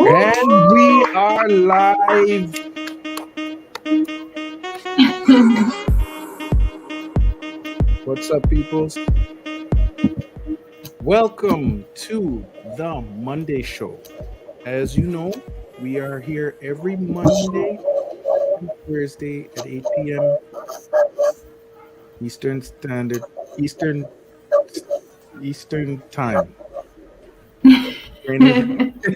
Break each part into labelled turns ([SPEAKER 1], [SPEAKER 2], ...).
[SPEAKER 1] And we are live. What's up, peoples? Welcome to the Monday Show. As you know, we are here every Monday and Thursday at 8 p.m. Eastern Standard Eastern Eastern Time. Brain is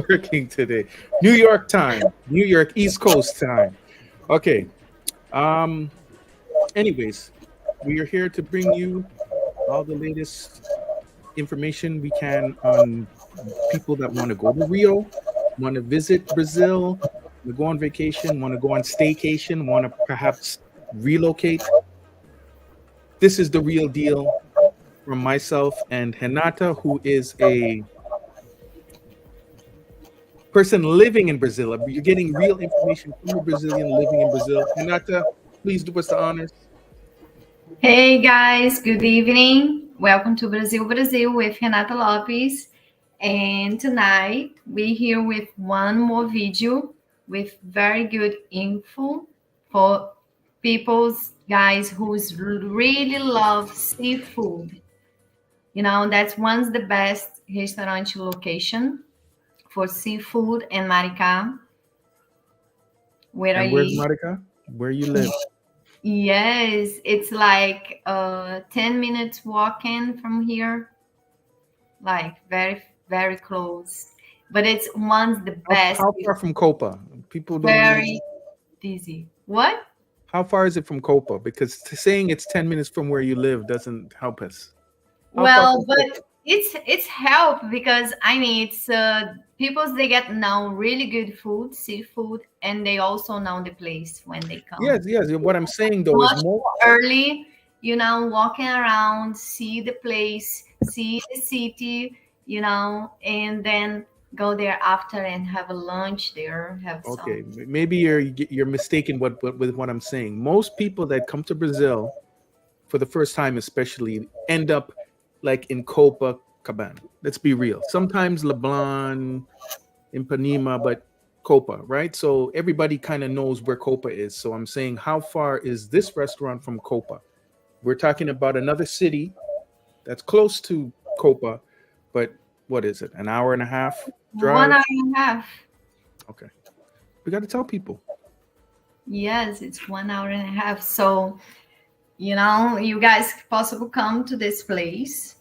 [SPEAKER 1] working today. New York time. New York East Coast time. Okay. Um anyways, we are here to bring you all the latest information we can on people that want to go to Rio, want to visit Brazil, want to go on vacation, want to go on staycation, want to perhaps relocate. This is the real deal from myself and Renata, who is a person living in Brazil. You're getting real information from a Brazilian living in Brazil. Renata, please do us the honors.
[SPEAKER 2] Hey guys, good evening. Welcome to Brazil with Renata Lopes. And tonight we're here with one more video with very good info for people's guys who really love seafood. You know, that's one's the best restaurant location for seafood in Maricá. Where are
[SPEAKER 1] And where's
[SPEAKER 2] you?
[SPEAKER 1] Maricá? Where you live?
[SPEAKER 2] Yes, it's like 10 minutes walking from here, like very close. But it's one's the best.
[SPEAKER 1] How far from Copa? People don't know.
[SPEAKER 2] Very easy. What?
[SPEAKER 1] How far is it from Copa? Because saying it's 10 minutes from where you live doesn't help us. How far
[SPEAKER 2] Well,
[SPEAKER 1] from
[SPEAKER 2] but
[SPEAKER 1] Copa?
[SPEAKER 2] it's help because I mean it's people they get now really good food, seafood, and they also know the place when they come.
[SPEAKER 1] Yes. What I'm saying though is
[SPEAKER 2] Much
[SPEAKER 1] more.
[SPEAKER 2] early, you know, walking around, see the place, see the city, you know, and then go there after and have a lunch there, have
[SPEAKER 1] Okay,
[SPEAKER 2] some.
[SPEAKER 1] maybe you're mistaken with what I'm saying. Most people that come to Brazil for the first time, especially, end up like in Copacabana. Let's be real. Sometimes Leblon, Ipanema, but Copa, right? So everybody kind of knows where Copa is. So I'm saying, how far is this restaurant from Copa? We're talking about another city that's close to Copa, but what is it? An hour and a half
[SPEAKER 2] One
[SPEAKER 1] drive?
[SPEAKER 2] hour and a half.
[SPEAKER 1] Okay. We got to tell people.
[SPEAKER 2] Yes, it's 1 hour and a half. So, you know, you guys possible come to this place,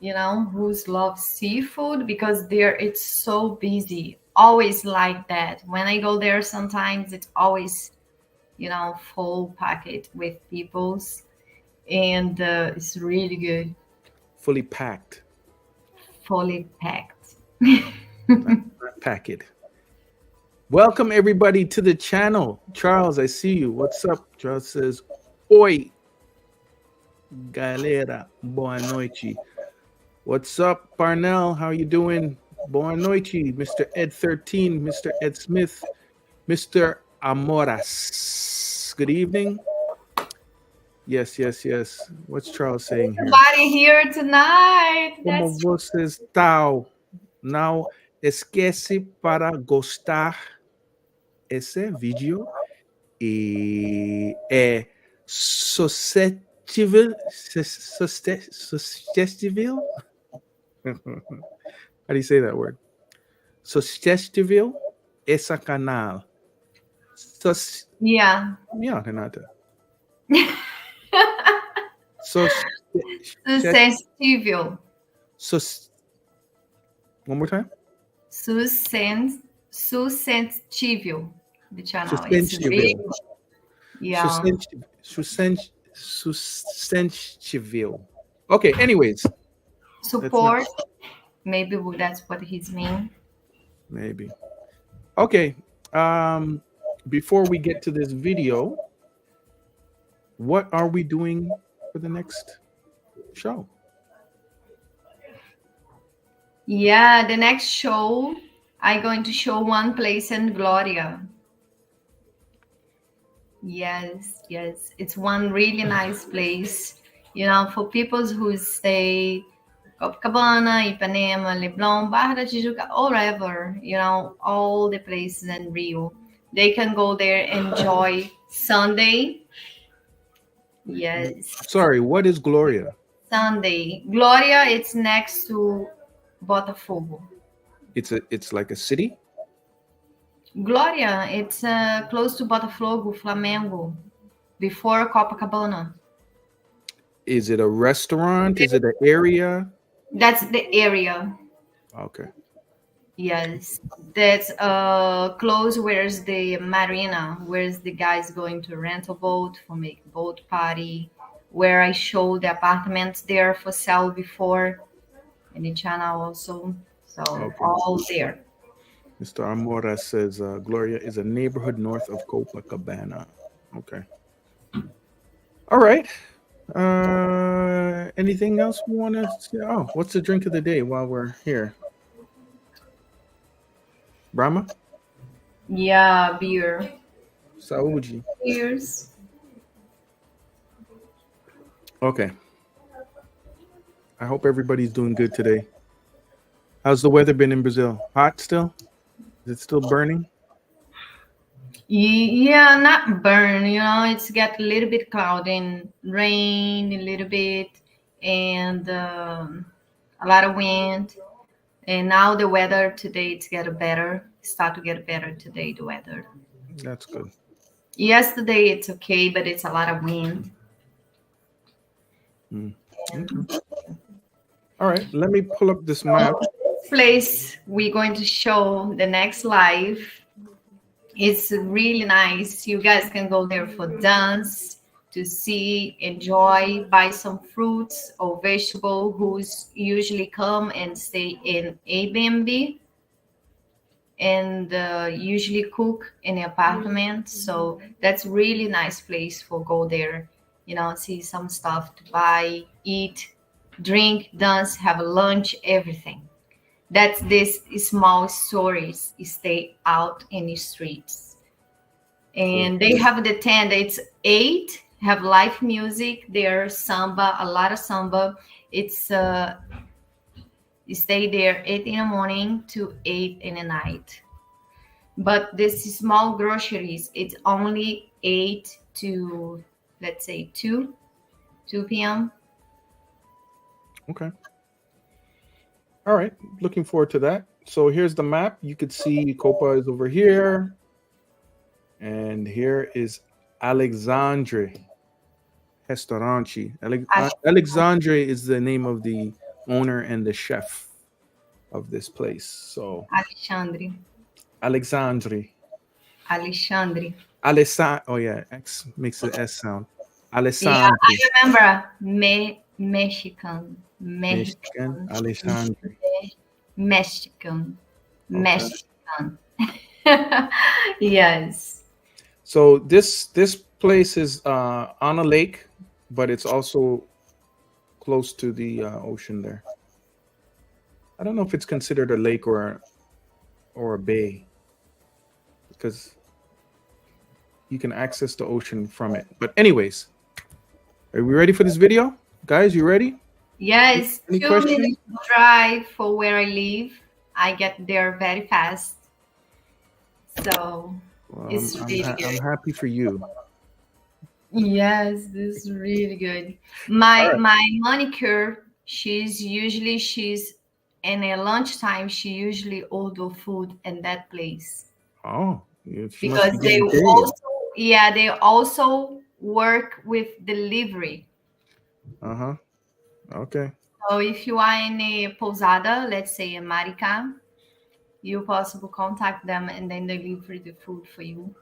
[SPEAKER 2] you know, who's love seafood because there it's so busy. Always like that. When I go there sometimes it's always, you know, full packet with people's and it's really good,
[SPEAKER 1] Fully packed,
[SPEAKER 2] fully packed.
[SPEAKER 1] not pack it. Welcome everybody to the channel. Charles, I see you. What's up? Charles says, Oi, galera, boa noite. What's up, Parnell? How you doing? Boa noite, Mr. Ed 13, Mr. Ed Smith, Mr. Amoras. Good evening. Yes. What's Charles saying here?
[SPEAKER 2] Everybody here tonight.
[SPEAKER 1] Como
[SPEAKER 2] That's
[SPEAKER 1] você está? Não esquece para gostar esse vídeo e é suscetível. How do you say that word? Suscetível esse canal.
[SPEAKER 2] yeah.
[SPEAKER 1] Yeah, Renata.
[SPEAKER 2] Suscetível.
[SPEAKER 1] One more time.
[SPEAKER 2] Suscetível. The channel. It's
[SPEAKER 1] Suscetível.
[SPEAKER 2] really, yeah.
[SPEAKER 1] Suscetível. Okay, anyways.
[SPEAKER 2] Support. Maybe that's what he's mean.
[SPEAKER 1] Maybe. Okay. Before we get to this video, what are we doing for the next show?
[SPEAKER 2] Yeah, the next show, I'm going to show one place in Gloria. Yes. It's one really nice place, you know, for people who stay Copacabana, Ipanema, Leblon, Barra da Tijuca, wherever, all the places in Rio. They can go there, enjoy Sunday. Yes,
[SPEAKER 1] Sorry, what is Gloria?
[SPEAKER 2] Sunday. Gloria, it's next to Botafogo.
[SPEAKER 1] It's like a city?
[SPEAKER 2] Gloria, it's close to Botafogo, Flamengo, before Copacabana.
[SPEAKER 1] Is it a restaurant? Is it an area?
[SPEAKER 2] That's the area.
[SPEAKER 1] Okay.
[SPEAKER 2] Yes, that's close. Where's the marina? Where's the guys going to rent a boat for make boat party? Where I showed the apartments there for sale before, in the channel also. So all there.
[SPEAKER 1] Mr. Amora says Gloria is a neighborhood north of Copacabana. Okay. All right. Anything else we want to say? Oh, what's the drink of the day while we're here? Brahma?
[SPEAKER 2] Yeah, beer.
[SPEAKER 1] Saúde.
[SPEAKER 2] Cheers.
[SPEAKER 1] Okay. I hope everybody's doing good today. How's the weather been in Brazil? Hot still? Is it still burning?
[SPEAKER 2] Yeah, not burn. It's get a little bit cloudy and rain a little bit, and a lot of wind. And now the weather today it's start to get better today, the weather.
[SPEAKER 1] That's good.
[SPEAKER 2] Yesterday it's okay, but it's a lot of wind.
[SPEAKER 1] Okay. All right, let me pull up this map.
[SPEAKER 2] This place we're going to show the next live. It's really nice. You guys can go there for dance, to see, enjoy, buy some fruits or vegetable who's usually come and stay in Airbnb and usually cook in the apartment. So that's really nice place for go there, see some stuff to buy, eat, drink, dance, have a lunch, everything. That's this small stories stay out in the streets. And they have the tent, it's 8, have live music there, samba, a lot of samba. It's you stay there 8 in the morning to 8 in the night. But this small groceries, it's only 8 to, let's say, 2 p.m.
[SPEAKER 1] Okay. All right. Looking forward to that. So here's the map. You could see Copa is over here. And here is Alexandra Restaurante. Alexandra is the name of the owner and the chef of this place. So Alexandre. Oh yeah, X makes the S sound. Alexandre.
[SPEAKER 2] Yeah, I remember Mexican.
[SPEAKER 1] Alexandre.
[SPEAKER 2] Mexican. Yes.
[SPEAKER 1] So this place is on a lake, but it's also close to the ocean there. I don't know if it's considered a lake or a bay, because you can access the ocean from it. But anyways, are we ready for this video? Guys, you ready?
[SPEAKER 2] Yes.
[SPEAKER 1] Any
[SPEAKER 2] 2
[SPEAKER 1] questions?
[SPEAKER 2] minutes drive for where I live. I get there very fast. So it's really good.
[SPEAKER 1] I'm happy for you.
[SPEAKER 2] Yes, this is really good. My manicure, she's in a lunchtime, she usually order food in that place.
[SPEAKER 1] Oh,
[SPEAKER 2] because they also work with delivery.
[SPEAKER 1] Okay.
[SPEAKER 2] So if you are in a pousada, let's say in Maricá, you possible contact them and then they deliver the food for you.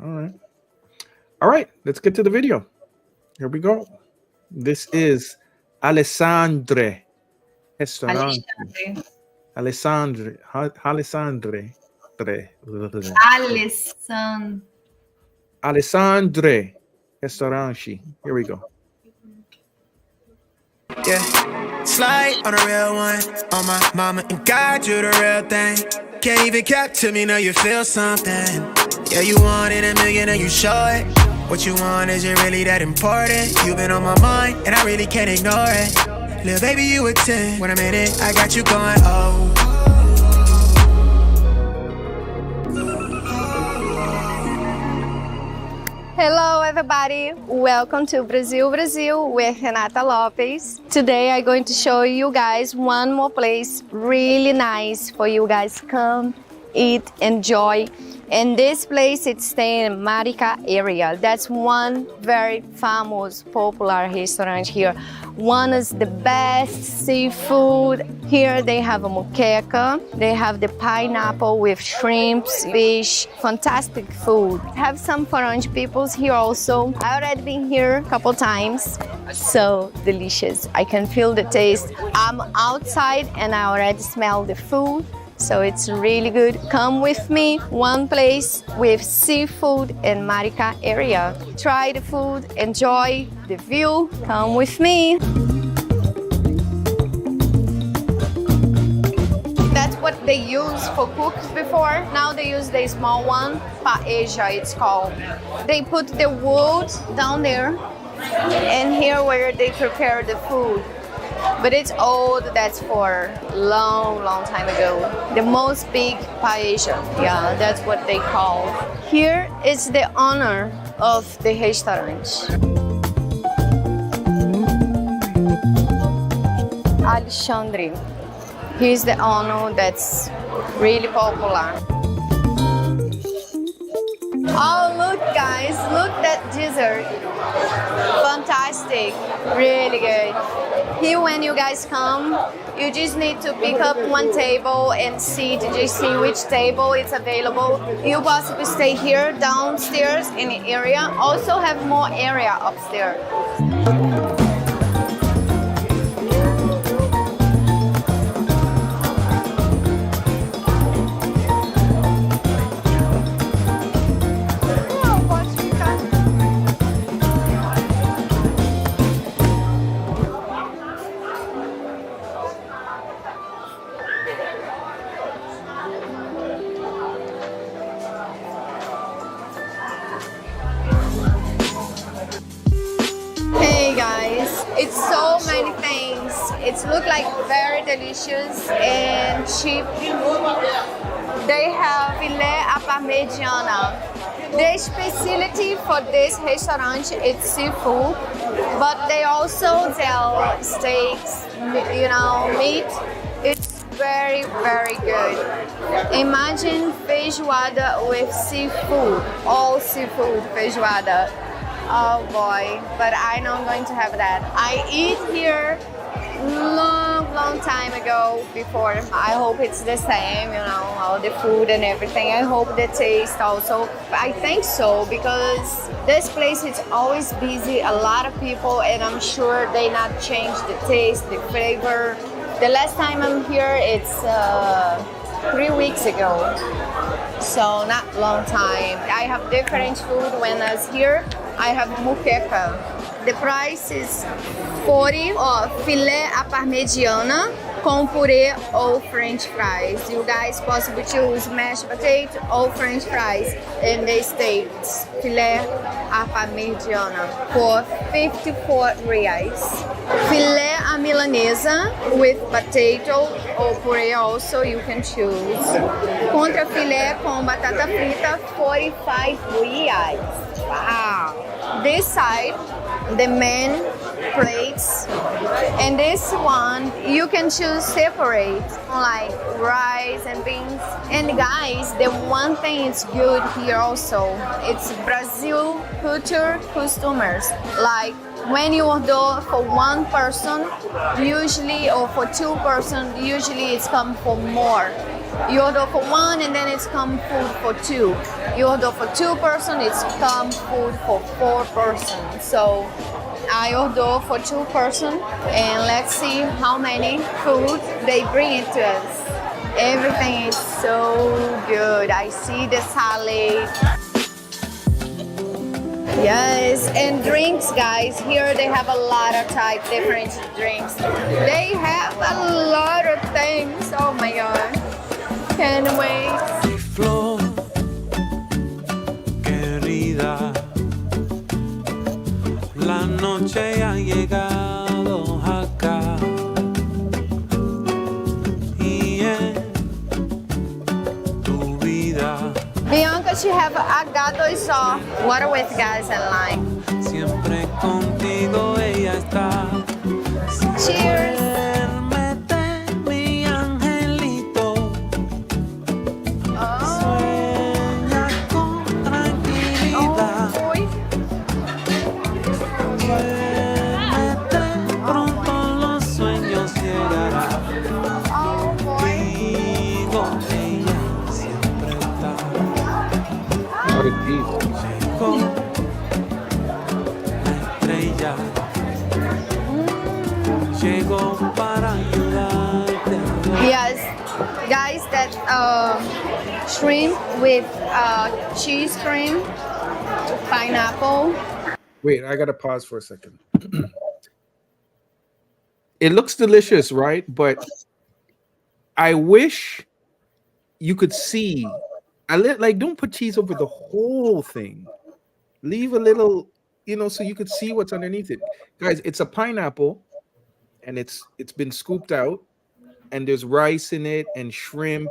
[SPEAKER 1] All right, let's get to the video. Here we go. This is Alexandra Restaurante. Alexandra Restaurante. Here we go.
[SPEAKER 3] Yeah, slide on a real one. On my mama and God, you the real thing. Can't even cap to me, now you feel something. Yeah, you wanted a million and you show it. What you want, is it really that important? You've been on my mind and I really can't ignore it. Little baby, you a 10. When I'm in it, I got you going, oh.
[SPEAKER 2] Hello everybody, welcome to Brazil Brazil with Renata Lopes. Today I'm going to show you guys one more place really nice for you guys come, eat, enjoy. And this place it's staying in Maricá area. That's one very famous, popular restaurant here. One is the best seafood. Here they have a moqueca. They have the pineapple with shrimps, fish, fantastic food. Have some foreign peoples here also. I already been here a couple times. So delicious. I can feel the taste. I'm outside and I already smell the food. So it's really good. Come with me, one place with seafood in Maricá area. Try the food, enjoy the view. Come with me. That's what they use for cooks before. Now they use the small one, paella it's called. They put the wood down there and here where they prepare the food. But it's old, that's for long time ago. The most big paella, yeah, that's what they call. Here is the owner of the restaurant. Alexandra. He's the owner that's really popular. Oh, look guys, look that dessert. Fantastic, really good. Here when you guys come, you just need to pick up one table and sit, just see which table is available. You possibly stay here downstairs in the area, also have more area upstairs. It's so many things. It looks like very delicious and cheap. They have filet à parmegiana. The specialty for this restaurant is seafood, but they also sell steaks, you know, meat. It's very good. Imagine feijoada with seafood, all seafood feijoada. Oh boy, but I know I'm going to have that. I eat here long time ago before. I hope it's the same, you know, all the food and everything. I hope the taste also. I think so because this place is always busy, a lot of people, and I'm sure they not change the taste, the flavor. The last time I'm here, it's 3 weeks ago. So not long time. I have different food when I was here. I have moqueca. The price is 40, filé à parmegiana com purê ou french fries. You guys possibly choose mashed potato or french fries in the States. Filé à parmegiana for 54 reais. Filé à milanesa with potato or puree also you can choose. Contra filé com batata frita, 45 reais. Wow. This side, the main plates, and this one you can choose separate, like rice and beans. And guys, the one thing is good here also, it's Brazil culture customers. Like when you order for one person, usually, or for two person, usually it's come for more. You order for one and then it's come food for two. You order for two person, it's come food for 4 person. So I order for 2 person and let's see how many food they bring it to us. Everything is so good. I see the salad. Yes, and drinks, guys. Here they have a lot of different drinks. They have a lot of things. Oh my god. Can't wait.
[SPEAKER 4] Flor, querida, la noche ha llegado acá.
[SPEAKER 2] because you have H2O, water with gas and lime.
[SPEAKER 4] Siempre contigo ella está.
[SPEAKER 2] Cheers.
[SPEAKER 4] Duérmete, mi angelito. Sueña con tranquilidad. Duérmete, pronto los sueños llegarán. Contigo ella siempre está.
[SPEAKER 1] What a cheese.
[SPEAKER 4] Llegó la estrella. Llegó para ayudarte.
[SPEAKER 2] Yes, guys, that shrimp with cheese cream, pineapple.
[SPEAKER 1] Wait, I gotta pause for a second. It looks delicious, right? But I wish you could see. Like don't put cheese over the whole thing. Leave a little, so you could see what's underneath it. Guys, it's a pineapple, and it's been scooped out, and there's rice in it and shrimp,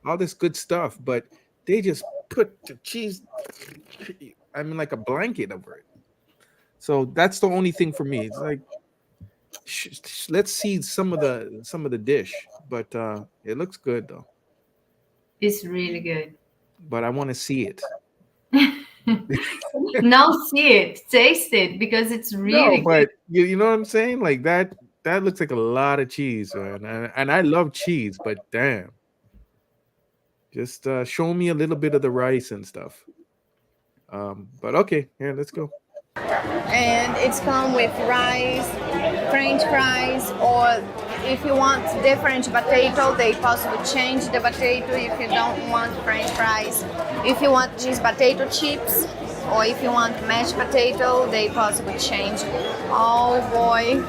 [SPEAKER 1] all this good stuff. But they just put the cheese, like a blanket over it. So that's the only thing for me. It's like let's see some of the dish, but it looks good though.
[SPEAKER 2] It's really good.
[SPEAKER 1] But I want to see it.
[SPEAKER 2] Now see it, taste it, because it's really
[SPEAKER 1] No, but you know what I'm saying? Like that looks like a lot of cheese, man. And I love cheese, but damn. Just show me a little bit of the rice and stuff. But okay, yeah, let's go.
[SPEAKER 2] And it's come with rice, French fries, or if you want different potato, they possibly change the potato if you don't want French fries. If you want just potato chips, or if you want mashed potato, they possibly change. Oh boy.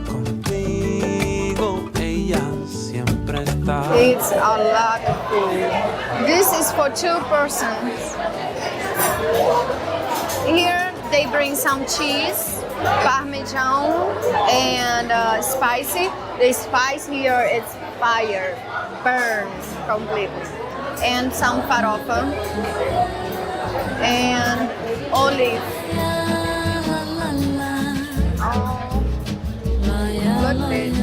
[SPEAKER 4] Contigo ella siempre está.
[SPEAKER 2] It's a lot of food. This is for 2 persons. Here they bring some cheese, parmesan, and spicy. The spice here is fire, burns completely. And some farofa and olive. Oh, look at it.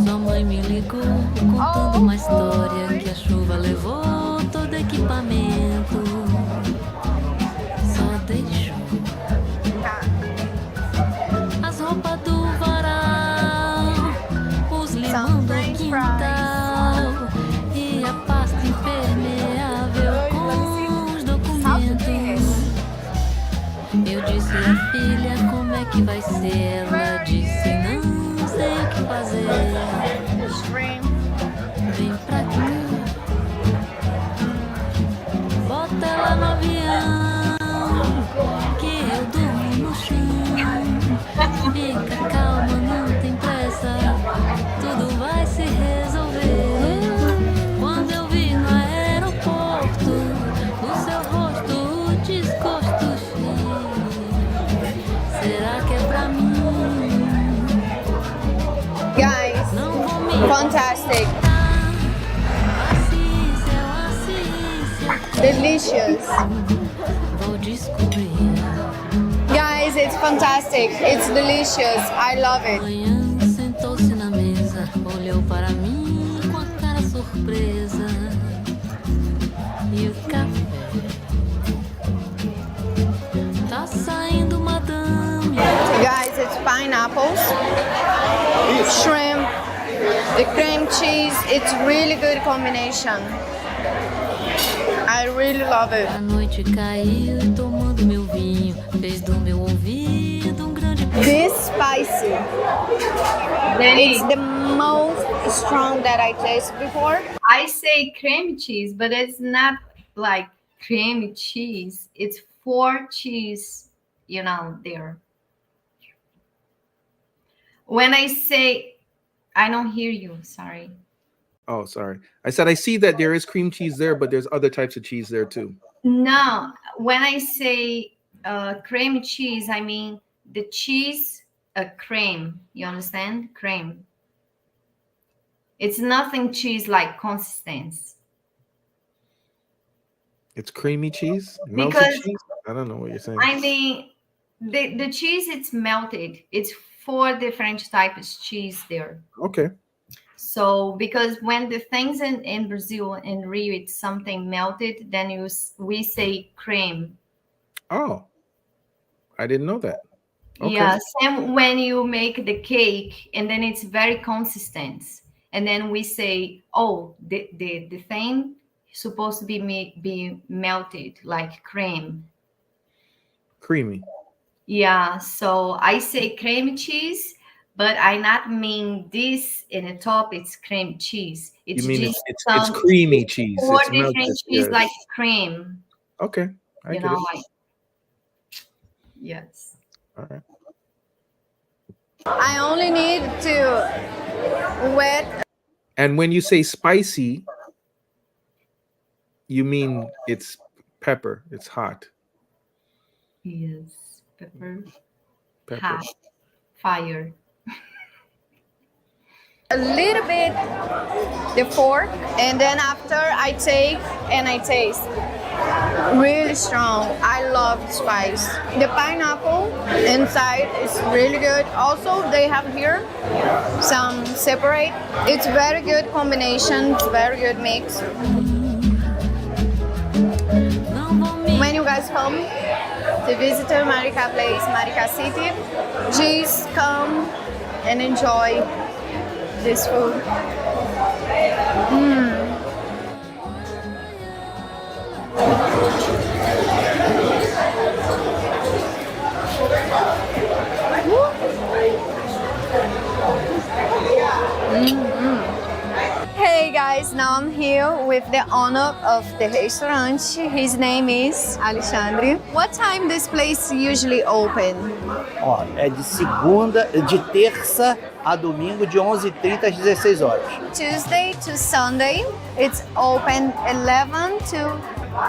[SPEAKER 5] Sua mãe me ligou contando uma história que a chuva levou todo equipamento. Só deixou as roupas do varal, os limão do quintal e a pasta impermeável com os documentos. Eu disse à filha como é que vai ser. Ela disse não sei o que fazer. Vem pra cá, bota ela no avião, que eu durmo no chão. Fica calma, não tem pressa, tudo vai se resolver. Quando eu vi no aeroporto, no seu rosto o desgosto cheio. Será que é pra mim?
[SPEAKER 2] Guys, fantastic. Delicious.
[SPEAKER 5] Vou descobrir.
[SPEAKER 2] Guys, it's fantastic. It's delicious. I love it.
[SPEAKER 5] Manhã sentou-se na mesa, olhou para mim com a cara surpresa. E o café tá saindo, madame.
[SPEAKER 2] Guys, it's pineapples, shrimp, the cream cheese. It's really good combination. I really love it.
[SPEAKER 5] A noite caiu tomando meu vinho, fez do meu ouvido grande
[SPEAKER 2] This spicy. It's the most strong that I tasted before. I say cream cheese, but it's not like creamy cheese. It's 4 cheese, there. When I say I don't hear you. Sorry.
[SPEAKER 1] Oh, sorry. I said I see that there is cream cheese there, but there's other types of cheese there too.
[SPEAKER 2] No, when I say cream cheese, I mean the cheese, cream. You understand? Cream. It's nothing cheese like consistency.
[SPEAKER 1] It's creamy cheese, melted
[SPEAKER 2] Because
[SPEAKER 1] cheese. I don't know what you're saying.
[SPEAKER 2] I mean, the cheese, it's melted. It's 4 different types of cheese there.
[SPEAKER 1] Okay.
[SPEAKER 2] So because when the things in Brazil, in Rio, it's something melted, then we say cream.
[SPEAKER 1] Oh, I didn't know that. Okay.
[SPEAKER 2] Yeah, same when you make the cake and then it's very consistent. And then we say, oh, the thing is supposed to be melted like cream.
[SPEAKER 1] Creamy.
[SPEAKER 2] Yeah, so I say cream cheese, but I not mean this in the top. It's cream cheese. It's
[SPEAKER 1] You mean
[SPEAKER 2] just
[SPEAKER 1] it's creamy cheese?
[SPEAKER 2] 4
[SPEAKER 1] It's
[SPEAKER 2] different
[SPEAKER 1] melted,
[SPEAKER 2] cheese
[SPEAKER 1] yes.
[SPEAKER 2] like cream.
[SPEAKER 1] Okay, I
[SPEAKER 2] You
[SPEAKER 1] get
[SPEAKER 2] know,
[SPEAKER 1] it.
[SPEAKER 2] like yes.
[SPEAKER 1] All right.
[SPEAKER 6] I only need to wet.
[SPEAKER 1] And when you say spicy, you mean it's pepper. It's hot.
[SPEAKER 2] Yes, pepper,
[SPEAKER 1] Pepper.
[SPEAKER 2] hot, fire.
[SPEAKER 6] A little bit the fork, and then after I take and I taste. Really strong. I love spice. The pineapple inside is really good. Also, they have here some separate. It's very good combination. It's very good mix. When you guys come to visit Maricá Place, Maricá City, please come and enjoy this food. Hey guys, now I'm here with the owner of the restaurant. His name is Alexandra. What time this place usually open?
[SPEAKER 7] Ó, é de terça a domingo, de 11h30 às 16 horas.
[SPEAKER 6] Tuesday to Sunday, it's open 11 to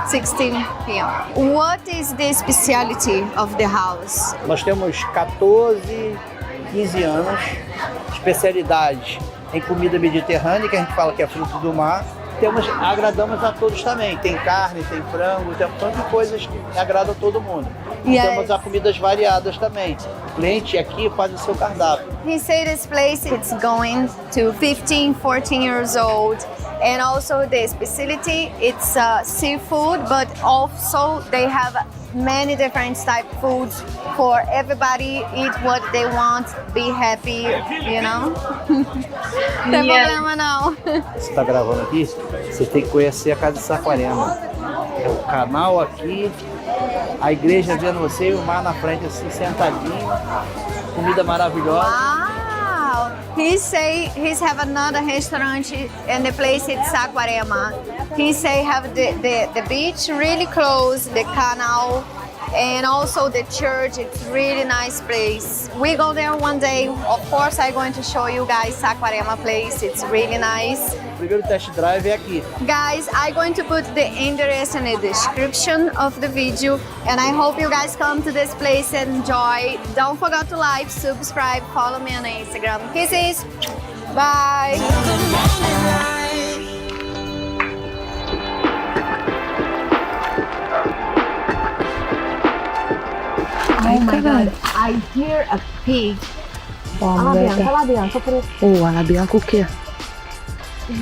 [SPEAKER 6] 16 p.m. What is the specialty of the house?
[SPEAKER 7] Nós temos 14, 15 anos, especialidades em comida mediterrânea, que a gente fala que é fruto do mar. Agradamos a todos também. Tem carne, tem frango, tem um tanto de coisas que agradam a todo mundo.
[SPEAKER 6] Yes.
[SPEAKER 7] Temos a comidas variadas também. O cliente aqui faz o seu cardápio.
[SPEAKER 6] He said this place it's going to 15, 14 years old. And also the specialty, it's seafood, but also they have many different type of foods for everybody eat what they want, be happy, you know? Não tem problema não.
[SPEAKER 7] Você está gravando aqui, você tem que conhecer a Casa de Saquarema. É o canal aqui, a igreja vendo você e o mar na frente assim, sentadinho, comida maravilhosa.
[SPEAKER 6] Wow! He say he's have another restaurant and the place is Saquarema. He say have the beach really close, the canal, and also the church. It's really nice place. We go there one day. Of course, I'm going to show you guys Saquarema place. It's really nice.
[SPEAKER 7] O primeiro test drive é aqui.
[SPEAKER 6] Guys, I'm going to put the address in the description of the video, and I hope you guys come to this place and enjoy. Don't forget to like, subscribe, follow me on Instagram. Kisses. Bye.
[SPEAKER 8] Oh my God, I hear a pig. Lá dentro, por isso.
[SPEAKER 9] Oh, a Bianca o quê?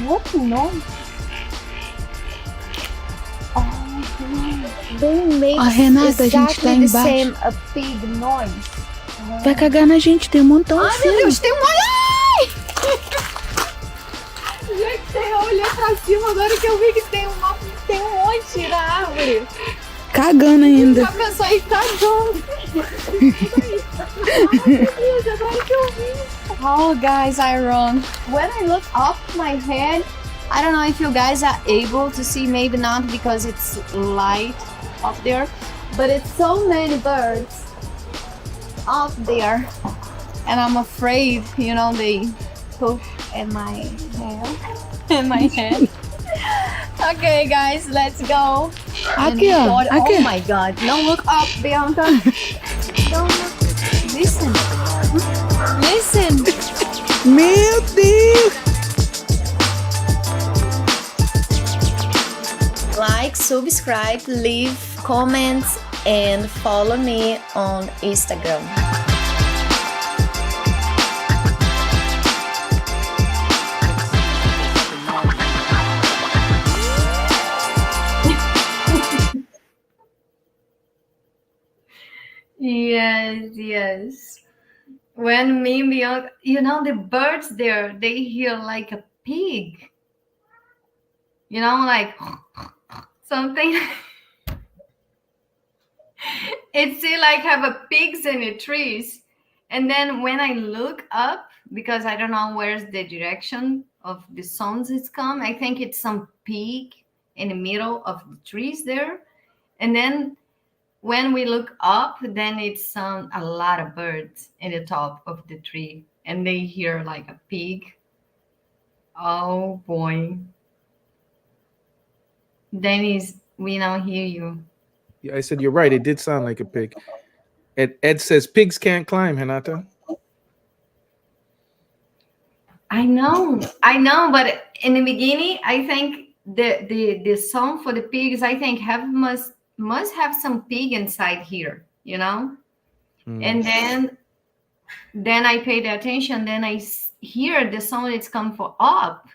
[SPEAKER 8] What noise? Oh, they make
[SPEAKER 9] A Renata, a gente tá
[SPEAKER 8] exactly the
[SPEAKER 9] embaixo.
[SPEAKER 8] same a pig noise.
[SPEAKER 9] Vai cagar na gente, tem um montão
[SPEAKER 6] Ai,
[SPEAKER 9] assim.
[SPEAKER 6] meu Deus, tem um olho!
[SPEAKER 8] Gente, eu olhei pra cima agora que eu vi que tem um monte na árvore.
[SPEAKER 9] Cagando ainda.
[SPEAKER 8] Já pensou em cagando. Ai, meu Deus, agora que eu vi.
[SPEAKER 6] Oh, guys, I run. When I look up my head, I don't know if you guys are able to see, maybe not because it's light up there, but it's so many birds up there. And I'm afraid, you know, they poof in my hair, in my head. Okay, guys, let's go. And
[SPEAKER 9] Aqui, ó.
[SPEAKER 6] record-
[SPEAKER 9] Aqui.
[SPEAKER 6] Oh my God! Don't look up, Bianca. Don't look. Listen. Listen.
[SPEAKER 9] Meu Deus!
[SPEAKER 6] Like, subscribe, leave comments, and follow me on Instagram.
[SPEAKER 2] Yes, yes. When me and Bianca, the birds there, they hear like a pig. Like something. It still like have a pigs in the trees. And then when I look up, because I don't know where's the direction of the sounds it's come, I think it's some pig in the middle of the trees there. And then when we look up, then it's a lot of birds in the top of the tree, and they hear like a pig. Oh boy. Dennis, we now hear you.
[SPEAKER 1] Yeah, I said you're right. It did sound like a pig. Ed says pigs can't climb, Renata.
[SPEAKER 2] I know, but in the beginning, I think the song for the pigs, I think must have some pig inside here, And then I paid attention. Then I hear the sound it's come for up,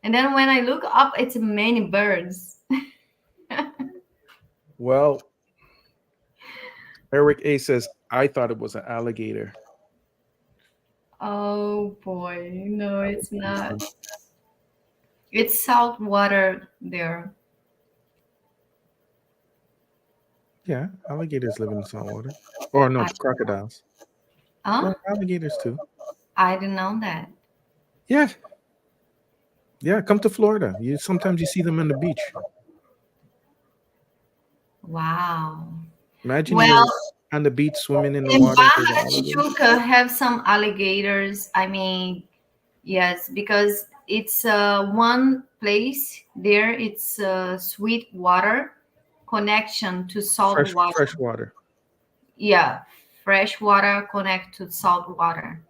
[SPEAKER 2] and then when I look up, it's many birds.
[SPEAKER 1] Well, Eric A says I thought it was an alligator.
[SPEAKER 2] Oh boy, no, it's not. It's salt water there.
[SPEAKER 1] Yeah, alligators live in salt water. Or no, crocodiles.
[SPEAKER 2] Huh?
[SPEAKER 1] Well, alligators too.
[SPEAKER 2] I didn't know that.
[SPEAKER 1] Yeah. Yeah, come to Florida. Sometimes you see them on the beach.
[SPEAKER 2] Wow.
[SPEAKER 1] Imagine
[SPEAKER 2] Well,
[SPEAKER 1] you're on the beach swimming in the
[SPEAKER 2] in
[SPEAKER 1] water.
[SPEAKER 2] Barra de Tijuca have some alligators. I mean, yes, because it's one place there. It's sweet water connection to salt water.
[SPEAKER 1] Fresh water.
[SPEAKER 2] Yeah, fresh water connect to salt water,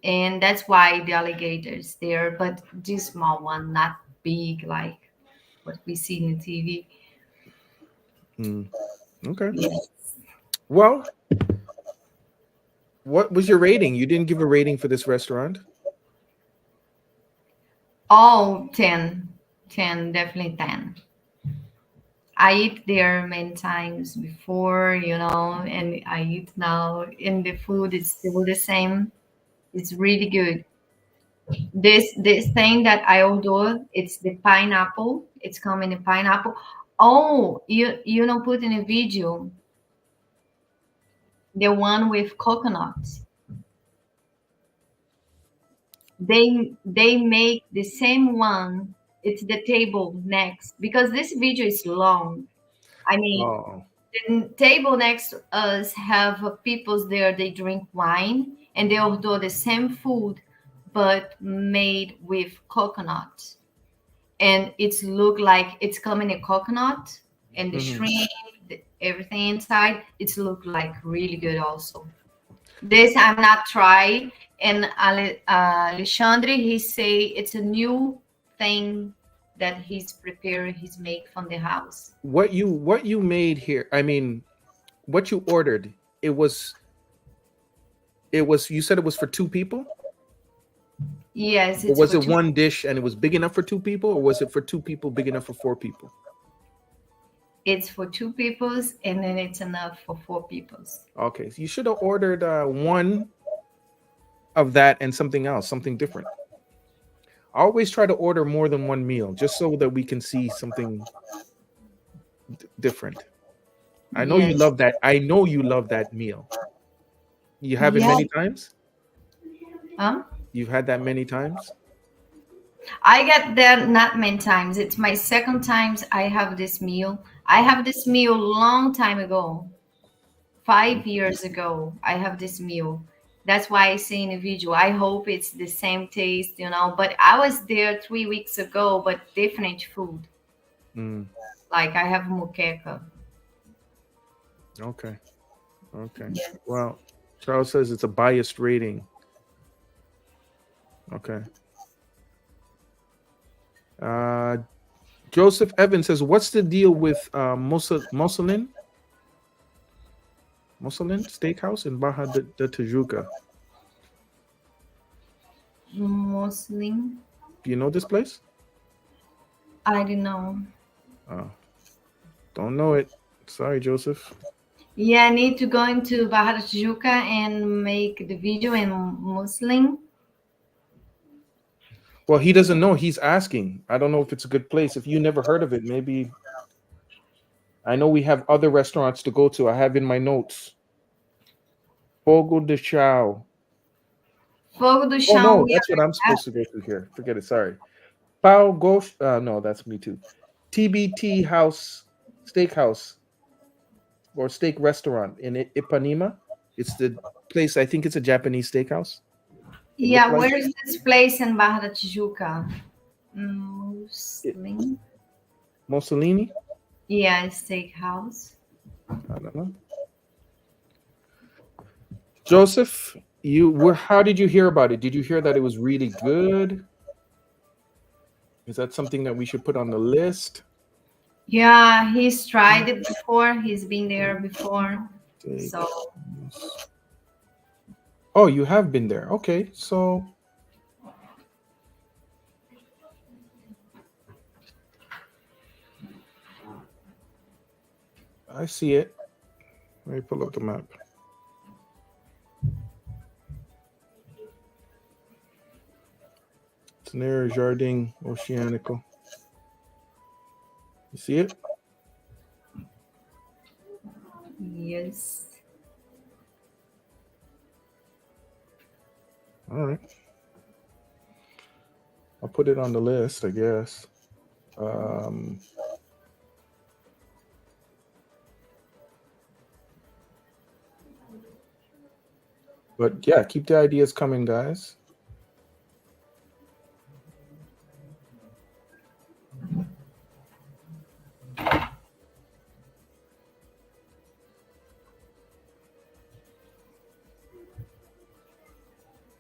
[SPEAKER 2] and that's why the alligators there. But this small one, not big like what we see in the TV.
[SPEAKER 1] Okay.
[SPEAKER 2] Yes.
[SPEAKER 1] Well, what was your rating? You didn't give a rating for this restaurant?
[SPEAKER 2] Oh, 10. 10, definitely 10. I eat there many times before, and I eat now, and the food is still the same. It's really good. This thing that I ordered, it's the pineapple. It's coming in pineapple. Oh, you know, put in a video the one with coconuts. They make the same one. It's the table next, because this video is long. I mean, the table next to us have peoples there. They drink wine and they order the same food, but made with coconut. And it's look like it's coming in coconut and the shrimp, everything inside. It's look like really good also. This I'm not try. And Alexandre, he say it's a new thing that he's preparing. He's make from the house.
[SPEAKER 1] What you made here? I mean, what you ordered? It was. You said it was for 2 people.
[SPEAKER 2] Yes.
[SPEAKER 1] Or was it one dish and it was big enough for 2 people, or was it for 2 people big enough for 4 people?
[SPEAKER 2] It's for 2 peoples, and then it's enough for 4 peoples.
[SPEAKER 1] Okay, so you should have ordered one of that and something else, something different. I always try to order more than one meal just so that we can see something different. I know you love that. I know you love that meal. You have it many times? You've had that many times?
[SPEAKER 2] I get there not many times. It's my second times I have this meal. I have this meal long time ago. 5 years ago, I have this meal. That's why I say in the video, I hope it's the same taste, But I was there 3 weeks ago, but different food.
[SPEAKER 1] Mm,
[SPEAKER 2] Like I have moqueca.
[SPEAKER 1] okay. Okay.
[SPEAKER 2] Yes.
[SPEAKER 1] Well, Charles says it's a biased rating. Okay. Joseph Evans says, "What's the deal with Musselin Steakhouse in Baja de Tijuca?
[SPEAKER 2] Muslim.
[SPEAKER 1] Do you know this place?
[SPEAKER 2] I don't know.
[SPEAKER 1] Oh, don't know it. Sorry, Joseph.
[SPEAKER 2] Yeah, I need to go into Barra de Tijuca and make the video in Muslim.
[SPEAKER 1] Well, he doesn't know. He's asking. I don't know if it's a good place. If you never heard of it, maybe. I know we have other restaurants to go to. I have in my notes. Fogo de Chao.
[SPEAKER 2] Fogo do
[SPEAKER 1] Oh
[SPEAKER 2] Chão.
[SPEAKER 1] no, that's what I'm supposed to go to here. Forget it. Sorry. Pau Gosh. No, that's me too. TBT House Steakhouse or Steak Restaurant in Ipanema. It's the place. I think it's a Japanese steakhouse.
[SPEAKER 2] Yeah,
[SPEAKER 1] look like-
[SPEAKER 2] where is this place in Barra de Tijuca? Muslim.
[SPEAKER 1] Mussolini.
[SPEAKER 2] Yeah, steakhouse.
[SPEAKER 1] I don't know. Joseph, how did you hear about it? Did you hear that it was really good? Is that something that we should put on the list?
[SPEAKER 2] Yeah, he's tried it before. He's been there before. So
[SPEAKER 1] Oh, you have been there. Okay, so I see it. Let me pull up the map. It's near Jardin Oceanico. You see it?
[SPEAKER 2] yes.
[SPEAKER 1] All right. I'll put it on the list, I guess. But yeah, keep the ideas coming, guys.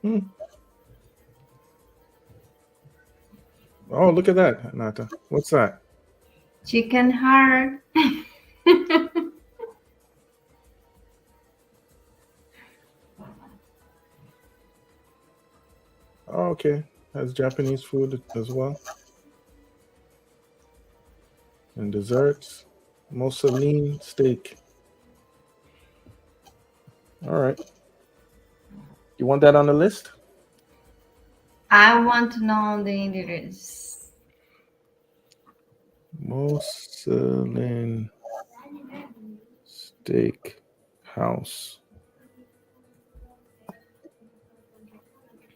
[SPEAKER 1] Oh, look at that, Nata. What's that?
[SPEAKER 2] Chicken heart.
[SPEAKER 1] Oh, okay. Has Japanese food as well. And desserts. Mussolini steak. All right. You want that on the list?
[SPEAKER 2] I want to know the address.
[SPEAKER 1] Mussolini steak house.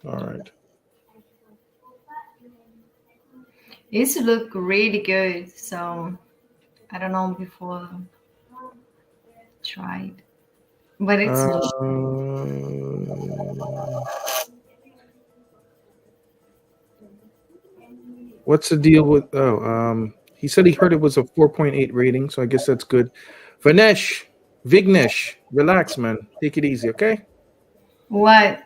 [SPEAKER 1] All right.
[SPEAKER 2] It look really good. So I don't know before tried, but it's
[SPEAKER 1] what's the deal with? He said he heard it was a 4.8 rating, so I guess that's good. Vignesh, relax, man. Take it easy, okay?
[SPEAKER 2] what?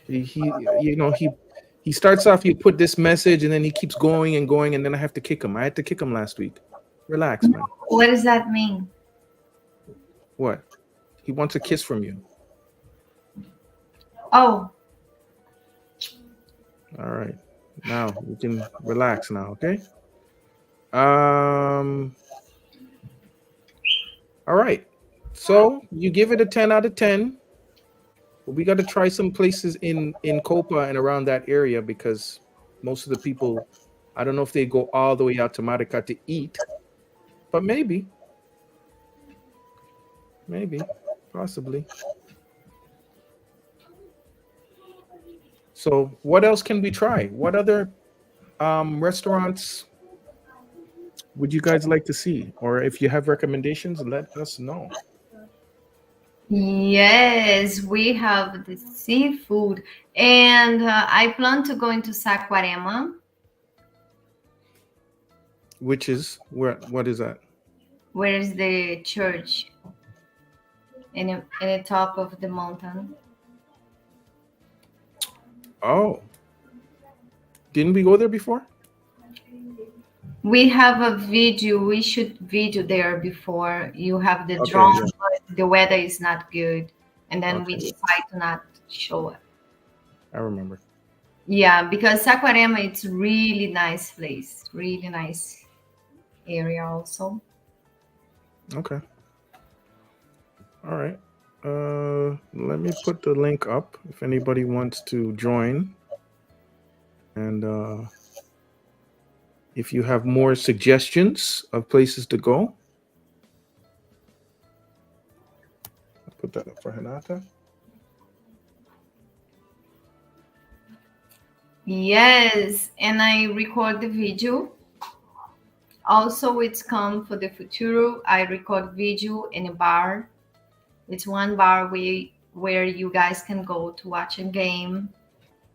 [SPEAKER 1] He starts off. You put this message, and then he keeps going and going, and then I have to kick him. I had to kick him last week. Relax, man.
[SPEAKER 2] What does that mean?
[SPEAKER 1] What? He wants a kiss from you.
[SPEAKER 2] Oh,
[SPEAKER 1] All right. Now you can relax now, okay? All right. So you give it a 10 out of 10. But we got to try some places in Copa and around that area because most of the people, I don't know if they go all the way out to Maricá to eat, but maybe, possibly. So what else can we try? What other restaurants would you guys like to see? Or if you have recommendations, let us know.
[SPEAKER 2] Yes, we have the seafood, and I plan to go into Saquarema,
[SPEAKER 1] Which is where? What is that?
[SPEAKER 2] where is the church in the top of the mountain.
[SPEAKER 1] Oh, didn't we go there before?
[SPEAKER 2] We have a video. We shoot video there before. You have the
[SPEAKER 1] Okay,
[SPEAKER 2] drone,
[SPEAKER 1] yeah.
[SPEAKER 2] but the weather is not good, and then we
[SPEAKER 1] Okay.
[SPEAKER 2] decide to not show it.
[SPEAKER 1] I remember.
[SPEAKER 2] Yeah, because Saquarema, it's really nice place, really nice area also.
[SPEAKER 1] Okay. All right. Let me put the link up if anybody wants to join, and if you have more suggestions of places to go, I'll put that up for Renata.
[SPEAKER 2] Yes, and I record the video. Also, it's come for the futuro. I record video in a bar. It's one bar where you guys can go to watch a game.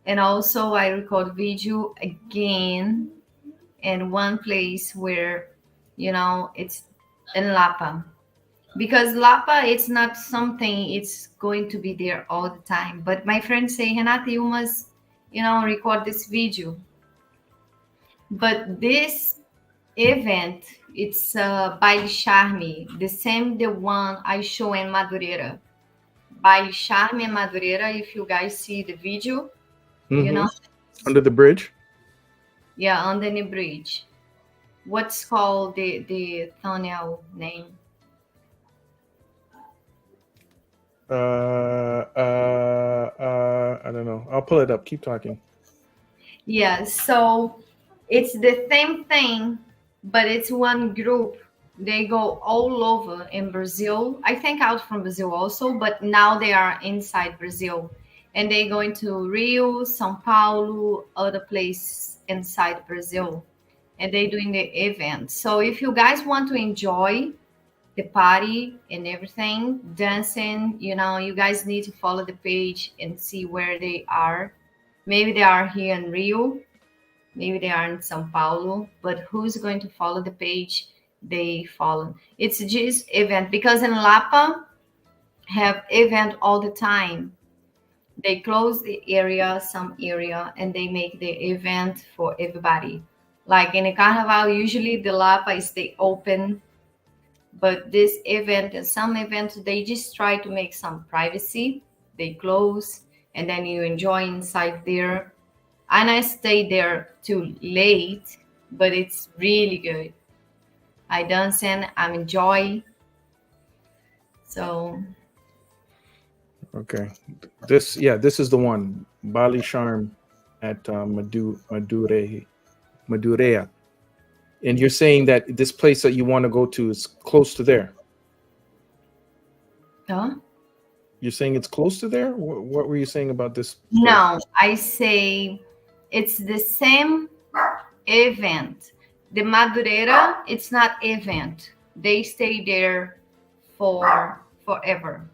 [SPEAKER 2] And also I record video again in one place where, it's in Lapa. Because Lapa, it's not something it's going to be there all the time. But my friends say, Renata, you must, record this video. But this event, it's Baile Charme, the one I show in Madureira. Baile Charme in Madureira, if you guys see the video,
[SPEAKER 1] Under the bridge.
[SPEAKER 2] yeah, under the bridge. What's called the tunnel name?
[SPEAKER 1] I don't know. I'll pull it up. Keep talking.
[SPEAKER 2] Yeah, so it's the same thing, but it's one group. They go all over in Brazil. I think out from Brazil also, but now they are inside Brazil. And they go into Rio, São Paulo, other places inside Brazil. And they doing the event. So if you guys want to enjoy the party and everything, dancing, you guys need to follow the page and see where they are. Maybe they are here in Rio, maybe they are in São Paulo, but who's going to follow the page? They follow. It's just event, because in Lapa have event all the time. They close the area, some area, and they make the event for everybody. Like in a carnival, usually the Lapa stay open, but this event and some events, they just try to make some privacy. They close, and then you enjoy inside there. And I stayed there too late, but it's really good. I dance and I enjoy. So
[SPEAKER 1] Okay. This is the one. Bali Charm at Madureira. And you're saying that this place that you want to go to is close to there.
[SPEAKER 2] huh?
[SPEAKER 1] You're saying it's close to there? What were you saying about this place?
[SPEAKER 2] No, I say it's the same event. The Madureira, it's not event. They stay there for forever.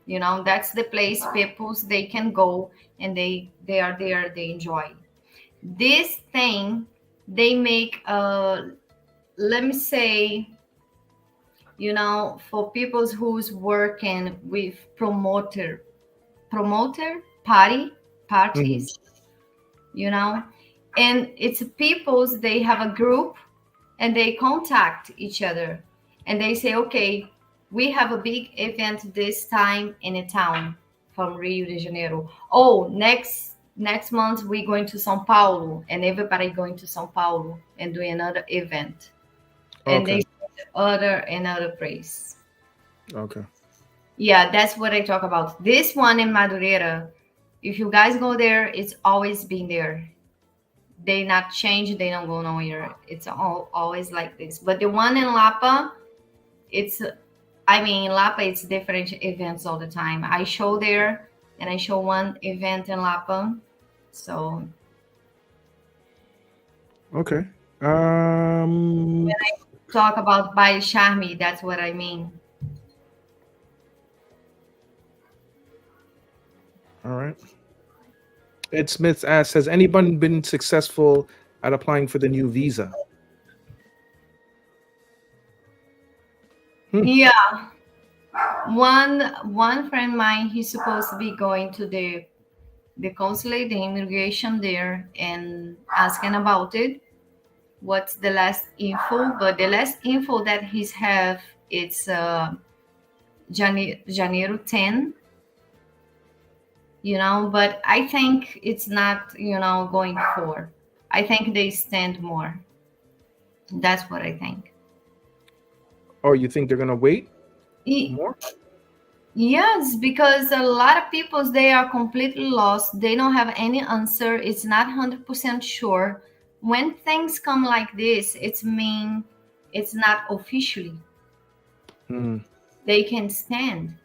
[SPEAKER 2] That's the place peoples they can go, and they are there, they enjoy. This thing, they make let me say, for people who's working with promoter parties, and it's people's, they have a group and they contact each other and they say, okay, we have a big event this time in a town from Rio de Janeiro. Oh, next month we're going to São Paulo, and everybody going to São Paulo and doing another event. And
[SPEAKER 1] Okay.
[SPEAKER 2] they another place.
[SPEAKER 1] Okay.
[SPEAKER 2] Yeah, that's what I talk about. This one in Madureira, if you guys go there, it's always been there. They not change, they don't go nowhere. It's always like this. But the one in Lapa, in Lapa, it's different events all the time. I show there, and I show one event in Lapa. So
[SPEAKER 1] Okay.
[SPEAKER 2] when I talk about Baile Charme, that's what I mean.
[SPEAKER 1] All right. Ed Smith asks, has anyone been successful at applying for the new visa?
[SPEAKER 2] Yeah. One friend of mine, he's supposed to be going to the consulate, the immigration there, and asking about it. What's the last info? But the last info that he's have, it's Janeiro 10. But I think it's not, going for. I think they stand more. That's what I think.
[SPEAKER 1] Or you think they're gonna wait
[SPEAKER 2] E-
[SPEAKER 1] more?
[SPEAKER 2] Yes, because a lot of people, they are completely lost. They don't have any answer. It's not 100% sure. When things come like this, it's mean it's not officially. They can stand.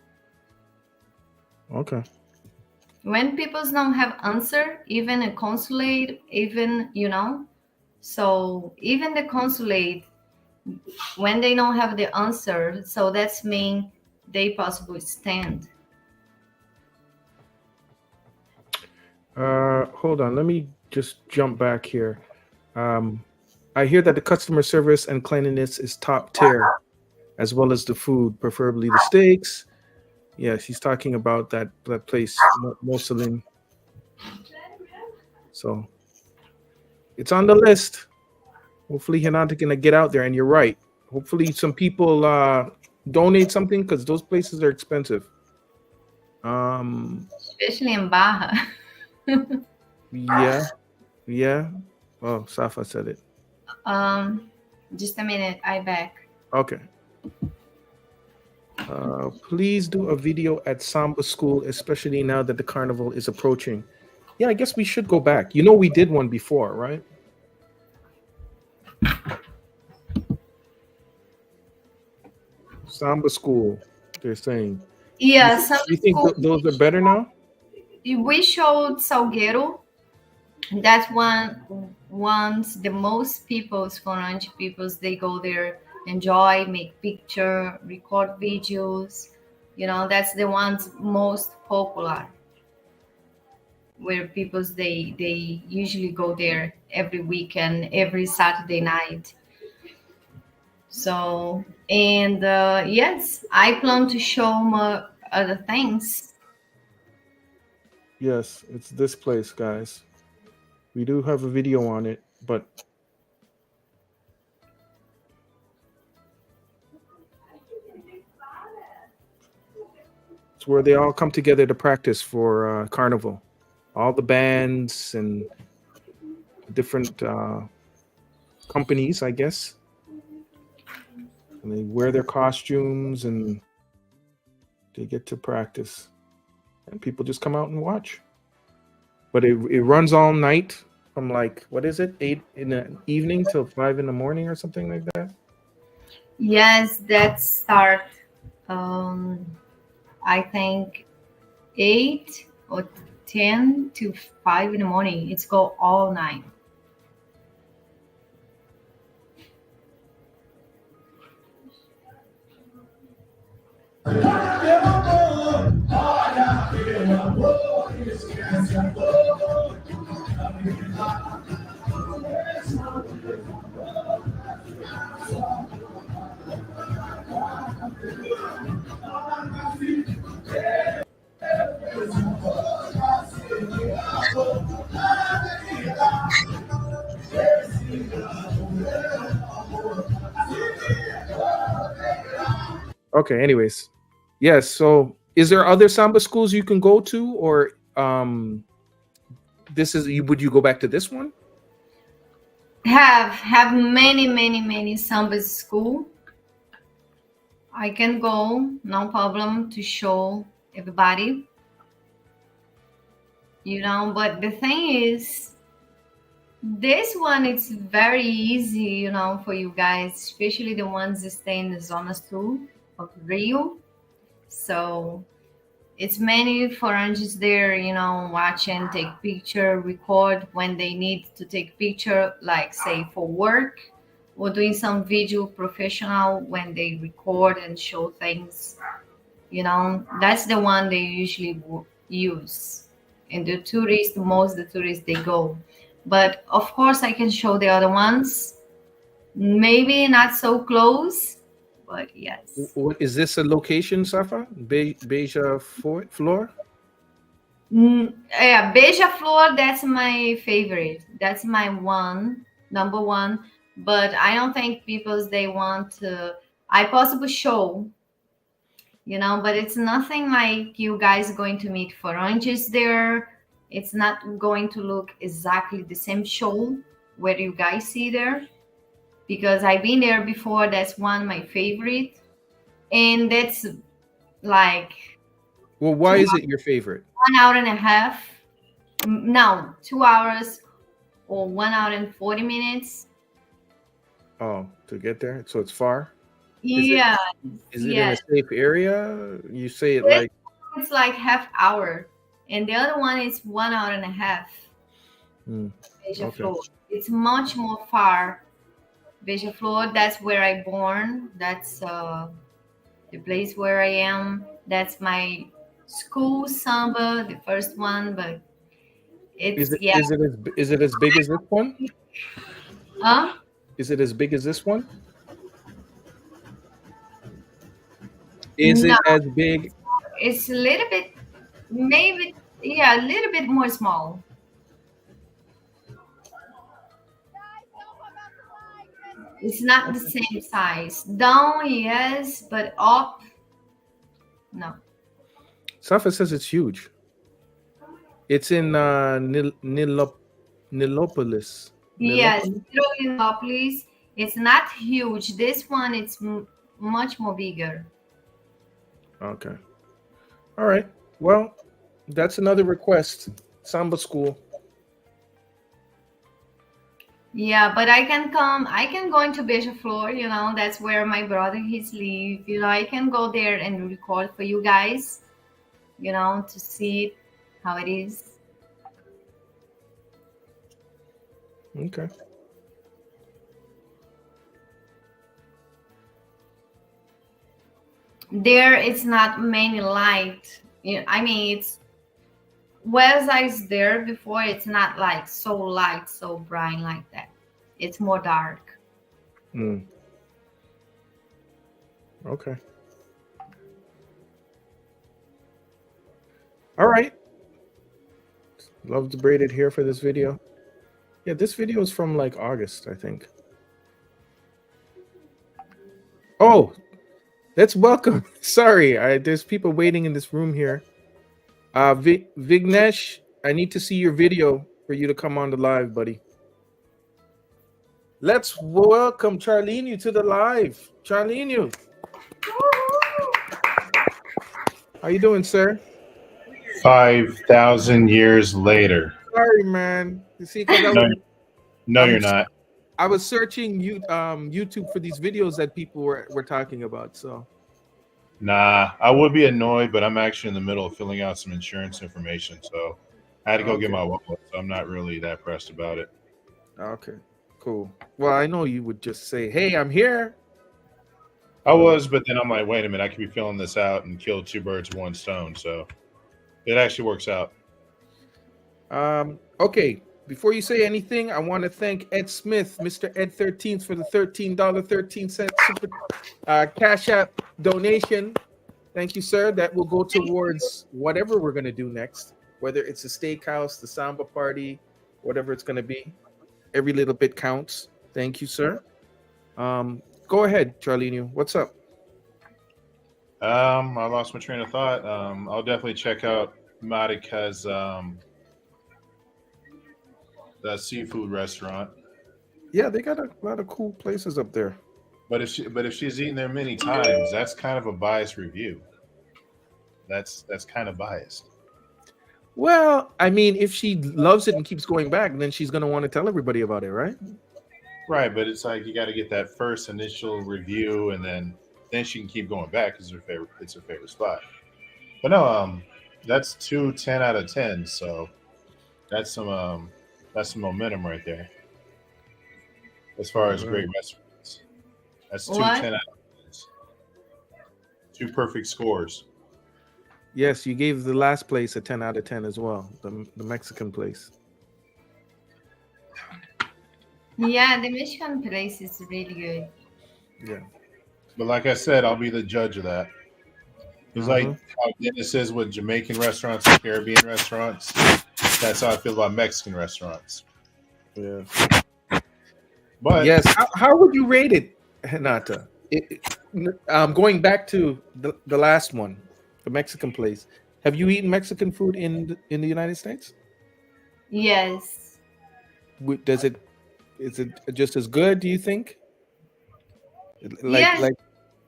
[SPEAKER 1] Okay.
[SPEAKER 2] When people don't have answer, even a consulate, even, so even the consulate, when they don't have the answer, so that's mean they possibly stand.
[SPEAKER 1] Hold on, let me just jump back here. I hear that the customer service and cleanliness is top tier, as well as the food, preferably the steaks. Yeah, she's talking about that place, Moselin. So it's on the list. Hopefully you're not gonna get out there, and you're right. Hopefully some people donate something, because those places are expensive.
[SPEAKER 2] Especially in Barra.
[SPEAKER 1] Yeah. Oh, Safa said it.
[SPEAKER 2] Just a minute, I back.
[SPEAKER 1] Okay. Please do a video at Samba School, especially now that the carnival is approaching. Yeah, I guess we should go back. We did one before, right? Samba School, they're saying.
[SPEAKER 2] Yeah,
[SPEAKER 1] you think those are better now?
[SPEAKER 2] We showed Salgueiro. That's one's the most people's foreign peoples. They go there, enjoy, make picture, record videos. That's the ones most popular. Where people's they usually go there every weekend, every Saturday night. So, and yes, I plan to show more other things.
[SPEAKER 1] Yes, it's this place, guys. We do have a video on it, but it's where they all come together to practice for carnival. All the bands and different companies, I guess. And they wear their costumes and they get to practice. And people just come out and watch. But it runs all night from 8 in the evening till 5 in the morning or something like that.
[SPEAKER 2] Yes, that start I think 8 or 10 to 5 in the morning. It's go all night.
[SPEAKER 1] Okay, anyways. Yes, so is there other samba schools you can go to, or would you go back to this one?
[SPEAKER 2] Have many samba school. I can go, no problem, to show everybody. But the thing is, this one it's very easy, for you guys, especially the ones that stay in the Zona Sul of Rio. So it's many foreigners there, watching, take picture, record when they need to take picture, like say for work, or doing some video professional when they record and show things. That's the one they usually use. and the tourists, most the tourists they go. But of course, I can show the other ones. Maybe not so close, but yes.
[SPEAKER 1] What is this a location, Safa? Beja Floor?
[SPEAKER 2] Yeah, Beija Flor, that's my favorite. That's my number one. But I don't think people they want to. I possibly show, but it's nothing like you guys going to meet Faranges there. It's not going to look exactly the same show where you guys see there, because I've been there before. That's one of my favorite, and that's like
[SPEAKER 1] Well, why is it your favorite?
[SPEAKER 2] 1 hour and a half. No, 2 hours or 1 hour and 40 minutes.
[SPEAKER 1] Oh, to get there, so it's far.
[SPEAKER 2] Yeah.
[SPEAKER 1] Is it in a safe area? You say it like
[SPEAKER 2] it's like half hour, and the other one is 1 hour and a half. Beija Flor. It's much more far. Beija Flor, that's where I born. That's the place where I am. That's my school samba, the first one, but it's
[SPEAKER 1] is it as big as this one?
[SPEAKER 2] Huh?
[SPEAKER 1] Is it as big as this one? Is it as big?
[SPEAKER 2] It's a little bit, maybe, a little bit more small. It's not the same size. Down, yes, but up, no.
[SPEAKER 1] Safa says it's huge. It's in Nilopolis.
[SPEAKER 2] Yes, Nilopolis. It's not huge. This one, it's much more bigger.
[SPEAKER 1] Okay. All right. Well, that's another request. Samba school.
[SPEAKER 2] Yeah, but I can come. I can go into Beija Flor. That's where my brother live. I can go there and record for you guys. To see how it is.
[SPEAKER 1] Okay.
[SPEAKER 2] There, it's not many light. It's whereas I was there before, it's not like so light, so bright like that. It's more dark.
[SPEAKER 1] Okay. All right. Love the braided hair for this video. Yeah, this video is from like August, I think. Oh, let's welcome. Sorry, there's people waiting in this room here. Vignesh, I need to see your video for you to come on the live, buddy. Let's welcome Charlene to the live. Charlene, how you doing, sir?
[SPEAKER 10] 5,000 years later.
[SPEAKER 1] Sorry, man. You see,
[SPEAKER 10] no, you're not.
[SPEAKER 1] I was searching YouTube for these videos that people were talking about. So,
[SPEAKER 10] nah, I would be annoyed, but I'm actually in the middle of filling out some insurance information, so I had to go get my wallet. So I'm not really that pressed about it.
[SPEAKER 1] Okay, cool. Well, I know you would just say, "Hey, I'm here."
[SPEAKER 10] I was, but then I'm like, wait a minute, I could be filling this out and kill two birds with one stone. So it actually works out.
[SPEAKER 1] Okay. Before you say anything, I want to thank Ed Smith, Mr. Ed 13th, for the $13.13 super Cash App donation. Thank you, sir. That will go towards whatever we're going to do next, whether it's a steakhouse, the samba party, whatever it's going to be. Every little bit counts. Thank you, sir. Go ahead, Charlene. What's up?
[SPEAKER 10] I lost my train of thought. I'll definitely check out Marica's that seafood restaurant.
[SPEAKER 1] Yeah, they got a lot of cool places up there.
[SPEAKER 10] But if she's eaten there many times, that's kind of a biased review. That's kind of biased.
[SPEAKER 1] Well, I mean, if she loves it and keeps going back, then she's gonna want to tell everybody about it, right?
[SPEAKER 10] Right, but it's like you got to get that first initial review, and then she can keep going back because it's her favorite spot. But no, that's 2 10 out of 10. So that's some momentum right there. As far as great restaurants, that's 2 10 out of 10. 2 perfect scores.
[SPEAKER 1] Yes, you gave the last place a 10 out of 10 as well. The Mexican place.
[SPEAKER 2] Yeah, the Mexican place is really good.
[SPEAKER 1] Yeah.
[SPEAKER 10] But like I said, I'll be the judge of that. It's like
[SPEAKER 1] Mhm.
[SPEAKER 10] how Dennis is with Jamaican restaurants and Caribbean restaurants. That's how I feel about Mexican restaurants.
[SPEAKER 1] Yeah.
[SPEAKER 10] But
[SPEAKER 1] Yes. How would you rate it, Hinata? Going back to the last one, the Mexican place. Have you eaten Mexican food in the United States?
[SPEAKER 2] Yes.
[SPEAKER 1] Does it is it just as good? Do you think?
[SPEAKER 2] Yes,
[SPEAKER 1] Like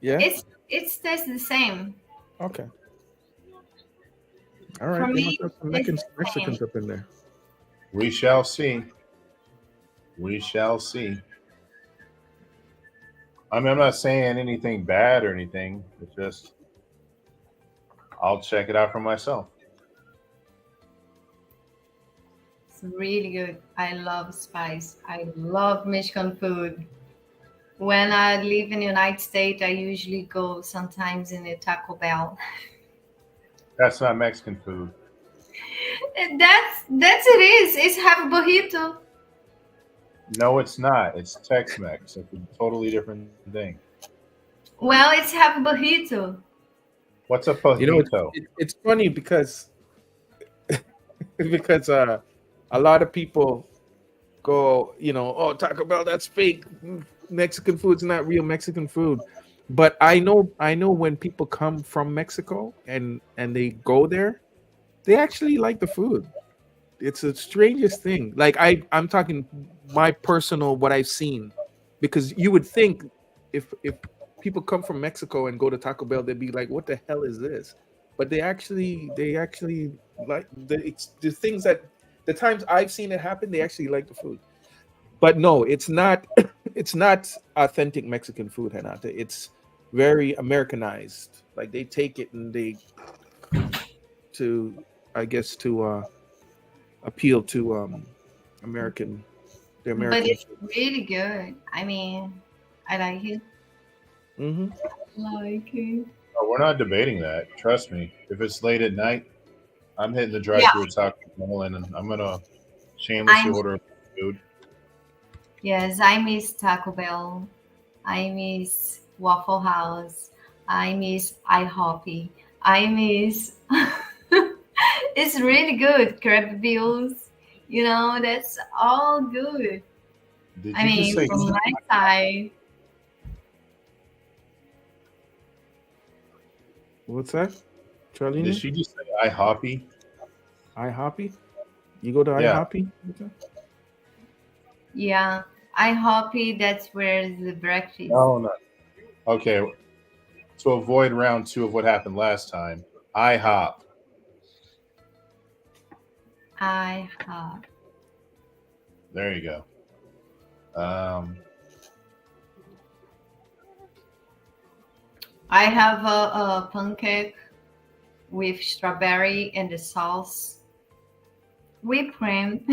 [SPEAKER 1] yeah.
[SPEAKER 2] it's tastes the same.
[SPEAKER 1] Okay. All
[SPEAKER 2] For
[SPEAKER 1] right. They must
[SPEAKER 2] me,
[SPEAKER 1] have some
[SPEAKER 2] it's the same.
[SPEAKER 1] Mexicans up in there.
[SPEAKER 10] we shall see. We shall see. I mean, I'm not saying anything bad or anything. It's just I'll check it out for myself.
[SPEAKER 2] It's really good. I love spice. I love Mexican food. When I live in the United States, I usually go sometimes in a Taco Bell.
[SPEAKER 10] That's not Mexican food.
[SPEAKER 2] That's it is. It's have a burrito.
[SPEAKER 10] No, it's not. It's Tex-Mex. It's a totally different thing.
[SPEAKER 2] Well, it's have a burrito.
[SPEAKER 10] What's a
[SPEAKER 1] You know,
[SPEAKER 10] pajito?
[SPEAKER 1] it's funny because because a lot of people go, oh, Taco Bell, that's fake. Mexican food's not real Mexican food. But I know when people come from Mexico and they go there, they actually like the food. It's the strangest thing. Like I'm talking my personal what I've seen, because you would think if people come from Mexico and go to Taco Bell, they'd be like, "What the hell is this?" But they actually like the things that the times I've seen it happen. They actually like the food. But no, it's not. It's not authentic Mexican food, Renata. It's very Americanized. Like they take it and they to I guess to appeal to American the
[SPEAKER 2] But
[SPEAKER 1] American.
[SPEAKER 2] it's really good. I mean, I like it.
[SPEAKER 1] Hmm.
[SPEAKER 2] Like it.
[SPEAKER 10] Oh, we're not debating that. Trust me. If it's late at night, I'm hitting the
[SPEAKER 2] Yeah,
[SPEAKER 10] drive-through at Taco Bell and I'm gonna shamelessly
[SPEAKER 2] I'm
[SPEAKER 10] order food.
[SPEAKER 2] yes, I miss Taco Bell. I miss Waffle House. I miss IHOP. I miss it's really good. Crab bills. That's all good.
[SPEAKER 10] Did
[SPEAKER 2] I
[SPEAKER 10] you just
[SPEAKER 2] mean,
[SPEAKER 10] say?
[SPEAKER 2] from my side,
[SPEAKER 1] What's that,
[SPEAKER 10] Did
[SPEAKER 1] Charlene?
[SPEAKER 10] she just say IHOppy?
[SPEAKER 1] IHOppy? You go to
[SPEAKER 10] Yeah.
[SPEAKER 1] IHOppy? Okay.
[SPEAKER 2] yeah, IHOP. That's where the breakfast.
[SPEAKER 10] No, no. Okay. To avoid round two of what happened last time, IHOP.
[SPEAKER 2] IHOP.
[SPEAKER 10] There you go. Um,
[SPEAKER 2] I have a pancake with strawberry and the sauce, whipped cream.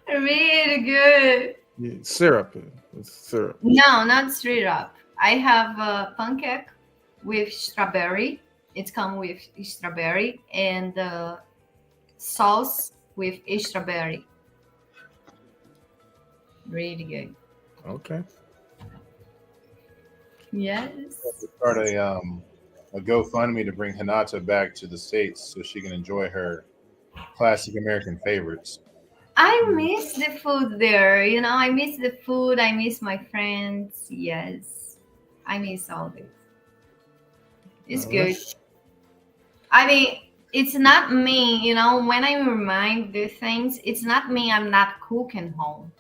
[SPEAKER 2] Really good.
[SPEAKER 1] Yeah, syrup. It's syrup.
[SPEAKER 2] No, not syrup. I have a pancake with strawberry. It comes with strawberry and sauce with strawberry. Really good.
[SPEAKER 1] Okay.
[SPEAKER 2] Yes.
[SPEAKER 10] start a GoFundMe to bring Hinata back to the States so she can enjoy her classic American favorites.
[SPEAKER 2] I miss the food there. I miss the food. I miss my friends. Yes. I miss all this. It's
[SPEAKER 1] All
[SPEAKER 2] good.
[SPEAKER 1] right.
[SPEAKER 2] I mean, it's not me, when I remind the things, it's not me, I'm not cooking home.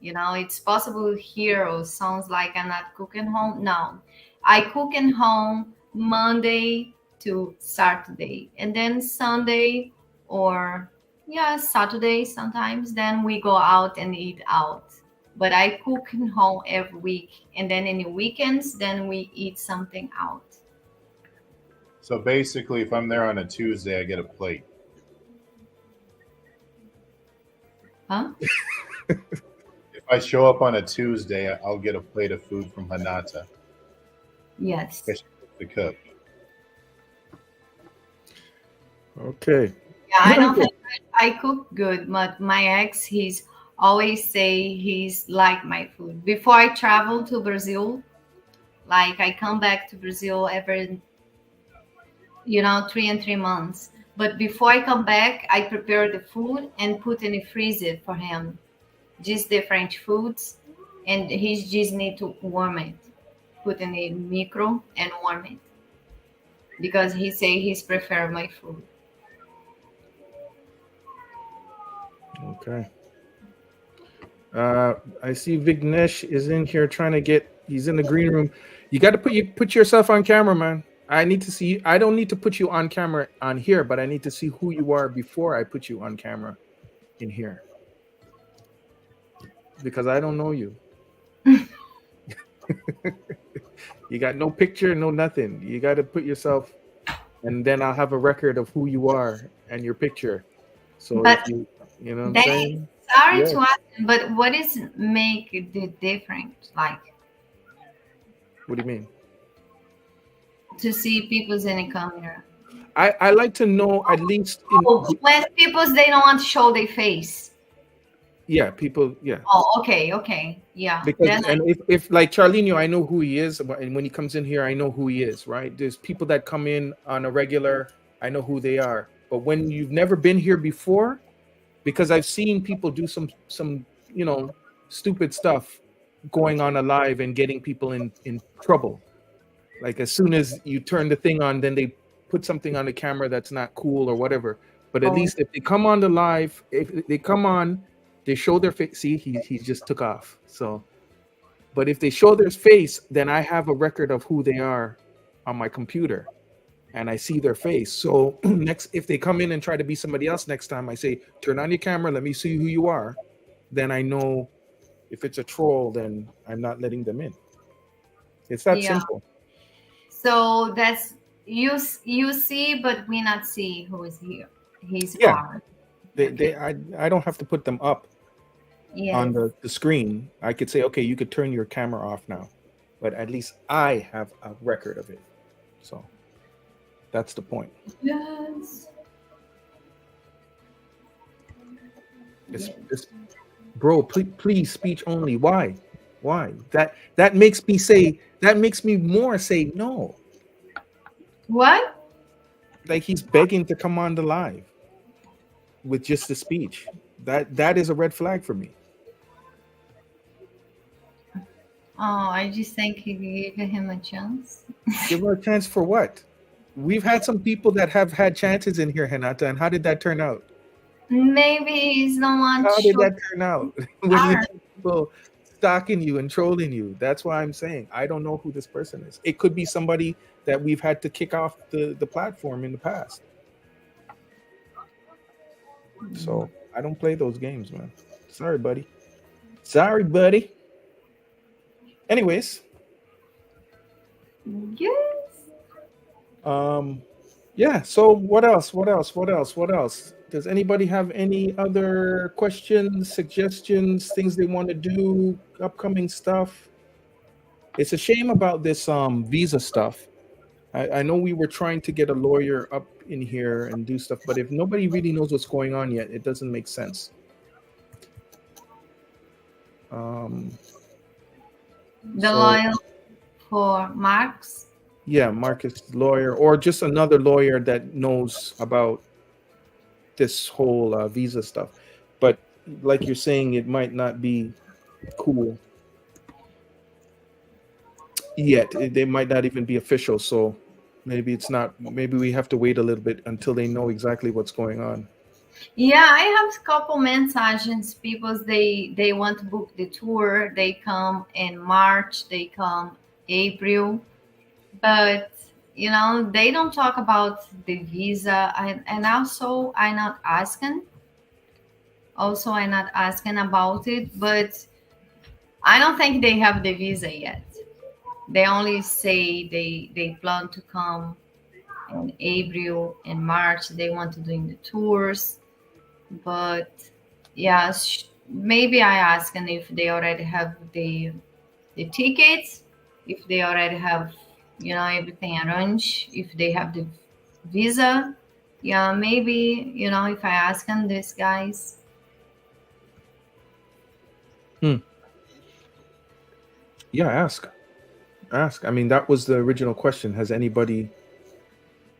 [SPEAKER 2] It's possible here or sounds like I'm not cooking home. No, I cook in home Monday to Saturday, and then Sunday or Saturday sometimes. Then we go out and eat out. But I cook in home every week, and then in the weekends, then we eat something out.
[SPEAKER 10] So basically, if I'm there on a Tuesday, I get a plate.
[SPEAKER 2] Huh?
[SPEAKER 10] If I show up on a Tuesday, I'll get a plate of food from Hinata
[SPEAKER 2] Yes.
[SPEAKER 10] because she likes to cook.
[SPEAKER 1] Okay.
[SPEAKER 2] Yeah, I don't think I cook good, but my ex, he's always say he's like my food. Before I travel to Brazil, like I come back to Brazil every, 3 and 3 months. But before I come back, I prepare the food and put in the freezer for him. Just the French foods, and he just need to warm it, put in the micro and warm it because he say he's prefer my food.
[SPEAKER 1] Okay. I see Vignesh is in here trying to get. He's in the green room. You got to put yourself on camera, man. I need to see. I don't need to put you on camera on here, but I need to see who you are before I put you on camera in here because I don't know you. You got no picture, no nothing. You got to put yourself, and then I'll have a record of who you are and your picture. So
[SPEAKER 2] But
[SPEAKER 1] if you know what I'm saying?
[SPEAKER 2] Sorry
[SPEAKER 1] Yeah.
[SPEAKER 2] to ask, but what is make the difference? Like
[SPEAKER 1] What do you mean?
[SPEAKER 2] to see people's in the camera.
[SPEAKER 1] I like to know at least.
[SPEAKER 2] When people's they don't want to show their face.
[SPEAKER 1] Yeah, people. Yeah.
[SPEAKER 2] Oh, okay, yeah.
[SPEAKER 1] Because
[SPEAKER 2] Then
[SPEAKER 1] and if like Charlino, I know who he is, and when he comes in here, I know who he is. Right? There's people that come in on a regular. I know who they are. But when you've never been here before, because I've seen people do some stupid stuff going on alive and getting people in trouble. Like as soon as you turn the thing on, then they put something on the camera that's not cool or whatever. But at least if they come on the live, if they come on, they show their face. See, he just took off. So, but if they show their face, then I have a record of who they are on my computer, and I see their face. So next, if they come in and try to be somebody else next time, I say, turn on your camera, let me see who you are. Then I know if it's a troll, then I'm not letting them in. It's that simple.
[SPEAKER 2] So that's you see, but we not see who is here. He's
[SPEAKER 1] Yeah. I don't have to put them up on the screen. I could say, okay, you could turn your camera off now, but at least I have a record of it. So that's the point.
[SPEAKER 2] Yes.
[SPEAKER 1] Bro, please speech only. Why? That makes me say, that makes me more say no.
[SPEAKER 2] What?
[SPEAKER 1] Like he's begging to come on the live with just the speech. That is a red flag for me.
[SPEAKER 2] Oh, I just think you gave him a chance.
[SPEAKER 1] Give her a chance for what? We've had some people that have had chances in here, Renata, and how did that turn out?
[SPEAKER 2] Maybe he's the one.
[SPEAKER 1] How did that turn out? When you have people stalking you and trolling you. That's why I'm saying I don't know who this person is. It could be somebody that we've had to kick off the platform in the past. So I don't play those games, man. Sorry, buddy. Anyways.
[SPEAKER 2] Yes.
[SPEAKER 1] Yeah, so what else? Does anybody have any other questions, suggestions, things they want to do, upcoming stuff? It's a shame about this visa stuff. I know we were trying to get a lawyer up in here and do stuff, but if nobody really knows what's going on yet, it doesn't make sense.
[SPEAKER 2] The lawyer for Marx?
[SPEAKER 1] Yeah, Marcus lawyer, or just another lawyer that knows about this whole visa stuff. But like you're saying, it might not be cool yet. They might not even be official. So maybe it's not. Maybe we have to wait a little bit until they know exactly what's going on.
[SPEAKER 2] Yeah, I have a couple messages. People they want to book the tour. They come in March. They come April, but they don't talk about the visa. And also I'm not asking. Also, I'm not asking about it, but I don't think they have the visa yet. They only say they plan to come in April and March. They want to do the tours, but yeah, maybe I ask them if they already have the tickets, if they already have everything arranged, if they have the visa, Yeah, maybe, if I ask him this, guys.
[SPEAKER 1] Yeah, ask. I mean, that was the original question. Has anybody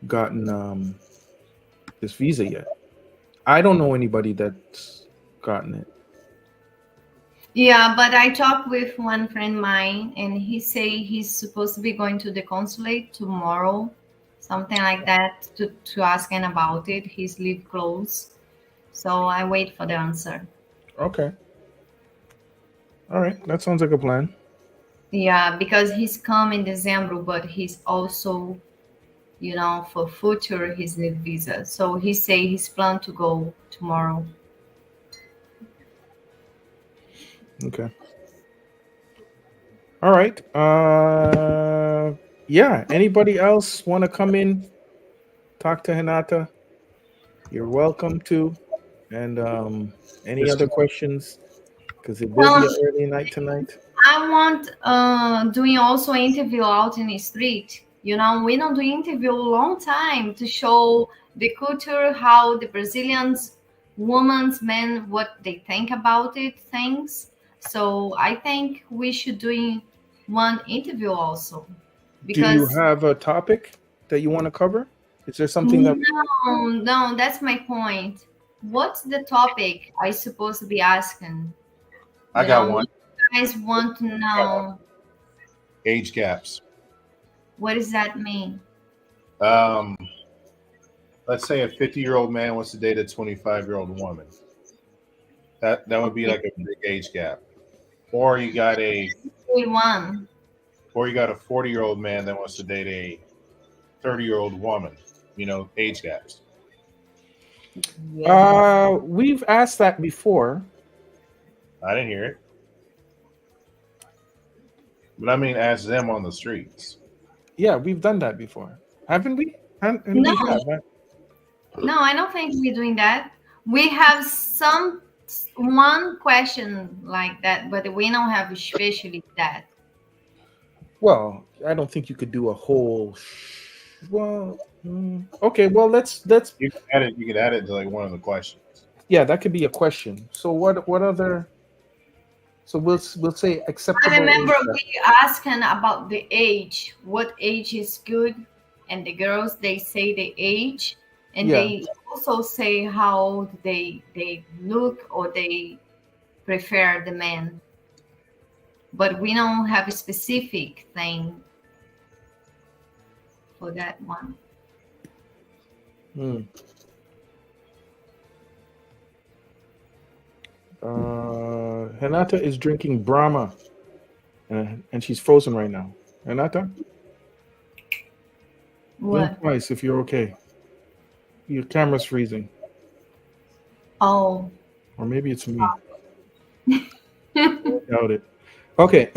[SPEAKER 1] gotten this visa yet? I don't know anybody that's gotten it.
[SPEAKER 2] Yeah, but I talked with one friend of mine, and he say he's supposed to be going to the consulate tomorrow, something like that, to ask him about it. He's live close, so I wait for the answer.
[SPEAKER 1] Okay. All right, that sounds like a plan.
[SPEAKER 2] Yeah, because he's come in December, but he's also, for future he's need visa. So he say he's plan to go tomorrow.
[SPEAKER 1] Okay. All right. Yeah. Anybody else want to come in, talk to Hinata? You're welcome to. And any
[SPEAKER 10] Just-
[SPEAKER 1] other questions? Because it will be an early night tonight.
[SPEAKER 2] I want doing also interview out in the street. We don't do interview a long time to show the culture, how the Brazilians, women's, men, what they think about it, things. So I think we should doing one interview also.
[SPEAKER 1] Do you have a topic that you want to cover? Is there something that?
[SPEAKER 2] No, that's my point. What's the topic I supposed to be asking?
[SPEAKER 10] I got one.
[SPEAKER 2] You guys want to know
[SPEAKER 10] Age gaps.
[SPEAKER 2] what does that mean?
[SPEAKER 10] Let's say a 50-year-old man wants to date a 25-year-old woman. That would be like a big age gap. Or you got a 40-year-old man that wants to date a 30-year-old woman. Age gaps.
[SPEAKER 1] We've asked that before.
[SPEAKER 10] I didn't hear it. But I mean, ask them on the streets.
[SPEAKER 1] Yeah, we've done that before, haven't we? And
[SPEAKER 2] No.
[SPEAKER 1] we have, right?
[SPEAKER 2] No, I don't think we're doing that. We have one question like that, but we don't have especially that.
[SPEAKER 1] Well, I don't think you could do a whole. Okay. Well, let's.
[SPEAKER 10] You can add it. You could add it to like one of the questions.
[SPEAKER 1] Yeah, that could be a question. So what other? So we'll say acceptable.
[SPEAKER 2] I remember we asking about the age. What age is good? And the girls, they say the age, and they also say how they look or they prefer the man. But we don't have a specific thing for that one.
[SPEAKER 1] Hinata is drinking Brahma, and she's frozen right now. Hinata,
[SPEAKER 2] What?
[SPEAKER 1] blink twice if you're okay. Your camera's freezing,
[SPEAKER 2] Oh.
[SPEAKER 1] or maybe it's me. Doubt it. Okay.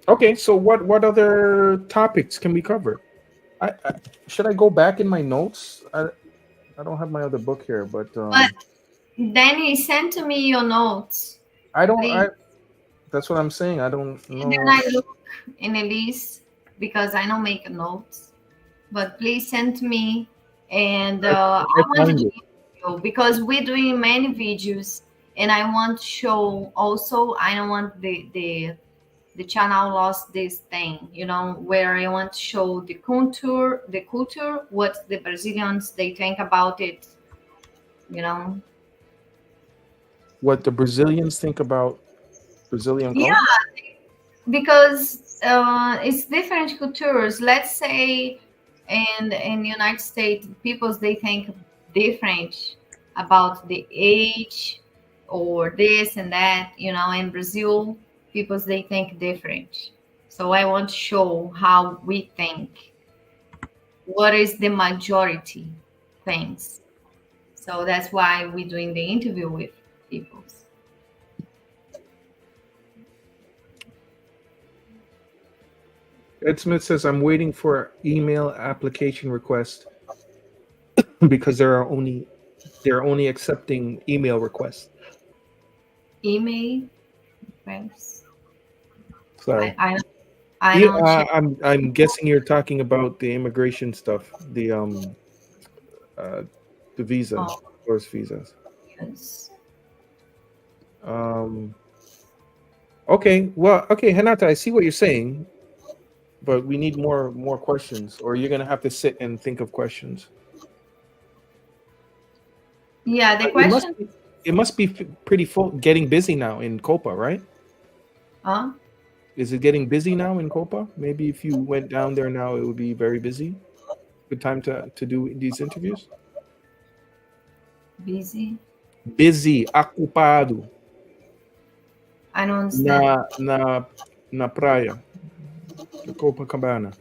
[SPEAKER 1] Okay. So what other topics can we cover? Should I go back in my notes? I don't have my other book here, but.
[SPEAKER 2] But Danny, send to me your notes.
[SPEAKER 1] I don't.
[SPEAKER 2] Please.
[SPEAKER 1] That's what I'm saying. I don't know.
[SPEAKER 2] And then I look in a list because I don't make notes. But please send to me, and I want to do video because we're doing many videos, and I want to show also. I don't want the channel lost this thing, where I want to show the culture, what the Brazilians they think about it,
[SPEAKER 1] What the Brazilians think about Brazilian culture?
[SPEAKER 2] Yeah, because it's different cultures. Let's say in the United States, people they think different about the age or this and that. In Brazil, people they think different. So I want to show how we think. What is the majority things? So that's why we're doing the interview with people.
[SPEAKER 1] Ed Smith says, I'm waiting for email application request because they're only accepting email requests.
[SPEAKER 2] Email requests.
[SPEAKER 1] Sorry.
[SPEAKER 2] I'm
[SPEAKER 1] guessing you're talking about the immigration stuff. The the visas,
[SPEAKER 2] Oh.
[SPEAKER 1] tourist visas.
[SPEAKER 2] Yes.
[SPEAKER 1] Okay, well, okay, Renata, I see what you're saying, but we need more questions, or you're gonna have to sit and think of questions.
[SPEAKER 2] Yeah, the
[SPEAKER 1] It
[SPEAKER 2] question.
[SPEAKER 1] must be pretty full, getting busy now in Copa, right?
[SPEAKER 2] Huh?
[SPEAKER 1] Is it getting busy now in Copa? Maybe if you went down there now, it would be very busy. Good time to do these interviews.
[SPEAKER 2] Busy.
[SPEAKER 1] Busy, ocupado,
[SPEAKER 2] I don't understand.
[SPEAKER 1] na praia, Copacabana.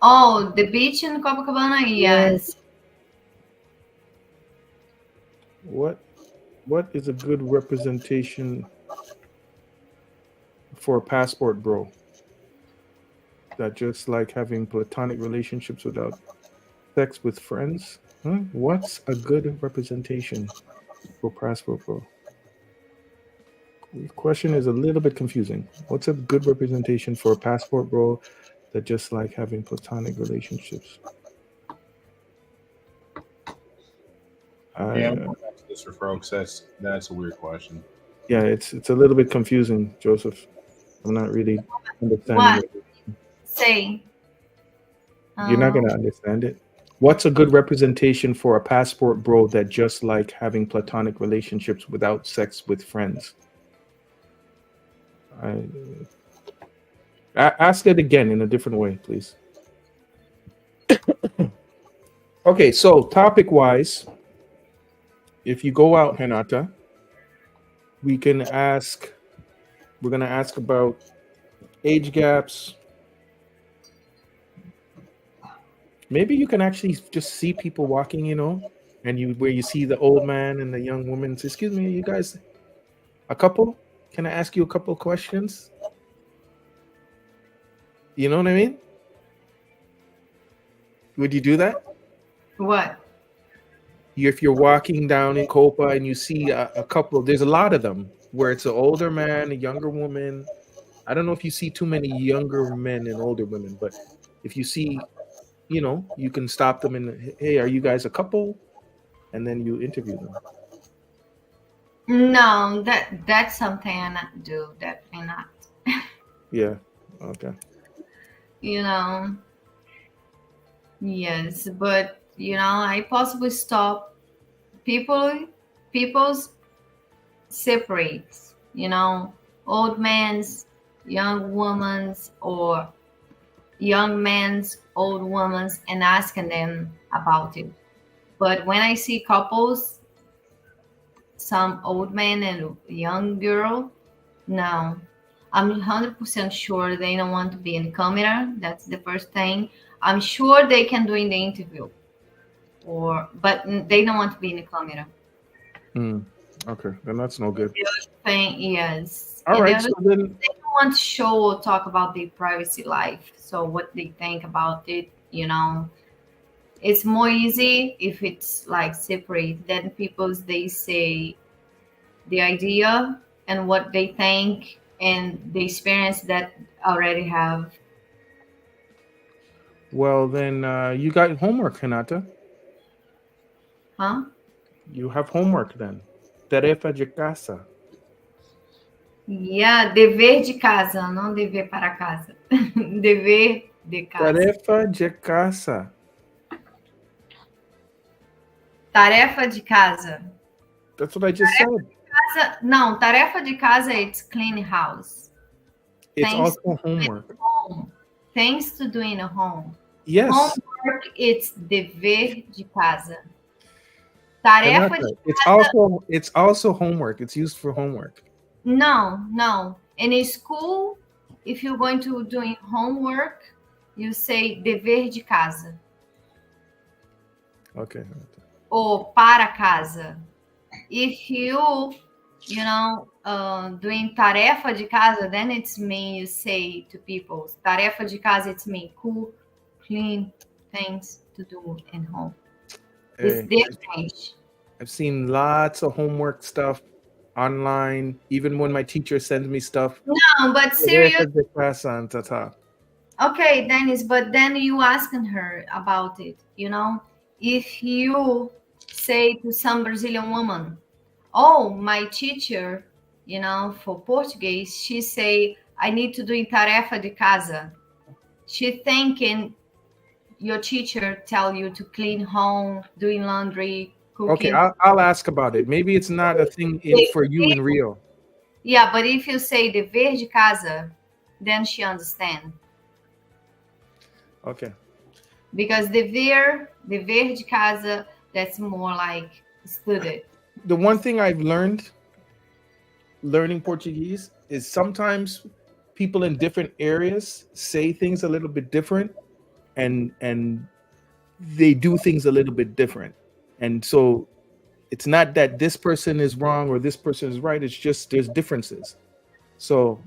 [SPEAKER 2] Oh, the beach in Copacabana? Yes.
[SPEAKER 1] What is a good representation for a passport bro? That just like having platonic relationships without sex with friends? Huh? What's a good representation for passport bro? The question is a little bit confusing. What's a good representation for a passport bro that just like having platonic relationships?
[SPEAKER 10] Yeah, I'm going back to this referral because that's a weird question.
[SPEAKER 1] Yeah, it's a little bit confusing, Joseph. I'm not really understanding
[SPEAKER 2] What? Say.
[SPEAKER 1] You're not gonna understand it. What's a good representation for a passport bro that just like having platonic relationships without sex with friends? Ask it again in a different way, please. Okay, so topic-wise, if you go out, Renata, we're gonna ask about age gaps. Maybe you can actually just see people walking, and where you see the old man and the young woman. Say, excuse me, you guys a couple? Can I ask you a couple questions? You know what I mean? Would you do that?
[SPEAKER 2] What?
[SPEAKER 1] If you're walking down in Copa and you see a couple, there's a lot of them where it's an older man, a younger woman. I don't know if you see too many younger men and older women, but if you see, you can stop them and, hey, are you guys a couple? And then you interview them.
[SPEAKER 2] No, that's something I not do. Definitely not.
[SPEAKER 1] Yeah. Okay.
[SPEAKER 2] Yes, but I possibly stop people's separates, old man's, young woman's, or young man's, old woman's, and asking them about it. But when I see couples, some old man and young girl, no. I'm 100% sure they don't want to be in camera. That's the first thing. I'm sure they can do in the interview, but they don't want to be in the camera.
[SPEAKER 1] Okay, then that's no good.
[SPEAKER 2] The other thing, yes.
[SPEAKER 1] All right, so then
[SPEAKER 2] they don't want to show or talk about their privacy life. So what they think about it, it's more easy if it's like separate. Then they say the idea and what they think and the experience that already have.
[SPEAKER 1] Well, then you got homework, Renata.
[SPEAKER 2] Huh?
[SPEAKER 1] You have homework then. Tarefa de casa.
[SPEAKER 2] Yeah, dever de casa, não dever para casa. Dever de casa.
[SPEAKER 1] Tarefa de casa.
[SPEAKER 2] Tarefa de casa.
[SPEAKER 1] That's what I just said.
[SPEAKER 2] Não, tarefa de casa, it's clean house.
[SPEAKER 1] It's also homework.
[SPEAKER 2] Things to do in a home.
[SPEAKER 1] Yes.
[SPEAKER 2] Homework, it's dever de casa. Tarefa de
[SPEAKER 1] casa. It's also homework. It's used for homework.
[SPEAKER 2] No. In a school, if you're going to doing homework, you say dever de casa.
[SPEAKER 1] Okay.
[SPEAKER 2] Or para casa. If you doing tarefa de casa, then it's mean you say to people, tarefa de casa, it's mean cook, clean, things to do in home. It's different.
[SPEAKER 1] I've seen lots of homework stuff online, even when my teacher sends me stuff.
[SPEAKER 2] No, but seriously.
[SPEAKER 1] Okay,
[SPEAKER 2] Dennis, but then you asking her about it, if you say to some Brazilian woman, oh, my teacher, for Portuguese, she say, I need to do tarefa de casa. She thinking your teacher tell you to clean home, doing laundry, cooking.
[SPEAKER 1] Okay, I'll ask about it. Maybe it's not a thing for you in Rio.
[SPEAKER 2] Yeah, but if you say dever de casa, then she understand.
[SPEAKER 1] Okay.
[SPEAKER 2] Because dever de casa, that's more like studied.
[SPEAKER 1] The one thing I've learned learning Portuguese is sometimes people in different areas say things a little bit different, and they do things a little bit different. And so it's not that this person is wrong or this person is right. It's just there's differences. So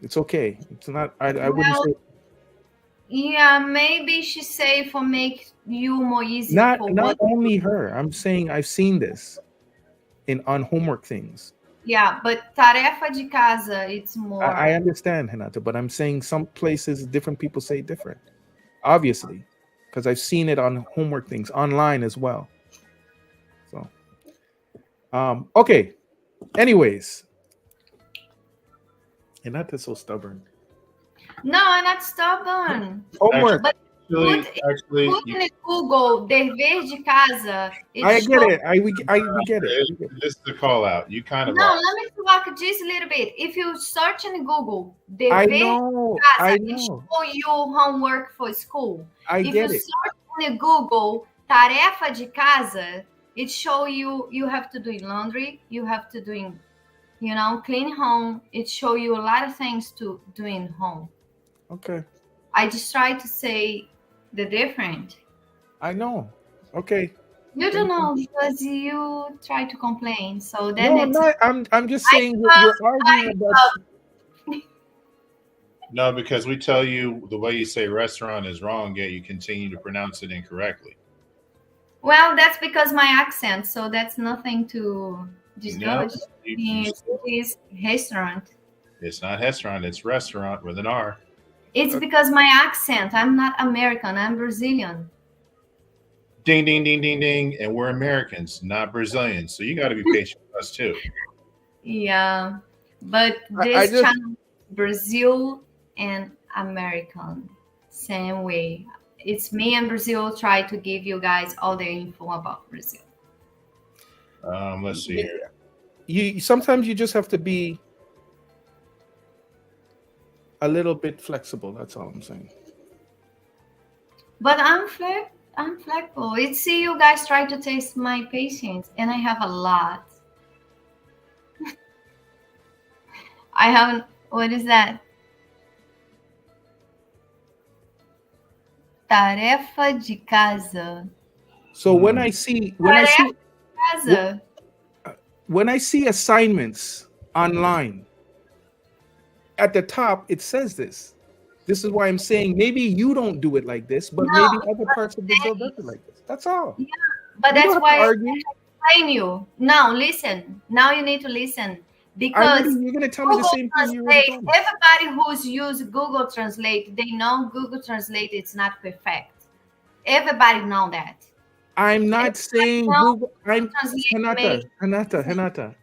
[SPEAKER 1] it's okay. It's not. I wouldn't say.
[SPEAKER 2] Yeah, maybe she say for make you more easy.
[SPEAKER 1] Not only her. I'm saying I've seen this on homework things.
[SPEAKER 2] Yeah, but tarefa de casa, it's more.
[SPEAKER 1] I understand, Renata, but I'm saying some places different people say different. Obviously, because I've seen it on homework things online as well. So, okay. Anyways, Renata's so stubborn.
[SPEAKER 2] No, I'm not stubborn.
[SPEAKER 1] Homework.
[SPEAKER 2] But put in Google dever de casa.
[SPEAKER 1] I get it. We get it.
[SPEAKER 10] This is the call out. You kind of.
[SPEAKER 2] No, let me talk just a little bit. If you search in Google dever de casa, it show you homework for school. If you search in Google tarefa de casa, it show you have to do laundry, you have to do, clean home. It show you a lot of things to do in home.
[SPEAKER 1] Okay.
[SPEAKER 2] I just try to say the different.
[SPEAKER 1] I know. Okay.
[SPEAKER 2] You don't know because you try to complain. So then
[SPEAKER 1] I'm just saying you're arguing about.
[SPEAKER 10] No, because we tell you the way you say restaurant is wrong, yet you continue to pronounce it incorrectly.
[SPEAKER 2] Well, that's because my accent. So that's nothing to discuss. It's restaurant.
[SPEAKER 10] It's not restaurant. It's restaurant with an R.
[SPEAKER 2] It's because my accent. I'm not American. I'm Brazilian.
[SPEAKER 10] Ding, ding, ding, ding, ding. And we're Americans, not Brazilians. So you got to be patient with us too.
[SPEAKER 2] Yeah. But this channel, Brazil and American, same way. It's me and Brazil try to give you guys all the info about Brazil.
[SPEAKER 10] Let's see here.
[SPEAKER 1] Sometimes you just have to be a little bit flexible. That's all I'm saying.
[SPEAKER 2] But I'm flexible. It's you guys try to taste my patience, and I have a lot. I haven't. What is that? Tarefa de casa.
[SPEAKER 1] So when I see assignments online, at the top it says this. This is why I'm saying maybe you don't do it like this, but maybe other parts of Brazil does it like this. That's all.
[SPEAKER 2] Yeah, but that's why I explain you. Now listen. Now you need to listen. Because
[SPEAKER 1] you're going to tell me the same thing you already told me.
[SPEAKER 2] Everybody who's used Google Translate, they know Google Translate is not perfect. Everybody know that.
[SPEAKER 1] I'm not saying Google. Renata.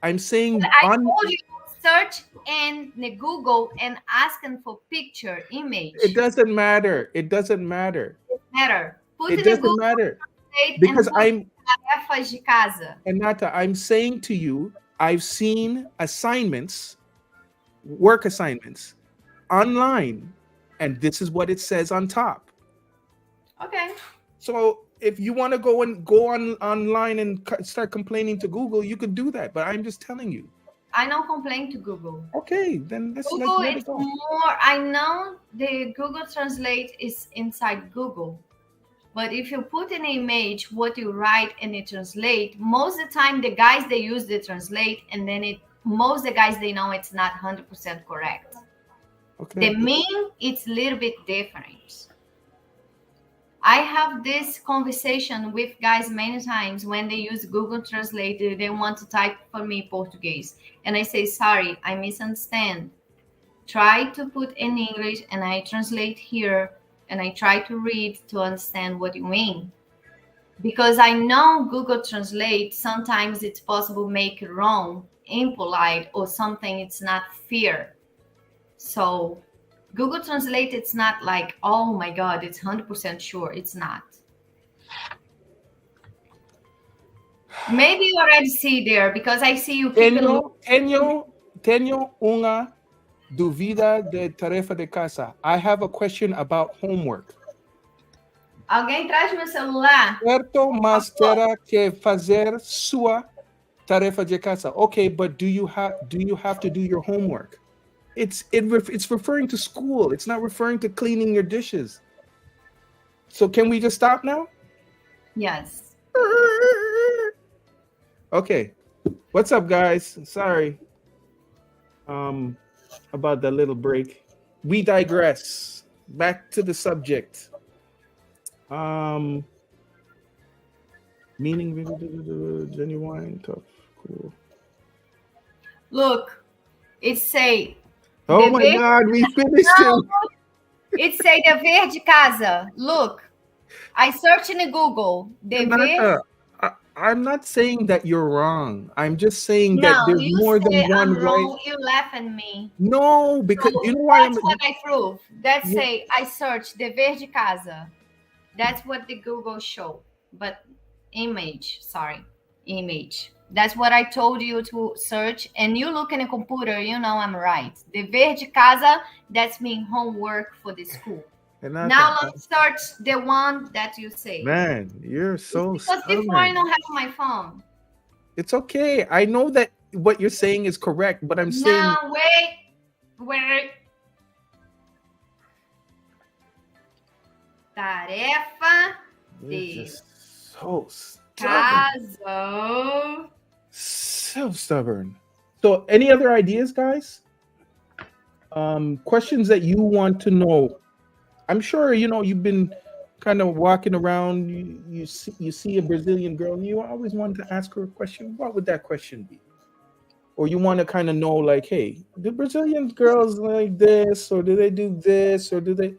[SPEAKER 1] I'm saying
[SPEAKER 2] I told you search in the Google and asking for picture image.
[SPEAKER 1] It doesn't matter. It doesn't matter.
[SPEAKER 2] It matters.
[SPEAKER 1] It doesn't matter because I'm.
[SPEAKER 2] Tarefas de casa.
[SPEAKER 1] Renata, I'm saying to you, I've seen assignments, work assignments, online, and this is what it says on top.
[SPEAKER 2] Okay.
[SPEAKER 1] So if you want to go online and start complaining to Google, you could do that. But I'm just telling you.
[SPEAKER 2] I don't complain to Google.
[SPEAKER 1] Okay, then
[SPEAKER 2] Google is more. I know the Google Translate is inside Google. But if you put an image, what you write and it translate, most of the time the guys they use the translate, and then most of the guys they know it's not 100% correct. Okay. The meaning it's a little bit different. I have this conversation with guys many times when they use Google Translate, they want to type for me Portuguese, and I say sorry, I misunderstand. Try to put in English and I translate here. and I try to read to understand what you mean. Because I know Google Translate, sometimes it's possible to make it wrong, impolite, or something it's not fair. So Google Translate, it's not like, oh my God, it's 100% sure. It's not. Maybe you already see there because I see you keep
[SPEAKER 1] Tenho una dúvida de tarefa de casa. I have a question about homework.
[SPEAKER 2] Alguém traz meu celular?
[SPEAKER 1] Certo, mas terá que fazer sua tarefa de casa. Okay, but do you have to do your homework? It's referring to school. It's not referring to cleaning your dishes. So can we just stop now?
[SPEAKER 2] Yes.
[SPEAKER 1] Okay. What's up, guys? Sorry. About that little break. We digress. Back to the subject. Meaning genuine, tough, cool.
[SPEAKER 2] Look, it say.
[SPEAKER 1] Oh my God, we finished it.
[SPEAKER 2] It say dever de casa. Look, I search in Google. Dever.
[SPEAKER 1] I'm not saying that you're wrong. I'm just saying that there's more than one
[SPEAKER 2] wrong,
[SPEAKER 1] right.
[SPEAKER 2] You laugh at me.
[SPEAKER 1] No, because you know why.
[SPEAKER 2] That's what I prove. That's say I search dever de casa. That's what the Google show. But image. That's what I told you to search. And you look in a computer, you know I'm right. Dever de casa, that's mean homework for the school. Now let's search the one that you say.
[SPEAKER 1] Man, you're so
[SPEAKER 2] because before I don't have my phone.
[SPEAKER 1] It's okay. I know that what you're saying is correct, but I'm saying.
[SPEAKER 2] No, wait. Tarefa de casa.
[SPEAKER 1] So stubborn. So, any other ideas, guys? Questions that you want to know? I'm sure you've been kind of walking around. You see a Brazilian girl, and you always want to ask her a question. What would that question be? Or you want to kind of know, like, hey, do Brazilian girls like this, or do they do this, or do they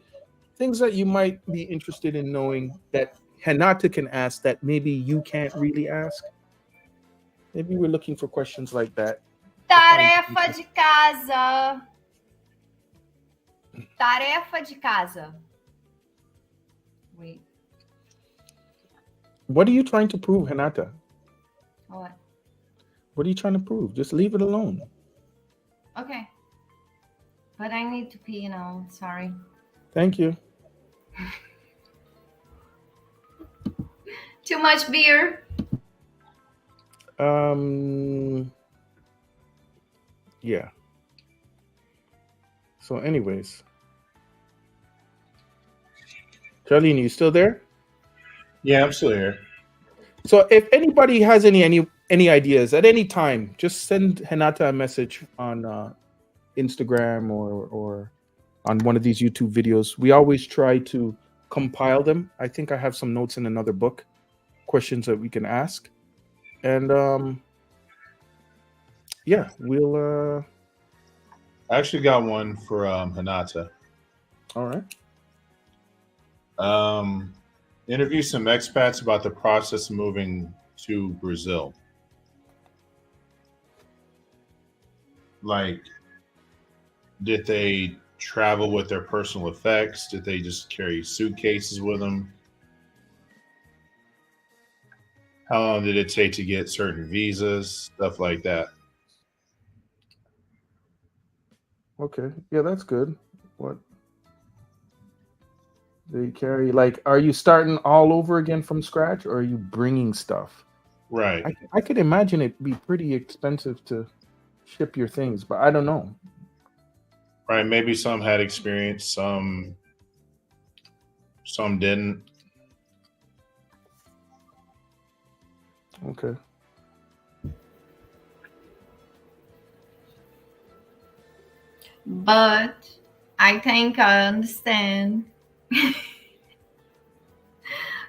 [SPEAKER 1] things that you might be interested in knowing that Renata can ask that maybe you can't really ask? Maybe we're looking for questions like that.
[SPEAKER 2] Tarefa de casa. Tarefa de casa. Wait.
[SPEAKER 1] What are you trying to prove, Renata?
[SPEAKER 2] What?
[SPEAKER 1] What are you trying to prove? Just leave it alone.
[SPEAKER 2] Okay. But I need to pee now. Sorry.
[SPEAKER 1] Thank you.
[SPEAKER 2] Too much beer.
[SPEAKER 1] Yeah. So anyways. Charlene, you still there?
[SPEAKER 10] Yeah, I'm still here.
[SPEAKER 1] So if anybody has any ideas at any time, just send Renata a message on Instagram or on one of these YouTube videos. We always try to compile them. I think I have some notes in another book, questions that we can ask. And yeah, we'll
[SPEAKER 10] I actually got one for Renata.
[SPEAKER 1] All right.
[SPEAKER 10] Interview some expats about the process of moving to Brazil. Like, did they travel with their personal effects? Did they just carry suitcases with them? How long did it take to get certain visas? Stuff like that.
[SPEAKER 1] Okay. Yeah, that's good. What they carry, like, are you starting all over again from scratch, or are you bringing stuff?
[SPEAKER 10] Right.
[SPEAKER 1] I could imagine it'd be pretty expensive to ship your things, but I don't know.
[SPEAKER 10] Right. Maybe some had experience, some didn't.
[SPEAKER 1] Okay.
[SPEAKER 2] But I think I understand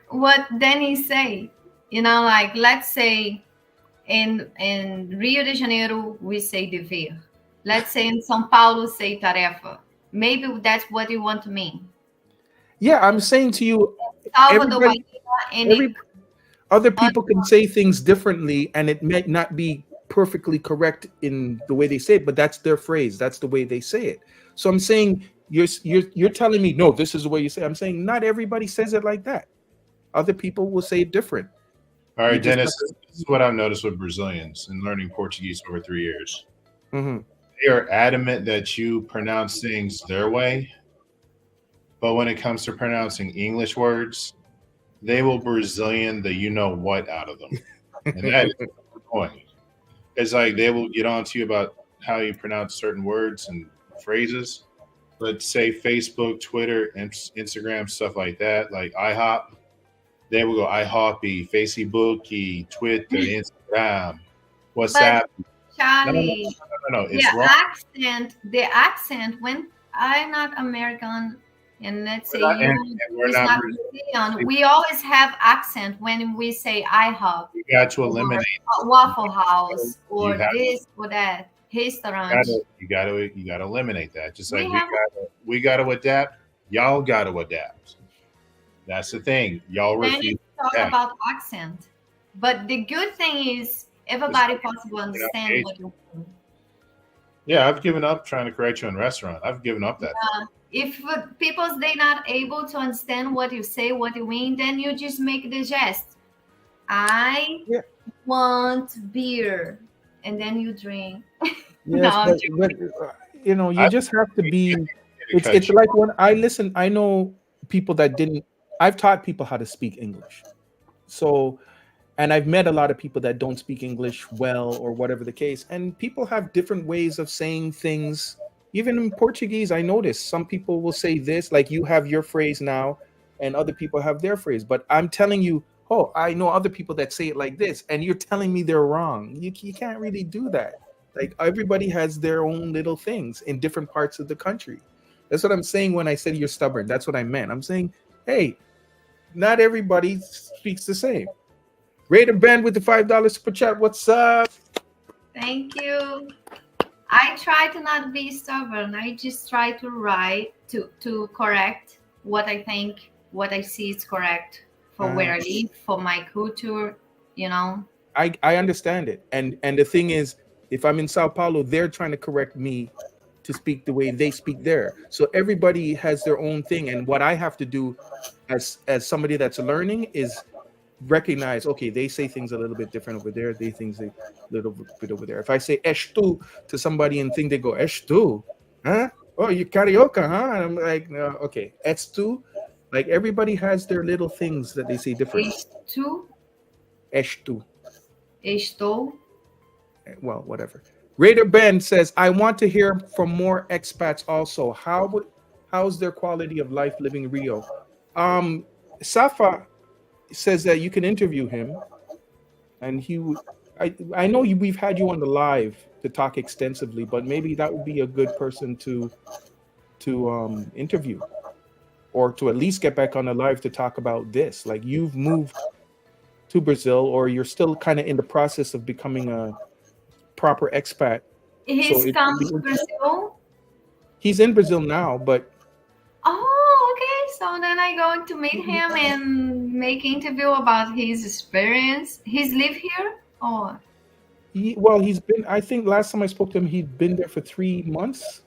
[SPEAKER 2] what Danny say. Like, let's say in Rio de Janeiro we say dever. Let's say in São Paulo say tarefa. Maybe that's what you want to mean.
[SPEAKER 1] Yeah, I'm saying to you,
[SPEAKER 2] Salvador
[SPEAKER 1] everybody,
[SPEAKER 2] Bahia, and
[SPEAKER 1] every other people can say things differently, and it may not be perfectly correct in the way they say it, but that's their phrase. That's the way they say it. So I'm saying you're telling me no, this is the way you say it. I'm saying not everybody says it like that. Other people will say it different.
[SPEAKER 10] All
[SPEAKER 1] You
[SPEAKER 10] right,
[SPEAKER 1] just
[SPEAKER 10] Dennis,
[SPEAKER 1] have to.
[SPEAKER 10] this is what I've noticed with Brazilians and learning Portuguese over 3 years.
[SPEAKER 1] Mhm.
[SPEAKER 10] They are adamant that you pronounce things their way, but when it comes to pronouncing English words, they will Brazilian the you know what out of them. And that is the point. It's like they will get on to you about how you pronounce certain words and phrases. Let's say Facebook, Twitter, Instagram, stuff like that, like IHOP. They will go IHOP, Facebook, Twitter, Instagram, WhatsApp.
[SPEAKER 2] Charlie,
[SPEAKER 10] No.
[SPEAKER 2] the
[SPEAKER 10] It's wrong.
[SPEAKER 2] accent, when I'm not American, and let's say
[SPEAKER 10] We're not-
[SPEAKER 2] you
[SPEAKER 10] and we're
[SPEAKER 2] is
[SPEAKER 10] not
[SPEAKER 2] not
[SPEAKER 10] Brazilian.
[SPEAKER 2] Brazilian, we always have accent when we say IHOP,
[SPEAKER 10] You got to
[SPEAKER 2] or
[SPEAKER 10] eliminate.
[SPEAKER 2] Waffle House,
[SPEAKER 10] You
[SPEAKER 2] or
[SPEAKER 10] have
[SPEAKER 2] this or that restaurant.
[SPEAKER 10] you gotta eliminate that. Just like
[SPEAKER 2] We have
[SPEAKER 10] we gotta adapt. Y'all gotta adapt. That's the thing. Y'all
[SPEAKER 2] many
[SPEAKER 10] refuse
[SPEAKER 2] talk
[SPEAKER 10] to adapt.
[SPEAKER 2] about accent, but the good thing is everybody possible understand what you mean.
[SPEAKER 10] Yeah, I've given up trying to correct you in restaurant. I've given up that.
[SPEAKER 2] If people they not able to understand what you say, what you mean, then you just make the gest. I want beer, and then you drink.
[SPEAKER 1] Yes,
[SPEAKER 2] No,
[SPEAKER 1] but you know, you just have to be. It's
[SPEAKER 10] cut you
[SPEAKER 1] like when I listen. I know people that didn't. I've taught people how to speak English, so and I've met a lot of people that don't speak English well or whatever the case. And people have different ways of saying things. Even in Portuguese, I notice some people will say this, like you have your phrase now, and other people have their phrase. But I'm telling you, oh, I know other people that say it like this, and you're telling me they're wrong. You can't really do that. Like everybody has their own little things in different parts of the country. That's what I'm saying when I said you're stubborn. That's what I meant. I'm saying, hey, not everybody speaks the same. Raider Ben with the $5 super chat. What's up?
[SPEAKER 2] thank you. I try to not be stubborn. I just try to write to correct what I think, what I see is correct for where I live, for my culture. You know.
[SPEAKER 1] I understand it. And the thing is, if I'm in Sao Paulo, they're trying to correct me to speak the way they speak there. So everybody has their own thing. And what I have to do as somebody that's learning is recognize, okay, they say things a little bit different over there. They things a little bit over there. If I say "és tu" to somebody and think they go "és tu," huh? Oh, you carioca, huh? And I'm like, no, okay, "és tu." Like everybody has their little things that they say different. "És tu."
[SPEAKER 2] Estou.
[SPEAKER 1] Well, whatever. Raider Ben says, I want to hear from more expats also. How's their quality of life living Rio? Safa says that you can interview him, and I know we've had you on the live to talk extensively, but maybe that would be a good person to interview, or to at least get back on the live to talk about this. Like you've moved to Brazil, or you're still kind of in the process of becoming a proper expat.
[SPEAKER 2] He's come to Brazil.
[SPEAKER 1] He's in Brazil now, but
[SPEAKER 2] okay. So then I going to meet him and make interview about his experience. He's live here, or
[SPEAKER 1] he's been. I think last time I spoke to him, he'd been there for 3 months,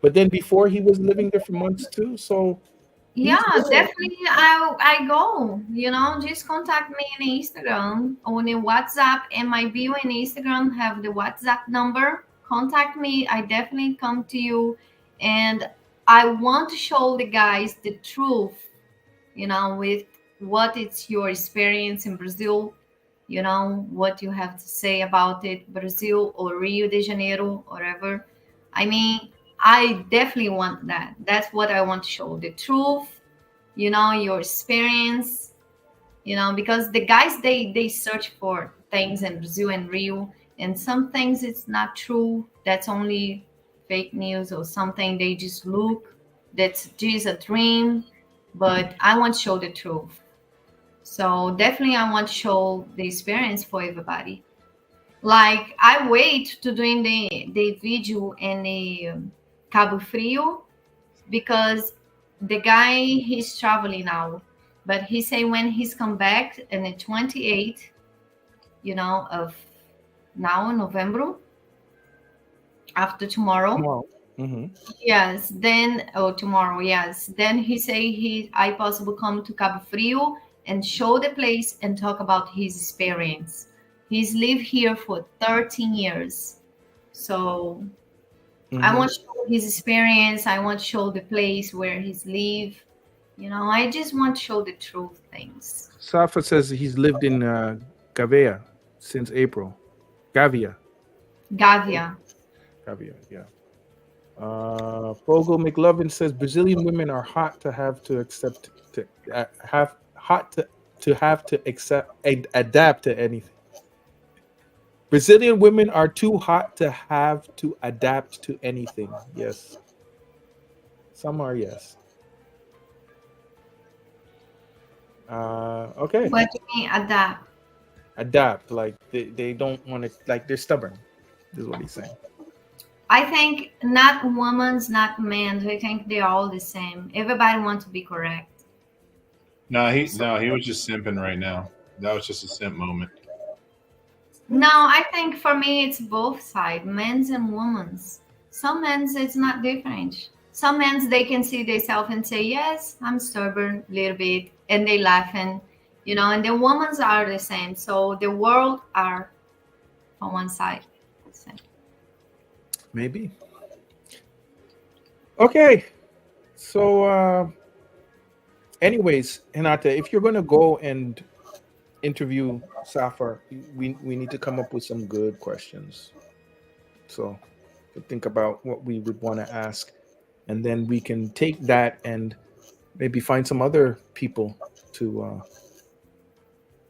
[SPEAKER 1] but then before he was living there for months too. So
[SPEAKER 2] yeah, definitely. I go. You know, just contact me on Instagram or on WhatsApp. And my bio in Instagram have the WhatsApp number. Contact me. I definitely come to you, and I want to show the guys the truth. You know, with what it's your experience in Brazil. You know what you have to say about it, Brazil or Rio de Janeiro, whatever. I mean, I definitely want that. That's what I want to show, the truth, you know, your experience, you know, because the guys, they search for things in Brazil and Rio, and some things it's not true. That's only fake news or something. They just look, that's just a dream, but I want to show the truth. So definitely I want to show the experience for everybody. Like I wait to doing the video in the Cabo Frio because the guy, he's traveling now, but he say when he's come back in the 28th, of now November, after tomorrow.
[SPEAKER 1] Tomorrow. Mm-hmm.
[SPEAKER 2] Yes, then tomorrow. Yes, then he say I possible come to Cabo Frio and show the place and talk about his experience. He's lived here for 13 years, so I want to show his experience. I want to show the place where he's live. I just want to show the truth things.
[SPEAKER 1] Safa says he's lived in Gavia since April. Gavia,
[SPEAKER 2] Gavia.
[SPEAKER 1] yeah. Fogo McLovin says Brazilian women are hot to have to accept to adapt to anything. Brazilian women are too hot to have to adapt to anything. Yes. Some are, yes. Okay.
[SPEAKER 2] What do you mean adapt?
[SPEAKER 1] Adapt, like they don't want to, like they're stubborn, is what he's saying.
[SPEAKER 2] I think not women's, not men's. I think they're all the same. Everybody wants to be correct.
[SPEAKER 10] No, he was just simping right now. That was just a simp moment.
[SPEAKER 2] No, I think for me it's both sides, men's and women's. Some men's it's not different. Some men's they can see themselves and say, yes, I'm stubborn a little bit, and they laughing, and the women's are the same. So the world are on one side. Same.
[SPEAKER 1] Maybe. Okay. So anyways, Hinata, if you're gonna go and interview Safar, we need to come up with some good questions. So think about what we would want to ask, and then we can take that and maybe find some other people to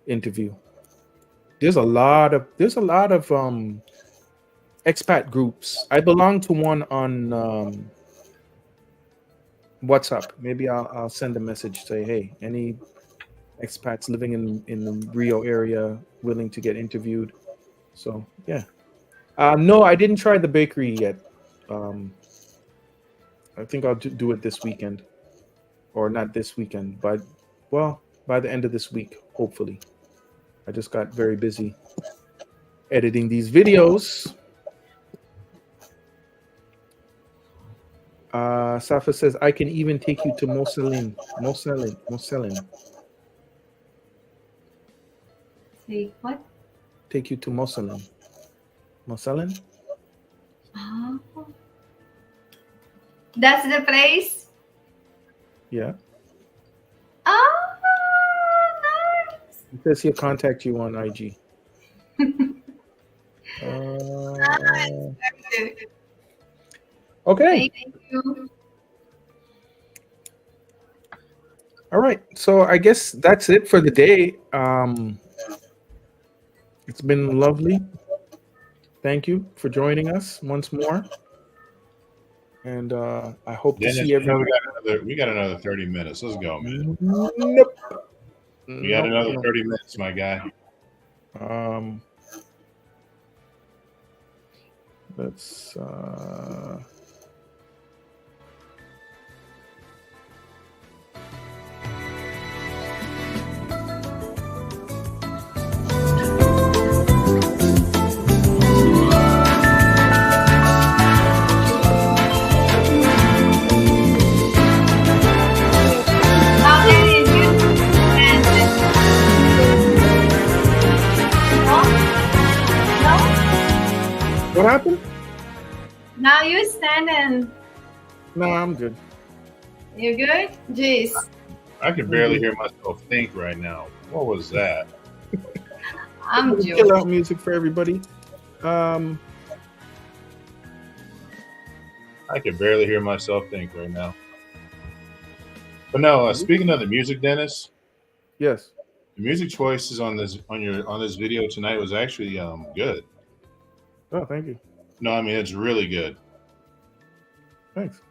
[SPEAKER 1] interview. There's a lot of expat groups. I belong to one on WhatsApp. Maybe I'll send a message, say, hey, any expats living in the Rio area willing to get interviewed. So yeah. No, I didn't try the bakery yet. I think I'll do it this weekend, or not this weekend, but by the end of this week, hopefully. I just got very busy editing these videos. Safa says I can even take you to Moselin.
[SPEAKER 2] Say what?
[SPEAKER 1] Take you to Moselin. Moselin?
[SPEAKER 2] Oh. That's the place?
[SPEAKER 1] Yeah.
[SPEAKER 2] Oh, nice.
[SPEAKER 1] It says he'll contact you on IG. Okay.
[SPEAKER 2] Thank you.
[SPEAKER 1] All right. So I guess that's it for the day. It's been lovely. Thank you for joining us once more. And I hope to see everyone.
[SPEAKER 10] We got another 30 minutes. Let's go, man.
[SPEAKER 1] Nope.
[SPEAKER 10] We got another 30 minutes, my guy.
[SPEAKER 1] Let's What happened?
[SPEAKER 2] Now you're standing.
[SPEAKER 1] No, I'm good.
[SPEAKER 2] You good? Jeez.
[SPEAKER 10] I can barely hear myself think right now. What was that?
[SPEAKER 2] I'm joking.
[SPEAKER 1] Chill out music for everybody.
[SPEAKER 10] I can barely hear myself think right now. But no, speaking of the music, Dennis.
[SPEAKER 1] Yes.
[SPEAKER 10] The music choices on this video tonight was actually good.
[SPEAKER 1] Oh, thank you.
[SPEAKER 10] No, I mean it's really good.
[SPEAKER 1] Thanks.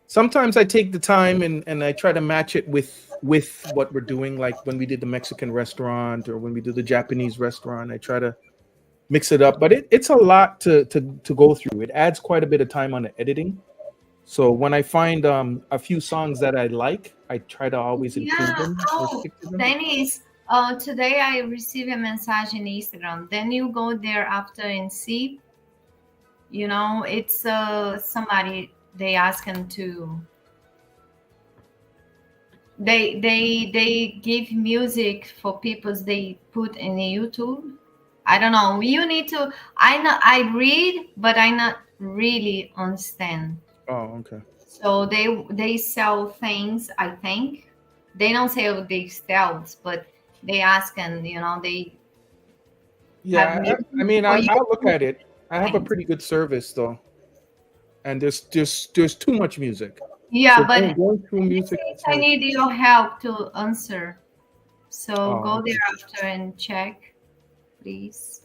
[SPEAKER 1] Sometimes I take the time and I try to match it with what we're doing, like when we did the Mexican restaurant or when we did the Japanese restaurant. I try to mix it up, but it's a lot to go through. It adds quite a bit of time on the editing. So when I find a few songs that I like, I try to always include
[SPEAKER 2] Yeah.
[SPEAKER 1] them or
[SPEAKER 2] Oh,
[SPEAKER 1] stick to them.
[SPEAKER 2] Dennis, today I received a message in Instagram. Then you go there after and see. You know, it's somebody they asking to. They give music for people they put in YouTube. I don't know. You need to. I read, but I not really understand.
[SPEAKER 1] Oh, okay.
[SPEAKER 2] So they sell things. I think they don't sell they sell, but they ask and they have
[SPEAKER 1] Yeah,
[SPEAKER 2] music
[SPEAKER 1] I mean,
[SPEAKER 2] for you.
[SPEAKER 1] I'll look at it. I have a
[SPEAKER 2] Things.
[SPEAKER 1] pretty good service though, and there's too much music.
[SPEAKER 2] Yeah,
[SPEAKER 1] So
[SPEAKER 2] but
[SPEAKER 1] going through
[SPEAKER 2] in this
[SPEAKER 1] music
[SPEAKER 2] case,
[SPEAKER 1] is
[SPEAKER 2] I
[SPEAKER 1] hard.
[SPEAKER 2] need your help to answer. So
[SPEAKER 1] Oh,
[SPEAKER 2] go
[SPEAKER 1] okay.
[SPEAKER 2] there after and check, please.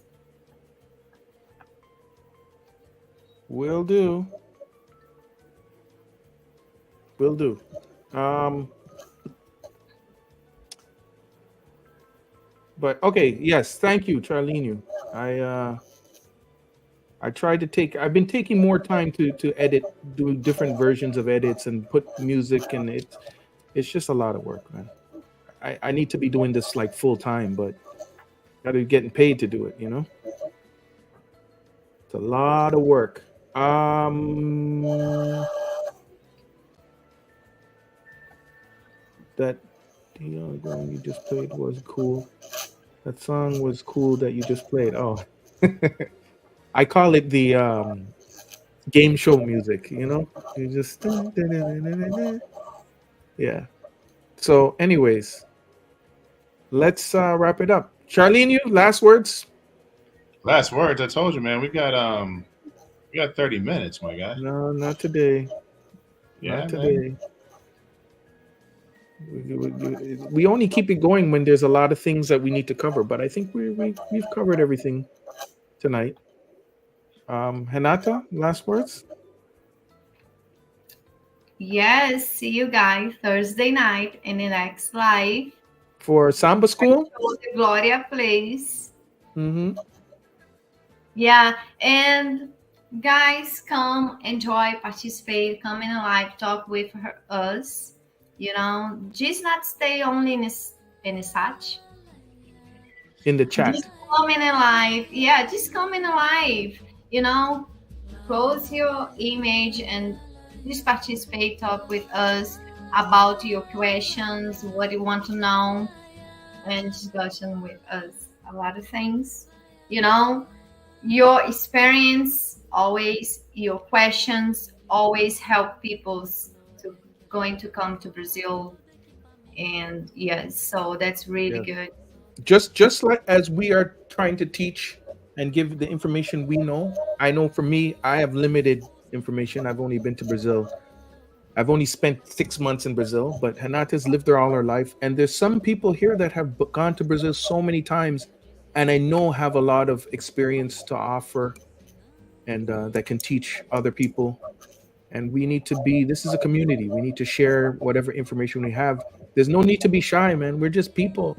[SPEAKER 1] Will do. Will do. Um, but okay, yes, thank you, Charlene. I tried to take. I've been taking more time to edit, do different versions of edits, and put music, and it's just a lot of work, man. I need to be doing this like full time, but got to be getting paid to do it. It's a lot of work. That song you just played was cool. That song was cool that you just played. Oh, I call it the game show music. You just yeah. So, anyways, let's wrap it up. Charlene, you last words?
[SPEAKER 10] Last words. I told you, man. We got 30 minutes, my guy.
[SPEAKER 1] No, not today.
[SPEAKER 10] Yeah,
[SPEAKER 1] Not
[SPEAKER 10] man.
[SPEAKER 1] today. We only keep it going when there's a lot of things that we need to cover, but I think we've covered everything tonight. Hinata, last words?
[SPEAKER 2] Yes, see you guys Thursday night in the next live.
[SPEAKER 1] For Samba School?
[SPEAKER 2] So the Gloria plays.
[SPEAKER 1] Mm-hmm.
[SPEAKER 2] Yeah, and guys, come enjoy, participate, come in a live, talk with us. Just not stay only in a such.
[SPEAKER 1] In the chat.
[SPEAKER 2] Just come in a live. Yeah, just come in a live. Close your image and just participate, talk with us about your questions, what you want to know, and discussion with us. A lot of things. Your experience always, your questions always help people to going to come to Brazil. And yes, so that's really good.
[SPEAKER 1] Just like as we are trying to teach and give the information we know, I know for me, I have limited information. I've only been to Brazil. I've only spent 6 months in Brazil, but Renata's lived there all her life. And there's some people here that have gone to Brazil so many times, and I know have a lot of experience to offer, and that can teach other people. And we need to be. This is a community. We need to share whatever information we have. There's no need to be shy, man. We're just people.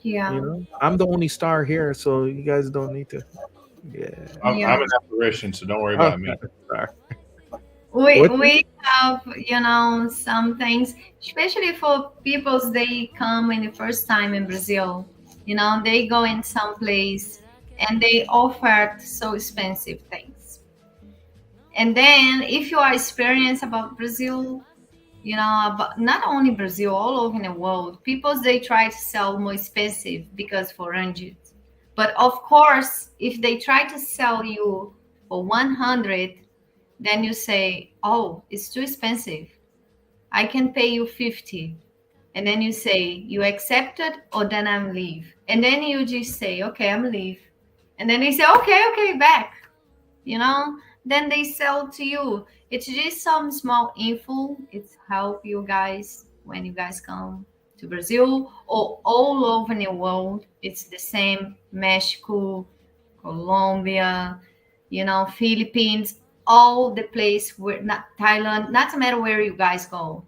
[SPEAKER 2] Yeah.
[SPEAKER 1] I'm the only star here, so you guys don't need to. Yeah.
[SPEAKER 10] I'm an apparition, so don't worry about me.
[SPEAKER 2] We have, some things, especially for people they come in the first time in Brazil. They go in some place and they offer so expensive things. And then if you are experienced about Brazil, about not only Brazil, all over the world, people they try to sell more expensive because for 100. But of course, if they try to sell you for 100, then you say, oh, it's too expensive. I can pay you 50. And then you say, you accept it or then I'm leave. And then you just say, okay, I'm leave. And then they say, okay, back. Then they sell to you. It's just some small info. It's help you guys when you guys come to Brazil or all over the world. It's the same. Mexico, Colombia, Philippines, all the place where not Thailand, not matter where you guys go.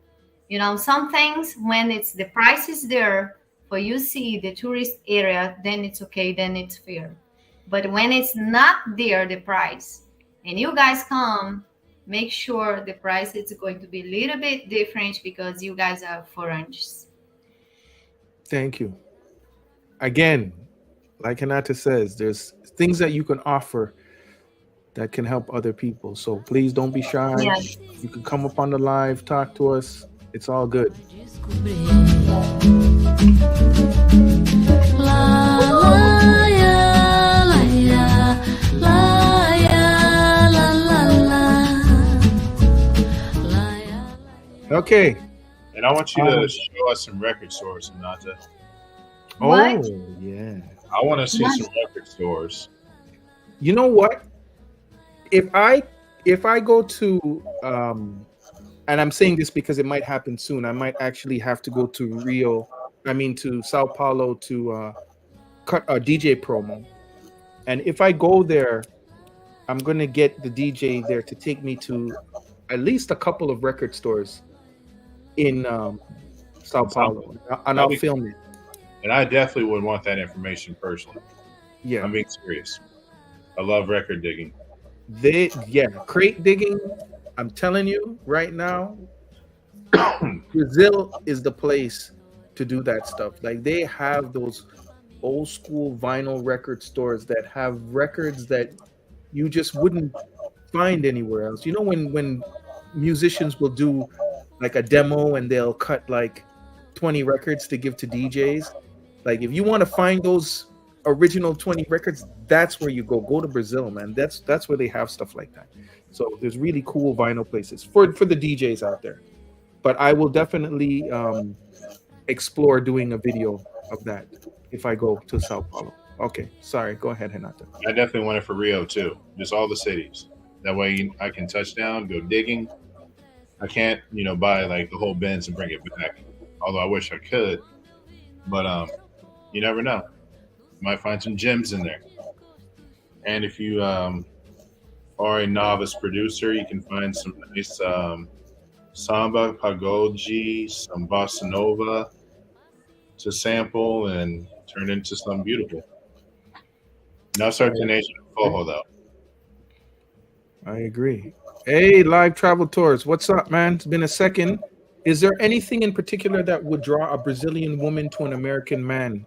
[SPEAKER 2] Some things when it's the price is there for you see the tourist area, then it's okay, then it's fair. But when it's not there, the price, and you guys come, make sure the price is going to be a little bit different because you guys are foreigners.
[SPEAKER 1] Thank you. Again, like Hinata says, there's things that you can offer that can help other people. So please don't be shy.
[SPEAKER 2] Yes.
[SPEAKER 1] You can come up on the live, talk to us. It's all good.
[SPEAKER 5] Descobrir. Lá, lá, ya, lá, ya, lá, ya, lá, lá, lá. Lá, ya, lá.
[SPEAKER 1] Okay.
[SPEAKER 10] And I want you to show us some record stores, Nata.
[SPEAKER 2] What?
[SPEAKER 1] Oh, yeah.
[SPEAKER 10] I want to see some record stores.
[SPEAKER 1] You know what? If I go to and I'm saying this because it might happen soon, I might actually have to go to to Sao Paulo to cut a DJ promo. And if I go there, I'm gonna get the DJ there to take me to at least a couple of record stores in Sao Paulo, and I'll film it.
[SPEAKER 10] And I definitely would want that information personally.
[SPEAKER 1] Yeah,
[SPEAKER 10] I'm being serious. I love record digging.
[SPEAKER 1] Crate digging. I'm telling you right now, Brazil is the place to do that stuff. Like they have those old school vinyl record stores that have records that you just wouldn't find anywhere else. You know when musicians will do like a demo and they'll cut like 20 records to give to DJs. Like if you want to find those original 20 records, that's where you go. Go to Brazil, man. That's where they have stuff like that. So there's really cool vinyl places for the DJs out there. But I will definitely explore doing a video of that if I go to Sao Paulo. Okay, sorry. Go ahead, Hinata.
[SPEAKER 10] I definitely want it for Rio too. Just all the cities. That way I can touch down, go digging. I can't, buy like the whole Benz and bring it back. Although I wish I could. But you never know. You might find some gems in there. And if you are a novice producer, you can find some nice samba, pagode, some bossa nova to sample and turn into something beautiful. No certination of Foho, though.
[SPEAKER 1] I agree. Hey, Live Travel Tours. What's up, man? It's been a second. Is there anything in particular that would draw a Brazilian woman to an American man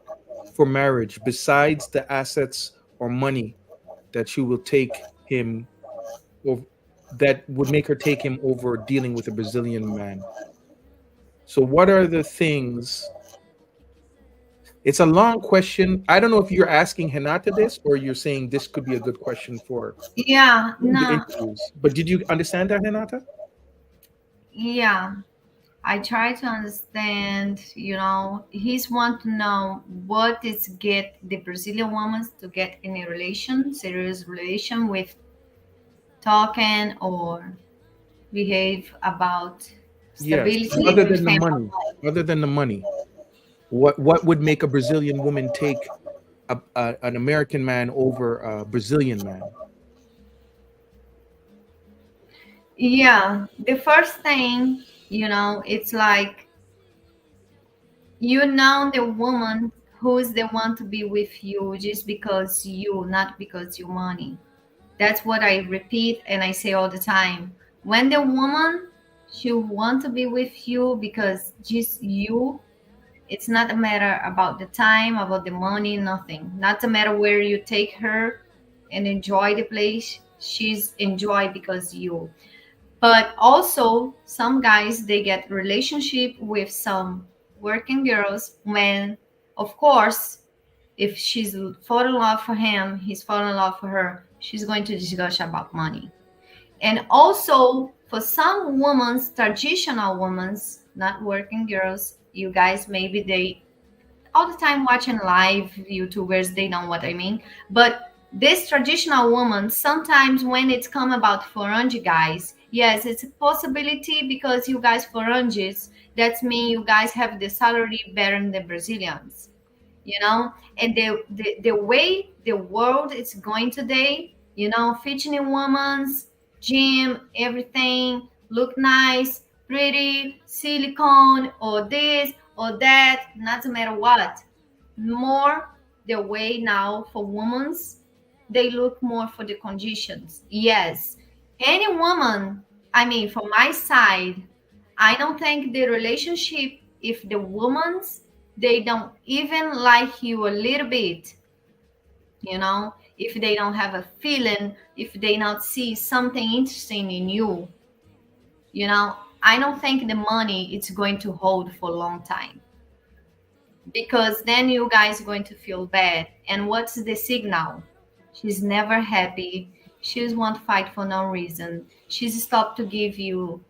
[SPEAKER 1] for marriage besides the assets or money that you will take him, or that would make her take him over dealing with a Brazilian man? So what are the things? It's a long question. I don't know if you're asking Hinata this or you're saying this could be a good question for
[SPEAKER 2] no.
[SPEAKER 1] the interviews. But did you understand that, Hinata?
[SPEAKER 2] Yeah. I try to understand, he's want to know what is get the Brazilian woman to get in a serious relation with talking or behave about stability.
[SPEAKER 1] Yes. Other than the money, what would make a Brazilian woman take an American man over a Brazilian man?
[SPEAKER 2] Yeah, the first thing, it's like, the woman who's the one to be with you just because not because you money. That's what I repeat and I say all the time. When the woman, she want to be with you because just you, it's not a matter about the time, about the money, nothing. Not a matter where you take her and enjoy the place. She's enjoy because you. But also some guys, they get relationship with some working girls when, of course, if she's fall in love for him, he's fall in love for her, she's going to discuss about money. And also for some women, traditional women, not working girls, you guys, maybe they all the time watching live YouTubers, they know what I mean. But this traditional woman, sometimes when it's come about foreign guys, yes, it's a possibility because you guys foreigners, that's mean you guys have the salary better than the Brazilians, and the way the world is going today, fitting women's gym, everything look nice, pretty, silicone, or this or that, not matter what. More the way now for women's, they look more for the conditions. Yes, any woman from my side, I don't think the relationship, if the women's, they don't even like you a little bit, if they don't have a feeling, if they not see something interesting in you, I don't think the money it's going to hold for a long time, because then you guys are going to feel bad. And what's the signal? She's never happy. She's want to fight for no reason. She's stopped to give you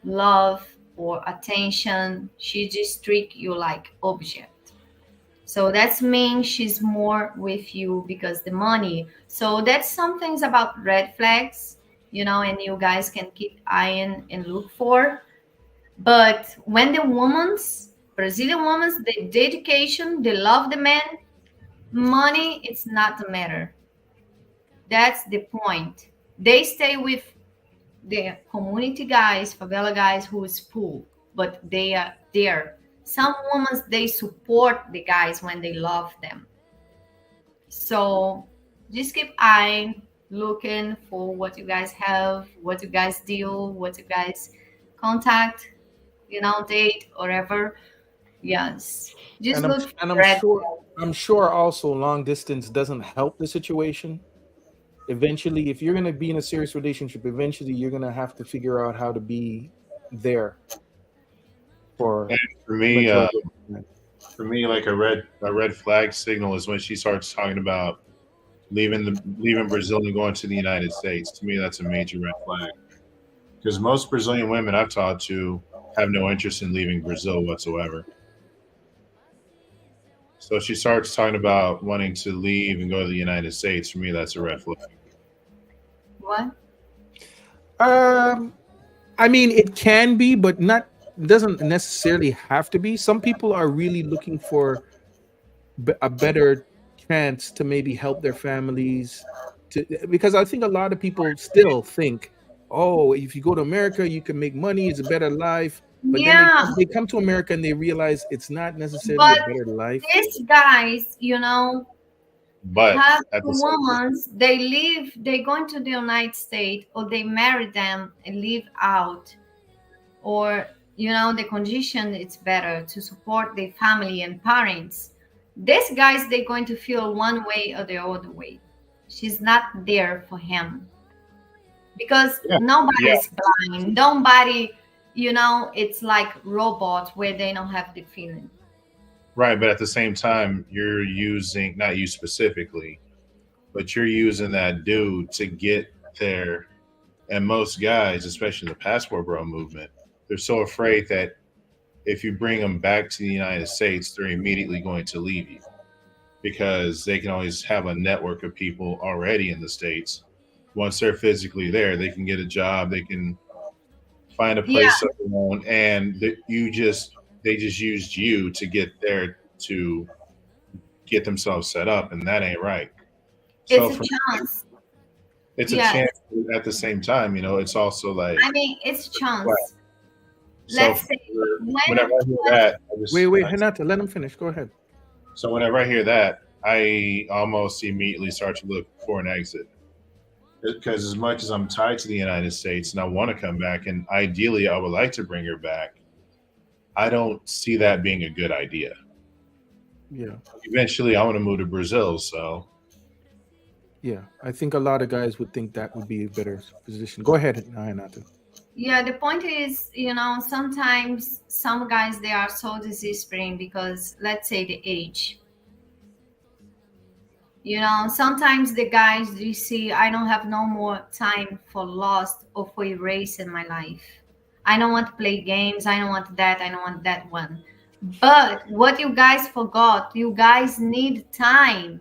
[SPEAKER 2] love or attention. She just treat you like object. So that's mean she's more with you because the money. So that's some things about red flags, and you guys can keep eyeing and look for. But when the Brazilian women's, the dedication, they love the man, money, it's not the matter. That's the point. They stay with the community guys, favela guys who is poor, but they are there. Some women, they support the guys when they love them. So just keep eyeing, looking for what you guys have, what you guys deal, what you guys contact, date, or whatever. Yes. Just
[SPEAKER 1] And
[SPEAKER 2] look
[SPEAKER 1] I'm
[SPEAKER 2] for red
[SPEAKER 1] sure
[SPEAKER 2] flags.
[SPEAKER 1] I'm sure also long distance doesn't help the situation. Eventually, if you're gonna be in a serious relationship, eventually you're gonna have to figure out how to be there for
[SPEAKER 10] And for me,
[SPEAKER 1] majority of the time.
[SPEAKER 10] like a red flag signal is when she starts talking about leaving Brazil and going to the United States. To me, that's a major red flag, because most Brazilian women I've talked to have no interest in leaving Brazil whatsoever. So if she starts talking about wanting to leave and go to the United States, for me, that's a red flag.
[SPEAKER 2] What?
[SPEAKER 1] I mean, it can be, but not doesn't necessarily have to be. Some people are really looking for a better chance to maybe help their families. Because I think a lot of people still think, oh, if you go to America, you can make money, it's a better life. But then
[SPEAKER 2] Yeah,
[SPEAKER 1] they come to America and they realize it's not necessarily a
[SPEAKER 2] but
[SPEAKER 1] better life.
[SPEAKER 2] these guys,
[SPEAKER 10] But
[SPEAKER 2] have
[SPEAKER 10] at
[SPEAKER 2] the
[SPEAKER 10] the same time,
[SPEAKER 2] women, they going to the United States, or they marry them and live out, or the condition it's better to support their family and parents. These guys, they're going to feel one way or the other way. She's not there for him, because
[SPEAKER 10] yeah, yeah,
[SPEAKER 2] nobody's blind. Nobody, it's like robots where they don't have the feeling.
[SPEAKER 10] right. But at the same time, you're using, not you specifically, but you're using that dude to get there. And most guys, especially the passport bro movement, they're so afraid that if you bring them back to the United States, they're immediately going to leave you, because they can always have a network of people already in the States. Once they're physically there, they can get a job, they can find a
[SPEAKER 2] Yeah,
[SPEAKER 10] place of their own, and they just used you to get there to get themselves set up, and that ain't right.
[SPEAKER 2] it's
[SPEAKER 10] So
[SPEAKER 2] a
[SPEAKER 10] for
[SPEAKER 2] chance.
[SPEAKER 10] it's a
[SPEAKER 2] Yes,
[SPEAKER 10] chance. At the same time, it's also like,
[SPEAKER 2] it's a
[SPEAKER 10] right.
[SPEAKER 2] chance.
[SPEAKER 10] So
[SPEAKER 2] Let's say
[SPEAKER 10] whenever I hear that,
[SPEAKER 1] Wait, Renata, let him finish. Go ahead.
[SPEAKER 10] so whenever I hear that, I almost immediately start to look for an exit, because as much as I'm tied to the United States and I want to come back, and ideally I would like to bring her back, I don't see that being a good idea.
[SPEAKER 1] Yeah.
[SPEAKER 10] Eventually, I want to move to Brazil, so
[SPEAKER 1] Yeah, I think a lot of guys would think that would be a better position. Go ahead, Renata.
[SPEAKER 2] Yeah, the point is, sometimes some guys, they are so desperate because, let's say, the age. Sometimes the guys, you see, I don't have no more time for lost or for erase in my life. I don't want to play games. I don't want that. I don't want that one. But what you guys forgot, you guys need time,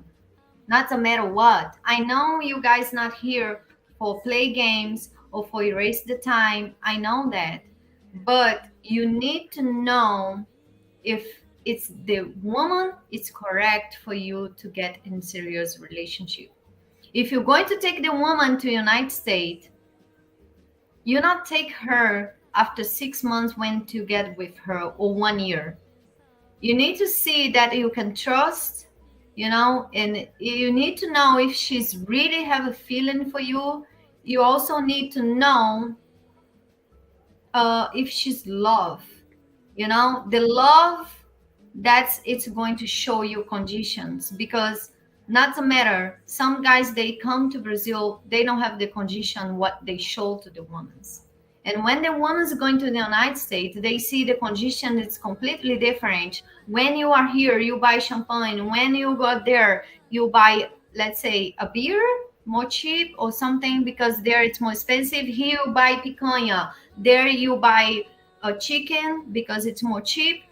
[SPEAKER 2] not no matter what. I know you guys not here for play games or for erase the time. I know that. But you need to know if it's the woman, it's correct for you to get in serious relationship. If you're going to take the woman to United States, you not take her after 6 months when to get with her, or 1 year. You need to see that you can trust, and you need to know if she's really have a feeling for you. You also need to know if she's love, the love, that's it's going to show you conditions, because not the matter, some guys, they come to Brazil, they don't have the condition what they show to the women. And when the woman's going to the United States, they see the condition is completely different. When you are here, you buy champagne. When you go there, you buy, let's say, a beer, more cheap or something, because there it's more expensive. Here you buy picanha. There you buy a chicken because it's more cheap.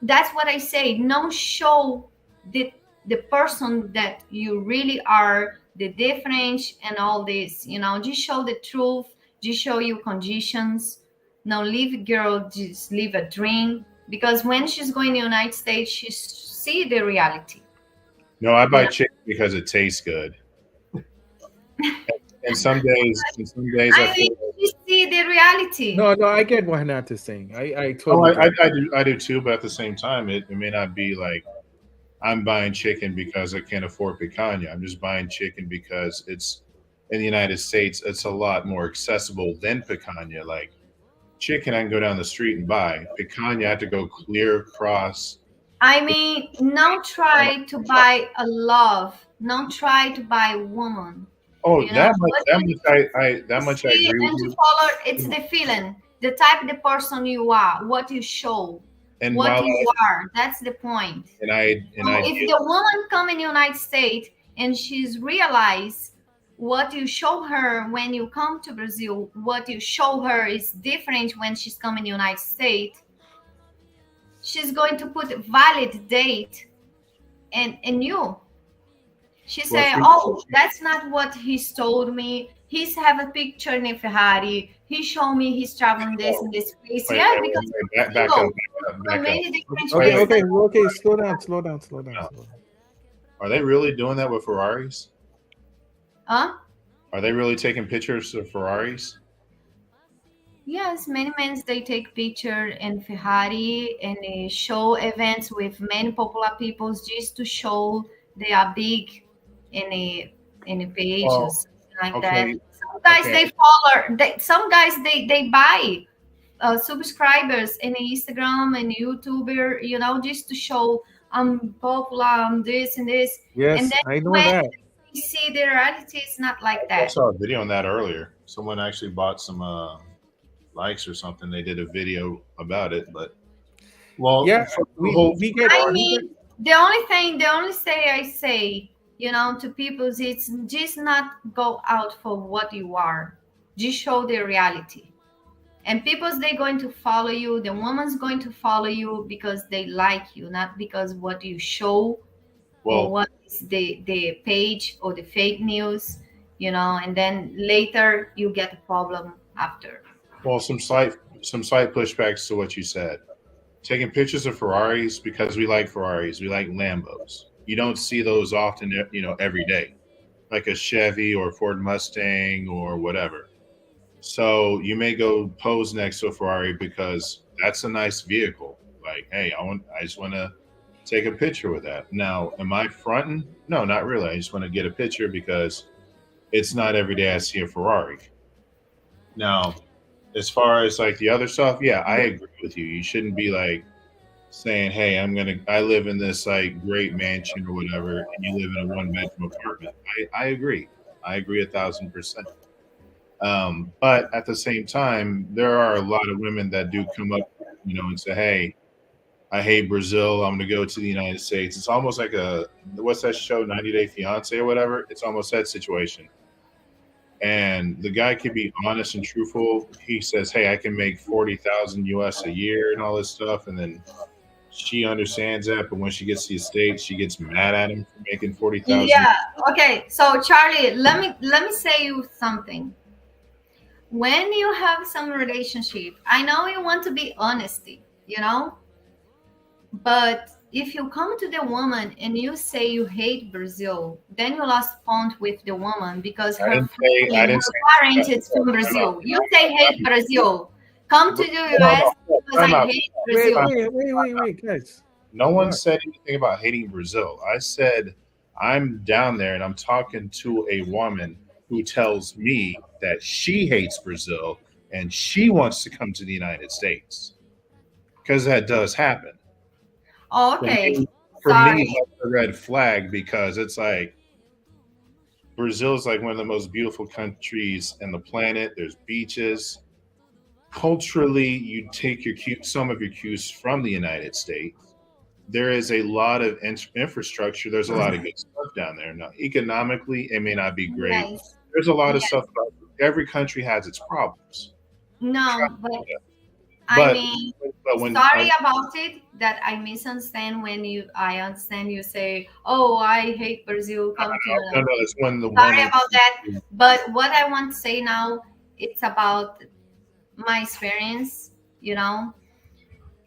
[SPEAKER 2] That's what I say. Don't show the person that you really are, the difference and all this. Just show the truth. Just show you conditions. Now leave girl, just leave a dream, because when she's going to the United States, she see the reality.
[SPEAKER 10] No, I buy chicken because it tastes good. And some days I feel
[SPEAKER 2] you see the reality.
[SPEAKER 1] No, I get what Hanata's saying. I totally.
[SPEAKER 10] I do too, but at the same time, it may not be like I'm buying chicken because I can't afford picanha. I'm just buying chicken because it's in the United States. It's a lot more accessible than picanha. Like chicken, I can go down the street and buy. Picanha, I have to go clear across.
[SPEAKER 2] I mean, don't try to buy a love. Don't try to buy a woman.
[SPEAKER 10] Oh, that much I agree with you.
[SPEAKER 2] Follow, it's the feeling, the type of the person you are, what you show, and what you are. That's the point.
[SPEAKER 10] And
[SPEAKER 2] if the woman come in the United States and she's realized what you show her when you come to Brazil, what you show her is different when she's coming to the United States, she's going to put a valid date in you. She said, "Oh, that's not what he's told me. He's have a picture in a Ferrari. He showed me he's traveling this and this place." Because
[SPEAKER 10] back up.
[SPEAKER 1] Okay. Slow down.
[SPEAKER 10] Are they really doing that with Ferraris?
[SPEAKER 2] Huh?
[SPEAKER 10] Are they really taking pictures of Ferraris?
[SPEAKER 2] Yes, many men, they take picture in Ferrari and they show events with many popular people just to show they are big in a page or something like that. Some guys they follow. Some guys they buy subscribers in Instagram and YouTuber, just to show I'm popular, I'm this and this.
[SPEAKER 1] Yes,
[SPEAKER 2] and then
[SPEAKER 1] I know that.
[SPEAKER 2] You see, the reality is not like that.
[SPEAKER 10] I saw a video on that earlier. Someone actually bought some likes or something. They did a video about it, but
[SPEAKER 1] yeah, we get.
[SPEAKER 2] I mean, the only say I say, to people, it's just not go out for what you are. Just show the reality. And people's they're going to follow you. The woman's going to follow you because they like you, not because what you show or what is the page or the fake news, and then later you get a problem after.
[SPEAKER 10] Well, some slight pushbacks to what you said. Taking pictures of Ferraris because we like Ferraris, we like Lambos. You don't see those often, every day, like a Chevy or Ford Mustang or whatever. So you may go pose next to a Ferrari because that's a nice vehicle. Like, hey, I just want to take a picture with that. Now, am I fronting? No, not really. I just want to get a picture because it's not every day I see a Ferrari. Now, as far as like the other stuff, yeah, I agree with you. You shouldn't be like saying, hey, I live in this like great mansion or whatever, and you live in a 1-bedroom apartment. I agree. I agree 1,000%. But at the same time, there are a lot of women that do come up, and say, hey, I hate Brazil. I'm going to go to the United States. It's almost like what's that show, 90 Day Fiance or whatever? It's almost that situation. And the guy can be honest and truthful. He says, hey, I can make 40,000 US a year and all this stuff. And then she understands that. But when she gets to the States, she gets mad at him for making 40,000.
[SPEAKER 2] Yeah. Okay. So Charlie, let me say you something. When you have some relationship, I know you want to be honesty, but if you come to the woman and you say you hate Brazil, then you lost point with the woman because her parents is from Brazil. You say hate Brazil. Come to the US because I hate Brazil.
[SPEAKER 1] Wait, guys.
[SPEAKER 10] No one said anything about hating Brazil. I said I'm down there and I'm talking to a woman who tells me that she hates Brazil and she wants to come to the United States, because that does happen.
[SPEAKER 2] Okay.
[SPEAKER 10] For
[SPEAKER 2] Sorry.
[SPEAKER 10] me, that's a red flag, because it's like Brazil is like one of the most beautiful countries in the planet. There's beaches. Culturally, you take some of your cues from the United States. There is a lot of infrastructure. There's a lot of good stuff down there. Now, economically, it may not be great.
[SPEAKER 2] Yes.
[SPEAKER 10] There's a lot of
[SPEAKER 2] Yes.
[SPEAKER 10] stuff. Every country has its problems.
[SPEAKER 2] No, but I
[SPEAKER 10] But-
[SPEAKER 2] mean,
[SPEAKER 10] But when
[SPEAKER 2] sorry about it that I misunderstand when I understand you say, "Oh, I hate Brazil." Come to
[SPEAKER 10] no, it's when the
[SPEAKER 2] sorry
[SPEAKER 10] woman.
[SPEAKER 2] about that. But what I want to say now, it's about my experience.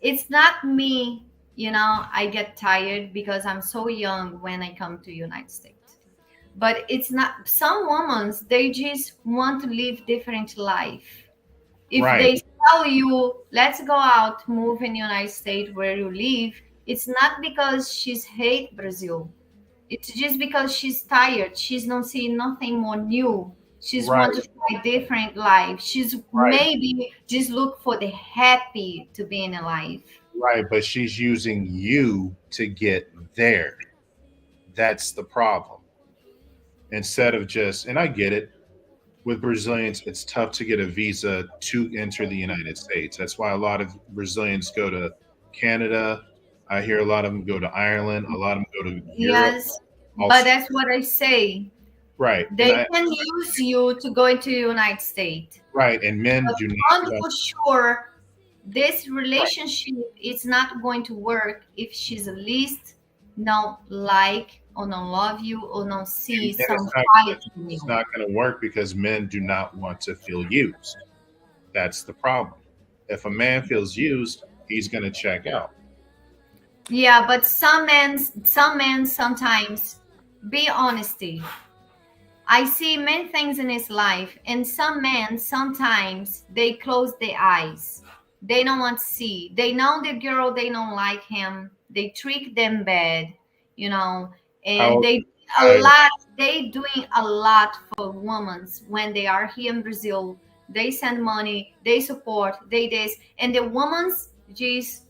[SPEAKER 2] It's not me. I get tired because I'm so young when I come to United States. But it's not. Some women, they just want to live different life. If
[SPEAKER 10] Right.
[SPEAKER 2] they tell you, let's go out, move in the United States where you live, it's not because she's hate Brazil. It's just because she's tired. She's not seeing nothing more new. She's want to try different life. She's maybe just look for the happy to be in a life.
[SPEAKER 10] Right, but she's using you to get there. That's the problem. Instead of just, and I get it, with Brazilians, it's tough to get a visa to enter the United States. That's why a lot of Brazilians go to Canada. I hear a lot of them go to Ireland. A lot of them go to Europe.
[SPEAKER 2] Yes,
[SPEAKER 10] also.
[SPEAKER 2] but that's what I say.
[SPEAKER 10] Right.
[SPEAKER 2] They can use you to go into the United States.
[SPEAKER 10] Right, and men
[SPEAKER 2] But
[SPEAKER 10] do not.
[SPEAKER 2] for sure, this relationship is not going to work if she's at least not like or not love you or not see
[SPEAKER 10] And
[SPEAKER 2] some
[SPEAKER 10] it's
[SPEAKER 2] fight in you.
[SPEAKER 10] It's not going to work because men do not want to feel used. That's the problem. If a man feels used, he's going to check out.
[SPEAKER 2] Yeah, but some men sometimes, be honesty. I see many things in his life, and some men sometimes they close their eyes. They don't want to see. They know the girl, they don't like him. They treat them bad, and they doing a lot for women when they are here in Brazil. They send money, they support, they this, and the women's just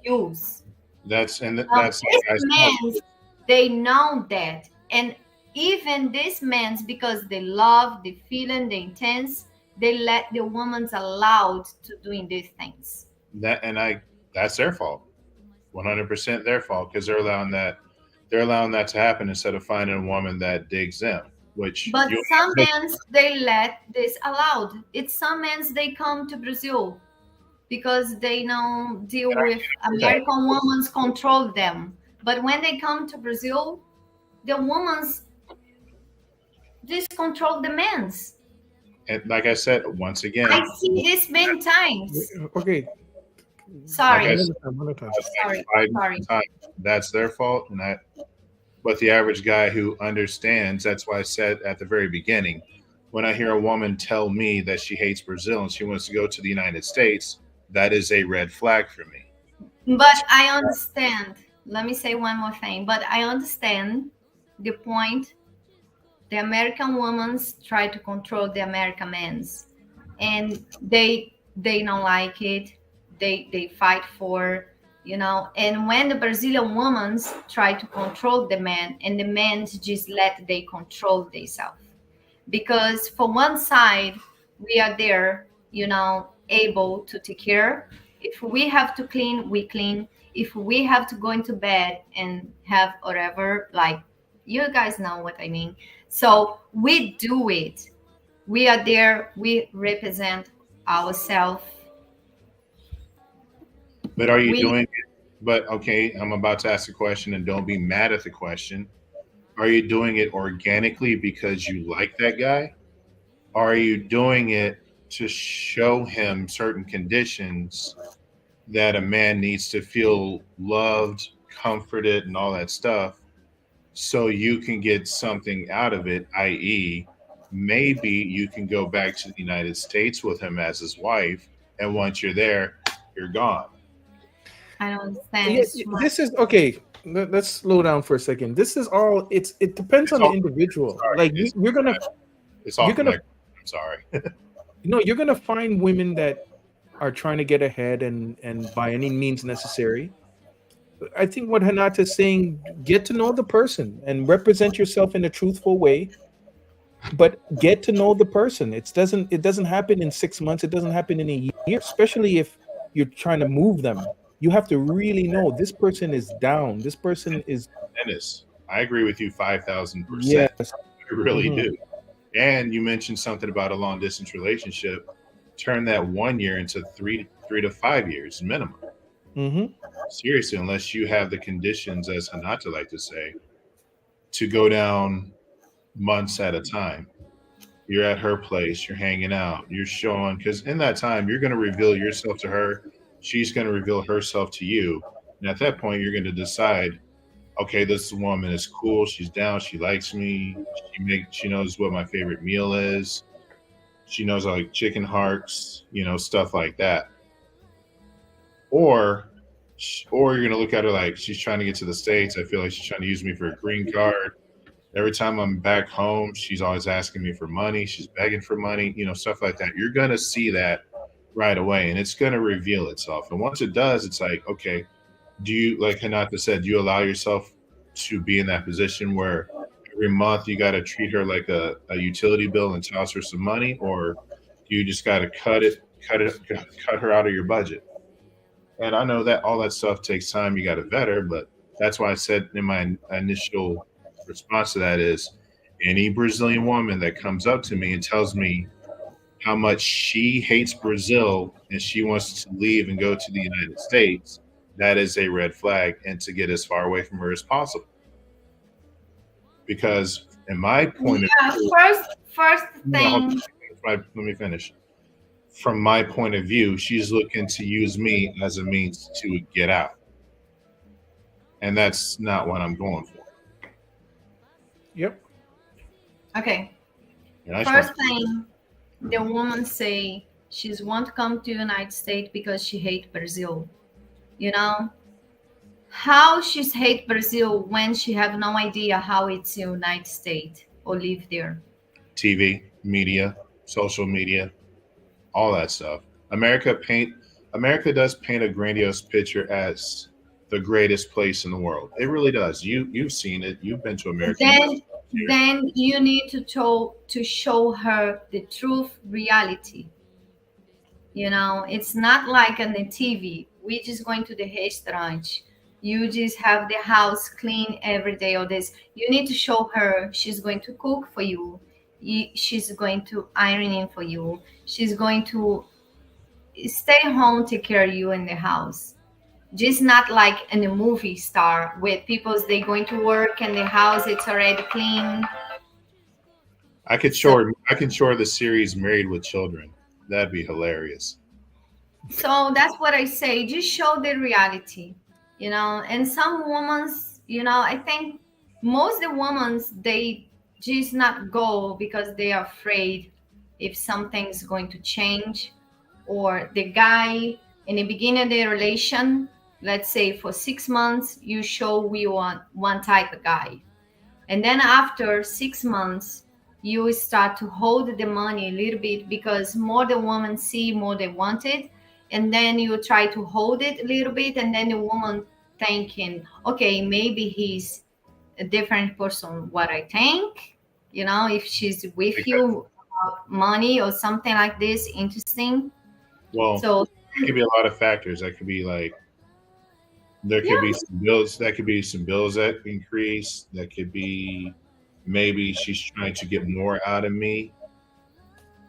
[SPEAKER 2] use.
[SPEAKER 10] That's
[SPEAKER 2] These men, they know that, and even these men, because they love the feeling, the intense, they let the women's allowed to doing these things.
[SPEAKER 10] That's their fault. 100% their fault, because they're allowing that to happen instead of finding a woman that digs them.
[SPEAKER 2] But some men, they let this allowed. It's some men, they come to Brazil because they know deal with American women control them. But when they come to Brazil, the women just control the men.
[SPEAKER 10] And like I said, once again,
[SPEAKER 2] I see this many times.
[SPEAKER 1] Okay.
[SPEAKER 2] Sorry.
[SPEAKER 10] Sorry. That's their fault, but the average guy who understands, that's why I said at the very beginning, when I hear a woman tell me that she hates Brazil and she wants to go to the United States, that is a red flag for me.
[SPEAKER 2] But I understand. Let me say one more thing. But I understand the point. The American women try to control the American men, and they don't like it. They fight for, and when the Brazilian women try to control the men, and the men just let they control themselves. Because for one side, we are there, able to take care. If we have to clean, we clean. If we have to go into bed and have whatever, like, you guys know what I mean. So we do it. We are there. We represent ourselves.
[SPEAKER 10] But are you doing it? But okay, I'm about to ask a question, and don't be mad at the question. Are you doing it organically because you like that guy? Or are you doing it to show him certain conditions that a man needs to feel loved, comforted, and all that stuff, so you can get something out of it, i.e., maybe you can go back to the United States with him as his wife, and once you're there, you're gone.
[SPEAKER 2] I don't understand.
[SPEAKER 1] This is okay. Let's slow down for a second. This is all. It depends on the individual.
[SPEAKER 10] Sorry,
[SPEAKER 1] like you're gonna.
[SPEAKER 10] It's all.
[SPEAKER 1] You're gonna.
[SPEAKER 10] I'm sorry.
[SPEAKER 1] you're gonna find women that are trying to get ahead and by any means necessary. I think what Hanata is saying, get to know the person and represent yourself in a truthful way, but get to know the person. It doesn't happen in 6 months. It doesn't happen in a year, especially if you're trying to move them. You have to really know this person is down. This person is
[SPEAKER 10] Dennis, I agree with you 5,000%.
[SPEAKER 1] yes.
[SPEAKER 10] I really
[SPEAKER 1] Mhm.
[SPEAKER 10] do. And you mentioned something about a long distance relationship. Turn that 1 year into 3 to 5 years minimum.
[SPEAKER 1] Mhm.
[SPEAKER 10] Seriously, unless you have the conditions, as Hanata like to say, to go down months at a time. You're at her place, you're hanging out, you're showing, because in that time, you're going to reveal yourself to her. She's going to reveal herself to you. And at that point, you're going to decide, okay, this woman is cool. She's down. She likes me. She knows what my favorite meal is. She knows I like chicken hearts, stuff like that. Or you're going to look at her like she's trying to get to the States. I feel like she's trying to use me for a green card. Every time I'm back home, she's always asking me for money. She's begging for money, stuff like that. You're going to see that right away, and it's going to reveal itself. And once it does, it's like, okay, do you, like Hanata said, do you allow yourself to be in that position where every month you got to treat her like a utility bill and toss her some money, or do you just got to cut her out of your budget? And I know that all that stuff takes time. You got to vet her, but that's why I said in my initial response to that is any Brazilian woman that comes up to me and tells me how much she hates Brazil and she wants to leave and go to the United States, that is a red flag, and to get as far away from her as possible. Because in my point of view,
[SPEAKER 2] first thing.
[SPEAKER 10] let me finish. From my point of view, she's looking to use me as a means to get out. And that's not what I'm going for.
[SPEAKER 1] Yep.
[SPEAKER 2] Okay. First thing, the woman say she's want to come to United States because she hate Brazil. How she's hate Brazil when she have no idea how it's United States or live there.
[SPEAKER 10] TV, media, social media, all that stuff. America does paint a grandiose picture as the greatest place in the world. It really does. You've seen it. You've been to America.
[SPEAKER 2] Then you need to show her the truth reality. It's not like on the TV. We just going to the restaurant. You just have the house clean every day or this. You need to show her she's going to cook for you. She's going to ironing for you. She's going to stay home, take care of you in the house. Just not like in a movie star with people, they going to work and the house it's already clean.
[SPEAKER 10] I could show her the series Married with Children. That'd be hilarious.
[SPEAKER 2] So that's what I say. Just show the reality, And some women, I think most of the women, they just not go because they are afraid if something's going to change, or the guy in the beginning of the relation, let's say for 6 months, you show we want one type of guy. And then after 6 months, you start to hold the money a little bit because more the woman see, more they want it. And then you try to hold it a little bit. And then the woman thinking, okay, maybe he's a different person, what I think, if she's with you about money or something like this, interesting.
[SPEAKER 10] Well,
[SPEAKER 2] so
[SPEAKER 10] it could be a lot of factors. That could be like, there could be some bills. That could be some bills that increase. That could be maybe she's trying to get more out of me.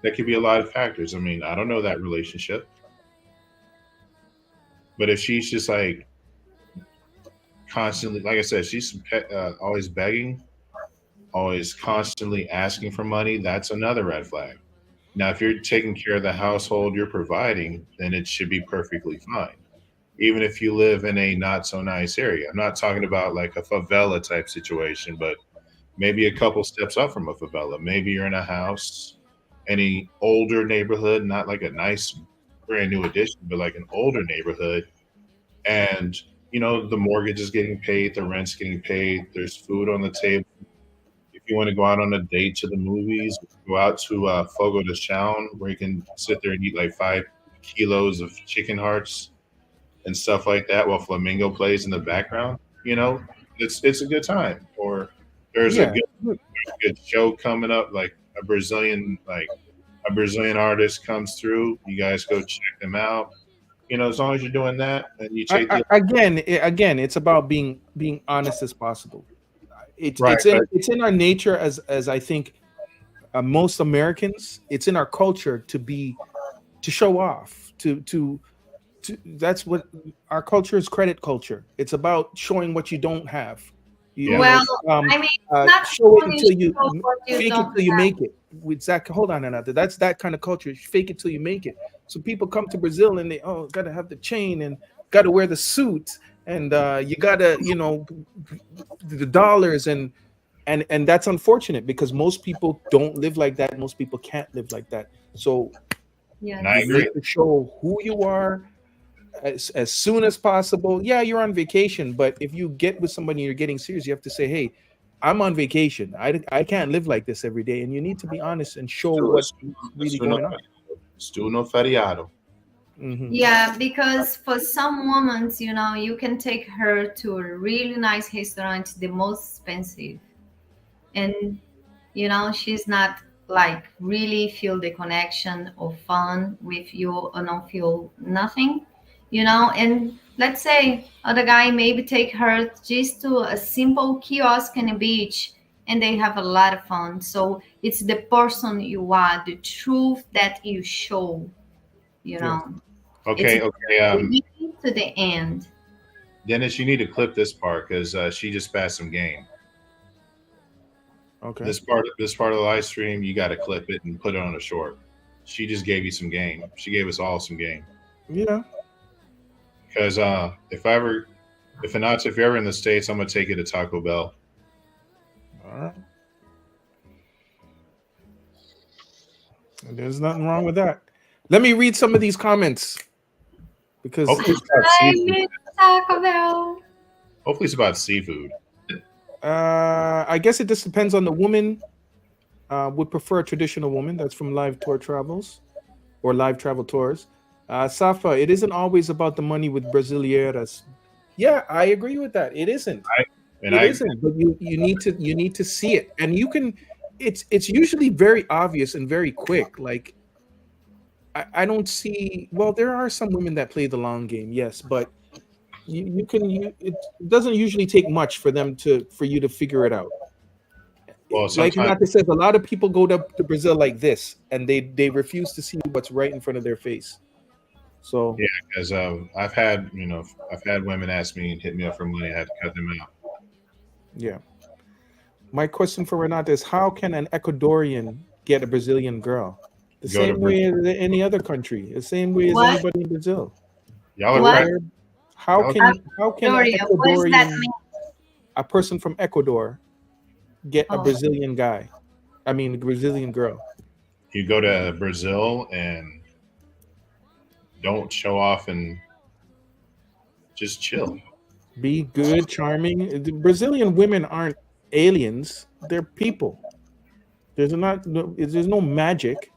[SPEAKER 10] That could be a lot of factors. I mean, I don't know that relationship. But if she's just like constantly, like I said, she's always begging, always constantly asking for money, that's another red flag. Now, if you're taking care of the household, you're providing, then it should be perfectly fine. Even if you live in a not so nice area. I'm not talking about like a favela type situation, but maybe a couple steps up from a favela. Maybe you're in a house, any older neighborhood, not like a nice brand new addition, but like an older neighborhood. And, the mortgage is getting paid, the rent's getting paid, there's food on the table. If you want to go out on a date to the movies, go out to Fogo de Chão, where you can sit there and eat like 5 kilos of chicken hearts and stuff like that while Flamingo plays in the background. It's a good time. Or there's
[SPEAKER 1] Yeah.
[SPEAKER 10] a good show coming up, like a Brazilian artist comes through. You guys go check them out. As long as you're doing that and you take
[SPEAKER 1] Again, it's about being honest as possible.
[SPEAKER 10] Right,
[SPEAKER 1] It's in our nature as I think most Americans. It's in our culture to show off. To that's what our culture is. Credit culture. It's about showing what you don't have.
[SPEAKER 2] Well, I mean, not
[SPEAKER 1] show it until you
[SPEAKER 2] what you
[SPEAKER 1] fake it
[SPEAKER 2] don't
[SPEAKER 1] till you
[SPEAKER 2] have.
[SPEAKER 1] make it. With Zach, hold on another. That's that kind of culture. Fake it till you make it. So people come to Brazil and they gotta have the chain and gotta wear the suit and you gotta the dollars and that's unfortunate because most people don't live like that. Most people can't live like that. So
[SPEAKER 2] Yeah,
[SPEAKER 10] I
[SPEAKER 1] you
[SPEAKER 10] agree.
[SPEAKER 1] need to show who you are as soon as possible. Yeah, you're on vacation, but if you get with somebody and you're getting serious, you have to say, hey, I'm on vacation. I can't live like this every day. And you need to be honest and show what's really going on.
[SPEAKER 10] Stu no feriado.
[SPEAKER 1] Mhm.
[SPEAKER 2] Yeah, because for some women, you can take her to a really nice restaurant, the most expensive, and she's not like really feel the connection or fun with you or not feel nothing, and let's say other guy maybe take her just to a simple kiosk in a beach and they have a lot of fun. So it's the person you are, the truth that you show,
[SPEAKER 10] Okay,
[SPEAKER 2] it's
[SPEAKER 10] okay.
[SPEAKER 2] the beginning to the end.
[SPEAKER 10] Dennis, you need to clip this part because she just passed some game.
[SPEAKER 1] Okay.
[SPEAKER 10] This part of the live stream, you got to clip it and put it on a short. She just gave you some game. She gave us all some game.
[SPEAKER 1] Yeah.
[SPEAKER 10] Because if you're ever in the States, I'm gonna take you to Taco Bell.
[SPEAKER 1] All right. And there's nothing wrong with that. Let me read some of these comments because
[SPEAKER 10] Hopefully it's about
[SPEAKER 2] I
[SPEAKER 10] seafood.
[SPEAKER 2] miss Taco Bell.
[SPEAKER 10] Hopefully it's about seafood.
[SPEAKER 1] I guess it just depends on the woman. Would prefer a traditional woman. That's from Live Tour Travels or Live Travel Tours. Safa, it isn't always about the money with Brasileiras. Yeah, I agree with that. It isn't. It isn't. But you need to see it, and you can. It's usually very obvious and very quick. Like I don't see. Well, there are some women that play the long game, yes, but it doesn't usually take much for you to figure it out.
[SPEAKER 10] Well,
[SPEAKER 1] Like
[SPEAKER 10] sometimes
[SPEAKER 1] Nata says, a lot of people go to Brazil like this, and they refuse to see what's right in front of their face. So
[SPEAKER 10] yeah, because I've had women ask me and hit me up for money. I had to cut them out.
[SPEAKER 1] yeah. My question for Renata is: how can an Ecuadorian get a Brazilian girl? The
[SPEAKER 10] Go to
[SPEAKER 1] same way as any other country, the same way as
[SPEAKER 2] What?
[SPEAKER 1] anybody in Brazil.
[SPEAKER 10] Y'all are
[SPEAKER 2] What?
[SPEAKER 10] right.
[SPEAKER 1] How can an
[SPEAKER 2] Gloria, what does that
[SPEAKER 1] Ecuadorian,
[SPEAKER 2] mean?
[SPEAKER 1] a person from Ecuador, get a
[SPEAKER 2] Oh.
[SPEAKER 1] Brazilian guy? I mean, a Brazilian girl.
[SPEAKER 10] You go to Brazil and don't show off and just chill.
[SPEAKER 1] Be good, charming. The Brazilian women aren't aliens; they're people. There's no magic.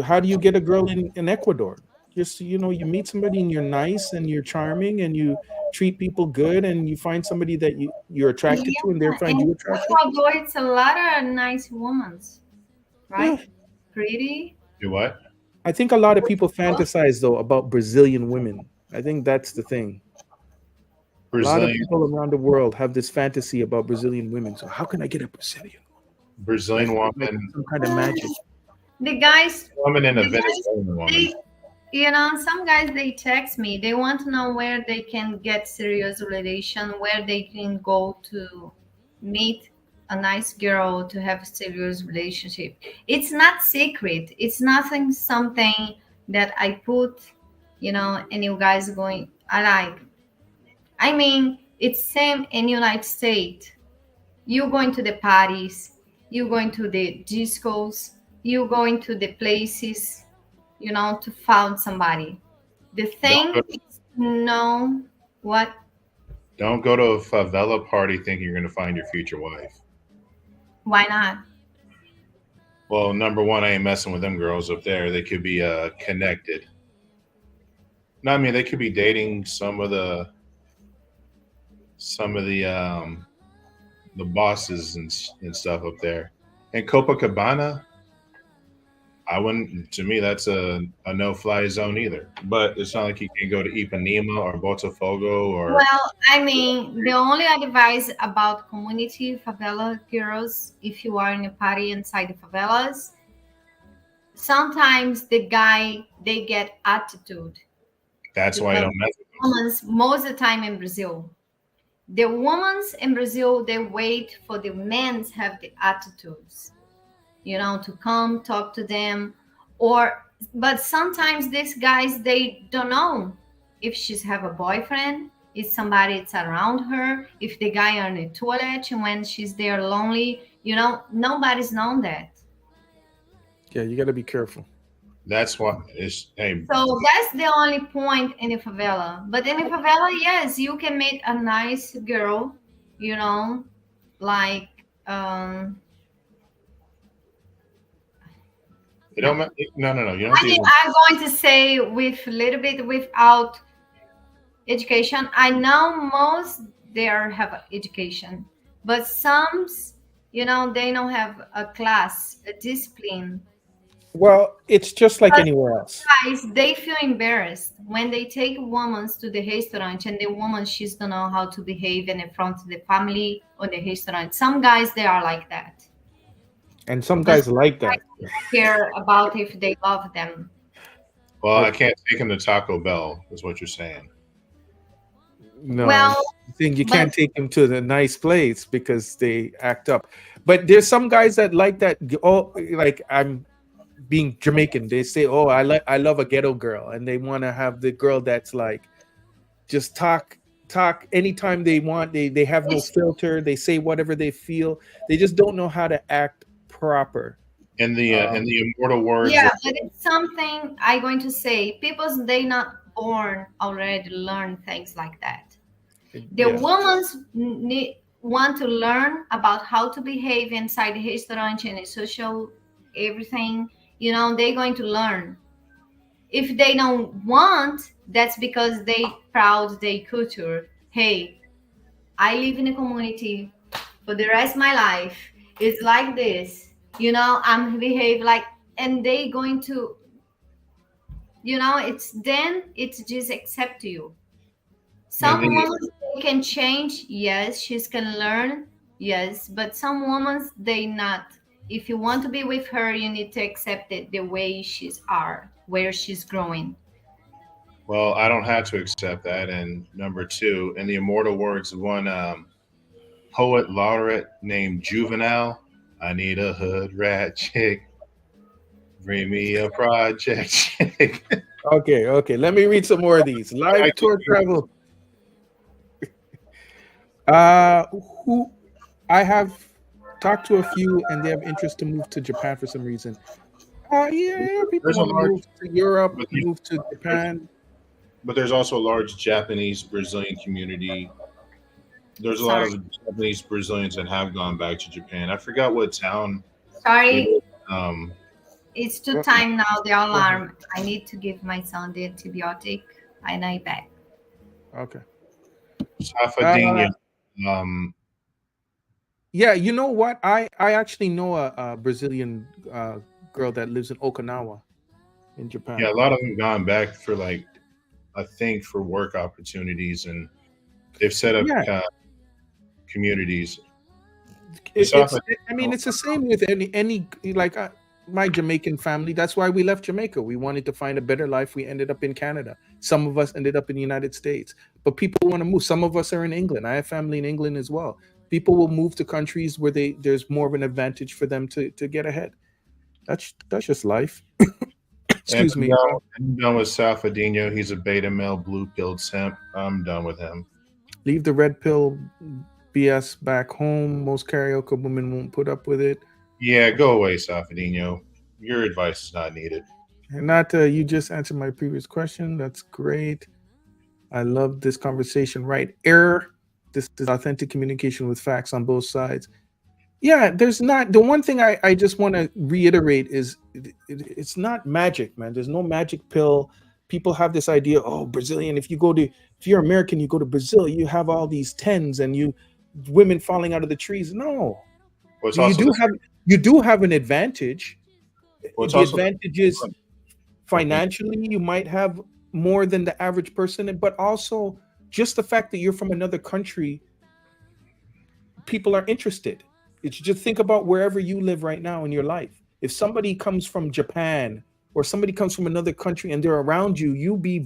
[SPEAKER 1] How do you get a girl in Ecuador? Just you meet somebody and you're nice and you're charming and you treat people good and you find somebody that you're attracted to and they find you attractive.
[SPEAKER 2] Ecuador, it's a lot of nice women, right?
[SPEAKER 1] Yeah.
[SPEAKER 2] Pretty.
[SPEAKER 10] Do what?
[SPEAKER 1] I think a lot of people fantasize though about Brazilian women. I think that's the thing. A lot of
[SPEAKER 10] Brazilian
[SPEAKER 1] people around the world have this fantasy about Brazilian women. So how can I get a Brazilian?
[SPEAKER 10] woman,
[SPEAKER 1] Some kind of magic.
[SPEAKER 2] The guys,
[SPEAKER 10] woman and a
[SPEAKER 2] the guys,
[SPEAKER 10] Venezuelan woman.
[SPEAKER 2] some guys they text me. They want to know where they can get serious relation, where they can go to meet a nice girl to have a serious relationship. It's not secret. It's nothing something that I put, and you guys going. I mean, it's same in United States. You going to the parties, you going to the discos, you going to the places, to find somebody. The thing is to know what.
[SPEAKER 10] Don't go to a favela party thinking you're going to find your future wife.
[SPEAKER 2] Why not?
[SPEAKER 10] Well, number one, I ain't messing with them girls up there. They could be connected. No, I mean they could be dating some of the bosses and stuff up there. And Copacabana, I wouldn't. To me, that's a no fly zone either. But it's not like you can go to Ipanema or Botafogo or
[SPEAKER 2] Well, I mean, the only advice about community favela girls, if you are in a party inside the favelas, sometimes the guy they get attitude
[SPEAKER 10] that's why I
[SPEAKER 2] because
[SPEAKER 10] don't mess with them.
[SPEAKER 2] women most of the time in Brazil. The women in Brazil they wait for the men to have the attitudes, to come talk to them, or but sometimes these guys they don't know if she's have a boyfriend, if somebody that's around her, if the guy on the toilet and when she's there lonely, nobody's known that.
[SPEAKER 1] Yeah, you got to be careful.
[SPEAKER 10] That's what is. Hey,
[SPEAKER 2] So that's the only point in the favela. But in the favela, yes, you can meet a nice girl, like
[SPEAKER 10] you don't. No. You don't
[SPEAKER 2] I
[SPEAKER 10] have
[SPEAKER 2] mean,
[SPEAKER 10] to.
[SPEAKER 2] I'm going to say with a little bit without education. I know most there have education, but some, they don't have a class, a discipline.
[SPEAKER 1] Well, it's just like
[SPEAKER 2] But
[SPEAKER 1] anywhere else.
[SPEAKER 2] guys, they feel embarrassed when they take women to the restaurant and the woman she's don't know how to behave in front of the family or the restaurant. Some guys they are like that.
[SPEAKER 1] And some guys like that.
[SPEAKER 2] Care about if they love them.
[SPEAKER 10] Well, I can't take him to Taco Bell. Is what you're saying.
[SPEAKER 1] No,
[SPEAKER 2] Well,
[SPEAKER 1] I think you can't take them to the nice place because they act up. But there's some guys that like that. Oh, like I'm being Jamaican. They say, "Oh, I love a ghetto girl," and they want to have the girl that's like just talk anytime they want. They have no filter. They say whatever they feel. They just don't know how to act proper.
[SPEAKER 10] In the immortal words.
[SPEAKER 2] yeah, but it's something I'm going to say. People they not born already learn things like that. The women want to learn about how to behave inside the restaurant and the social everything. They're going to learn. If they don't want, that's because they proud their culture. Hey, I live in a community for the rest of my life. It's like this. I'm behave like, and they going to, it's just accept you. Some women they can change, yes, she's can learn, yes, but some women they not. If you want to be with her, you need to accept it the way she's are, where she's growing.
[SPEAKER 10] Well, I don't have to accept that. And number two, in the immortal words of one poet laureate named Juvenile, I need a hood rat chick. Bring me a project chick.
[SPEAKER 1] Okay. Let me read some more of these. Live tour travel. Who I have talked to a few, and they have interest to move to Japan for some reason. Yeah, people want to move to Europe, move to Japan.
[SPEAKER 10] But there's also a large Japanese Brazilian community. There's a lot of Japanese Brazilians that have gone back to Japan. I forgot what town.
[SPEAKER 2] Sorry. It's too time now, the alarm. I need to give my son the antibiotic and I back.
[SPEAKER 1] Okay.
[SPEAKER 10] Safadinha.
[SPEAKER 1] Yeah, you know what? I actually know a Brazilian girl that lives in Okinawa in Japan.
[SPEAKER 10] Yeah, a lot of them gone back for I think for work opportunities, and they've set up communities.
[SPEAKER 1] It's the same with any like my Jamaican family. That's why we left Jamaica. We wanted to find a better life. We ended up in Canada. Some of us ended up in the United States. But people want to move. Some of us are in England. I have family in England as well. People will move to countries where there's more of an advantage for them to get ahead. That's just life. Excuse me.
[SPEAKER 10] I'm done with Safadinho. He's a beta male blue pilled simp. I'm done with him.
[SPEAKER 1] Leave the red pill BS back home. Most karaoke women won't put up with it.
[SPEAKER 10] Yeah, go away, Safadinho. Your advice is not needed.
[SPEAKER 1] And you just answered my previous question. That's great. I love this conversation. Right. Error. This is authentic communication with facts on both sides. Yeah, there's not. The one thing I just want to reiterate is it's not magic, man. There's no magic pill. People have this idea, oh, Brazilian, if you're American, you go to Brazil, you have all these tens and women falling out of the trees. No.
[SPEAKER 10] Well, it's
[SPEAKER 1] You
[SPEAKER 10] also
[SPEAKER 1] do
[SPEAKER 10] the
[SPEAKER 1] have you do have an advantage.
[SPEAKER 10] well, it's
[SPEAKER 1] The
[SPEAKER 10] also
[SPEAKER 1] advantage is
[SPEAKER 10] okay.
[SPEAKER 1] financially you might have more than the average person, but also just the fact that you're from another country, people are interested. It's just think about wherever you live right now in your life. If somebody comes from Japan or somebody comes from another country and they're around you, you'll be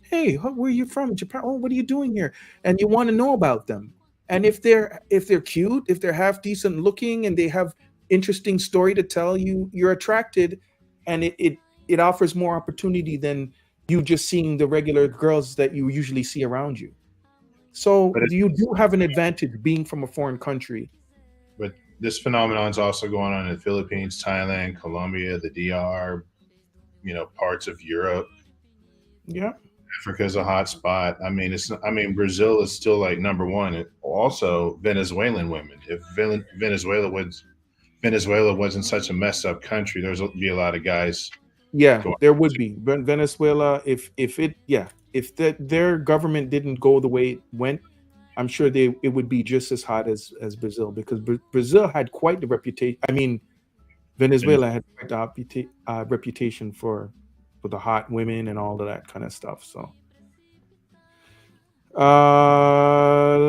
[SPEAKER 1] hey, where are you from? Japan. Oh, what are you doing here? And you want to know about them. And if they're cute, if they're half decent looking and they have interesting story to tell you, you're attracted, and it offers more opportunity than you just seeing the regular girls that you usually see around you. So
[SPEAKER 10] But
[SPEAKER 1] you do have an advantage being from a foreign country.
[SPEAKER 10] but this phenomenon is also going on in the Philippines, Thailand, Colombia, the DR, parts of Europe.
[SPEAKER 1] Yeah.
[SPEAKER 10] Africa is a hot spot. I mean, Brazil is still like number one. Also, Venezuelan women. If Venezuela wasn't such a messed up country, there's be a lot of guys
[SPEAKER 1] Yeah,
[SPEAKER 10] going.
[SPEAKER 1] there would be. Venezuela, if their government didn't go the way it went, I'm sure it would be just as hot as Brazil, because Brazil had quite the reputation. I mean, Venezuela had quite the reputation for the hot women and all of that kind of stuff. So,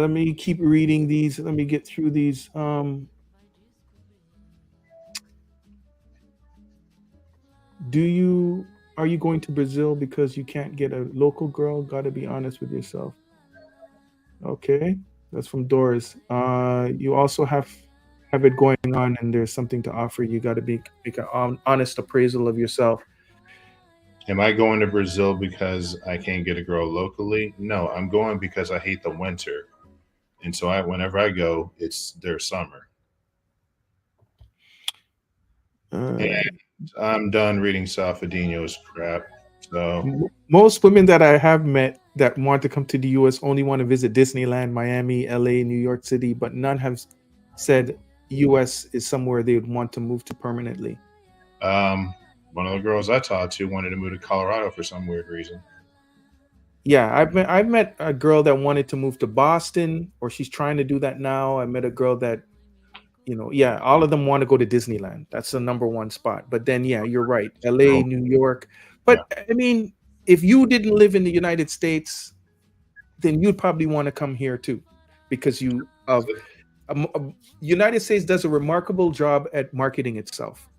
[SPEAKER 1] let me keep reading these. Let me get through these. Are you going to Brazil because you can't get a local girl? Got to be honest with yourself. Okay, that's from Doris. You also have it going on, and there's something to offer. You got to make an honest appraisal of yourself.
[SPEAKER 10] Am I going to Brazil because I can't get a girl locally? No, I'm going because I hate the winter, and so whenever I go, it's their summer. And I'm done reading Salfadino's crap. So
[SPEAKER 1] Most women that I have met that want to come to the U.S. only want to visit Disneyland, Miami, L.A., New York City, but none have said U.S. is somewhere they would want to move to permanently.
[SPEAKER 10] one of the girls I talked to wanted to move to Colorado for some weird reason.
[SPEAKER 1] Yeah, I've met a girl that wanted to move to Boston, or she's trying to do that now. I met a girl that, yeah, all of them want to go to Disneyland. That's the number one spot. But then, yeah, you're right, L.A., New York.
[SPEAKER 10] Yeah.
[SPEAKER 1] But I mean, if you didn't live in the United States, then you'd probably want to come here too, because United States does a remarkable job at marketing itself.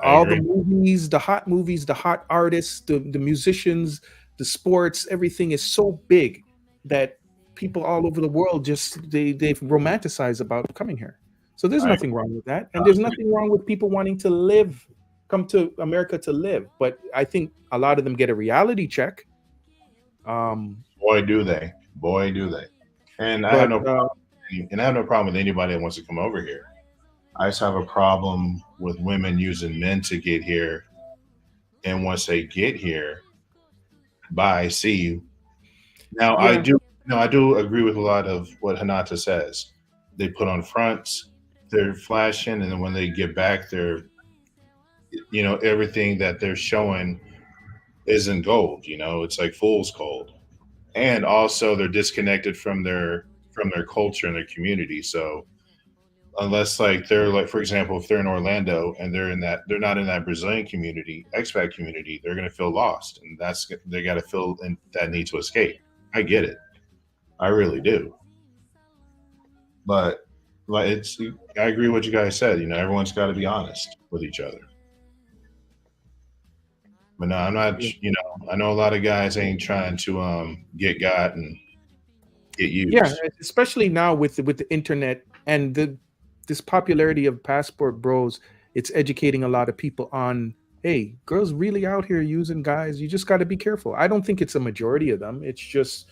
[SPEAKER 10] I
[SPEAKER 1] All the
[SPEAKER 10] agree.
[SPEAKER 1] movies, the hot artists, the musicians, the sports, everything is so big that people all over the world just they've romanticized about coming here. So there's
[SPEAKER 10] I
[SPEAKER 1] nothing wrong with that, and there's nothing wrong with people wanting to come to America to live. But I think a lot of them get a reality check.
[SPEAKER 10] Boy, do they! Boy, do they! And I have
[SPEAKER 1] But
[SPEAKER 10] no problem. And I have no problem with anybody that wants to come over here. I just have a problem with women using men to get here. And once they get here, bye, see you. Now
[SPEAKER 1] yeah,
[SPEAKER 10] I do agree with a lot of what Hanata says. They put on fronts, they're flashing, and then when they get back, everything that they're showing isn't gold. It's like fool's gold. And also they're disconnected from their culture and their community. So unless like they're like, for example, if they're in Orlando and they're not in that Brazilian community, expat community, they're going to feel lost, and they got to feel that need to escape. I get it, I really do. But like I agree with what you guys said. Everyone's got to be honest with each other. But no, I'm not. I know a lot of guys ain't trying to get and get
[SPEAKER 1] yeah,
[SPEAKER 10] used.
[SPEAKER 1] especially now with the internet and this popularity of passport bros. It's educating a lot of people on, hey, girls really out here using guys. You just got to be careful. I don't think it's a majority of them. It's just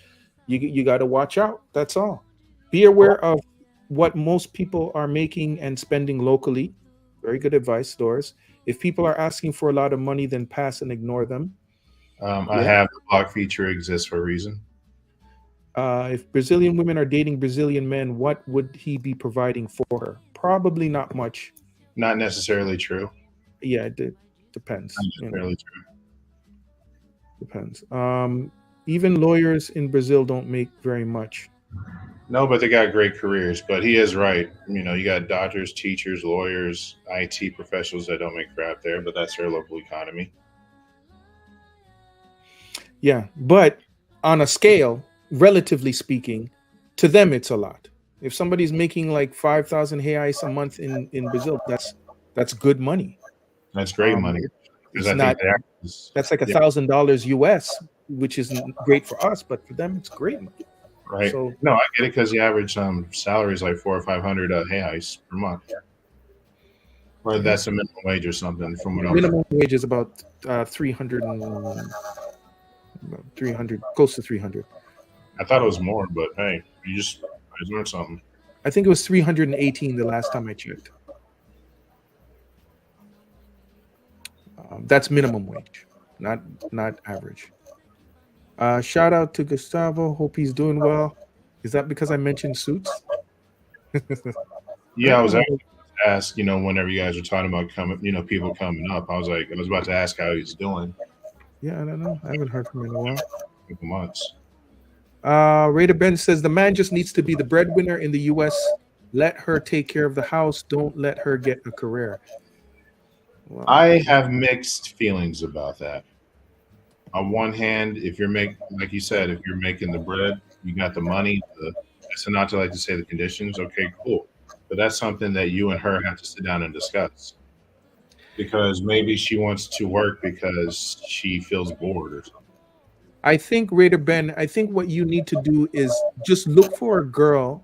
[SPEAKER 1] you got to watch out. That's all. Be aware of what most people are making and spending locally. Very good advice, Doris. If people are asking for a lot of money, then pass and ignore them.
[SPEAKER 10] I have the block feature exists for a reason.
[SPEAKER 1] If Brazilian women are dating Brazilian men, what would he be providing for her? probably not much.
[SPEAKER 10] Not necessarily true.
[SPEAKER 1] Yeah, it depends.
[SPEAKER 10] Not necessarily true.
[SPEAKER 1] Depends. Even lawyers in Brazil don't make very much.
[SPEAKER 10] No, but they got great careers. But he is right. You got doctors, teachers, lawyers, IT professionals that don't make crap there, but that's their local economy.
[SPEAKER 1] Yeah, but on a scale, relatively speaking, to them it's a lot. If somebody's making like 5,000 reais a month in Brazil, that's good money.
[SPEAKER 10] That's great money.
[SPEAKER 1] It's not. That's like $1,000 US, which isn't great for us, but for them it's great money.
[SPEAKER 10] Right.
[SPEAKER 1] So
[SPEAKER 10] no, I get it because the average salary is like 400 or 500 reais per month. Or that's a minimum wage or something. From what
[SPEAKER 1] minimum wage is about 300, close to 300.
[SPEAKER 10] I thought it was more, but hey, I just learned something.
[SPEAKER 1] I think it was 318 the last time I checked. That's minimum wage, not average. Shout out to Gustavo. Hope he's doing well. Is that because I mentioned suits?
[SPEAKER 10] Yeah, I was asked, whenever you guys were talking about people coming up, I was about to ask how he's doing.
[SPEAKER 1] Yeah, I don't know. I haven't heard from him in a while.
[SPEAKER 10] A couple months.
[SPEAKER 1] Raider Ben says the man just needs to be the breadwinner in the U.S. Let her take care of the house. Don't let her get a career.
[SPEAKER 10] Well, I have mixed feelings about that. On one hand, if you're like you said, if you're making the bread, you got the money. So not to like to say the conditions. Okay, cool. But that's something that you and her have to sit down and discuss. Because maybe she wants to work because she feels bored or something.
[SPEAKER 1] I think, Raider Ben, I think what you need to do is just look for a girl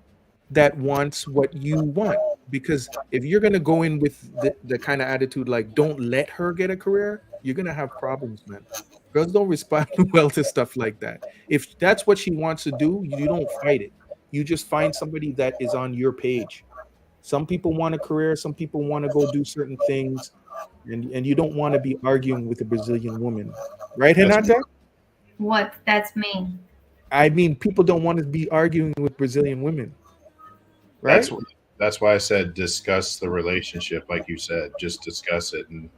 [SPEAKER 1] that wants what you want. Because if you're going to go in with the kind of attitude like, don't let her get a career, you're going to have problems, man. Girls don't respond well to stuff like that. If that's what she wants to do, you don't fight it. You just find somebody that is on your page. Some people want a career. Some people want to go do certain things. And you don't want to be arguing with a Brazilian woman. Right, Renata?
[SPEAKER 2] What that's mean?
[SPEAKER 1] I mean, people don't want to be arguing with Brazilian women. Right?
[SPEAKER 10] That's why I said discuss the relationship, like you said. Just discuss it. And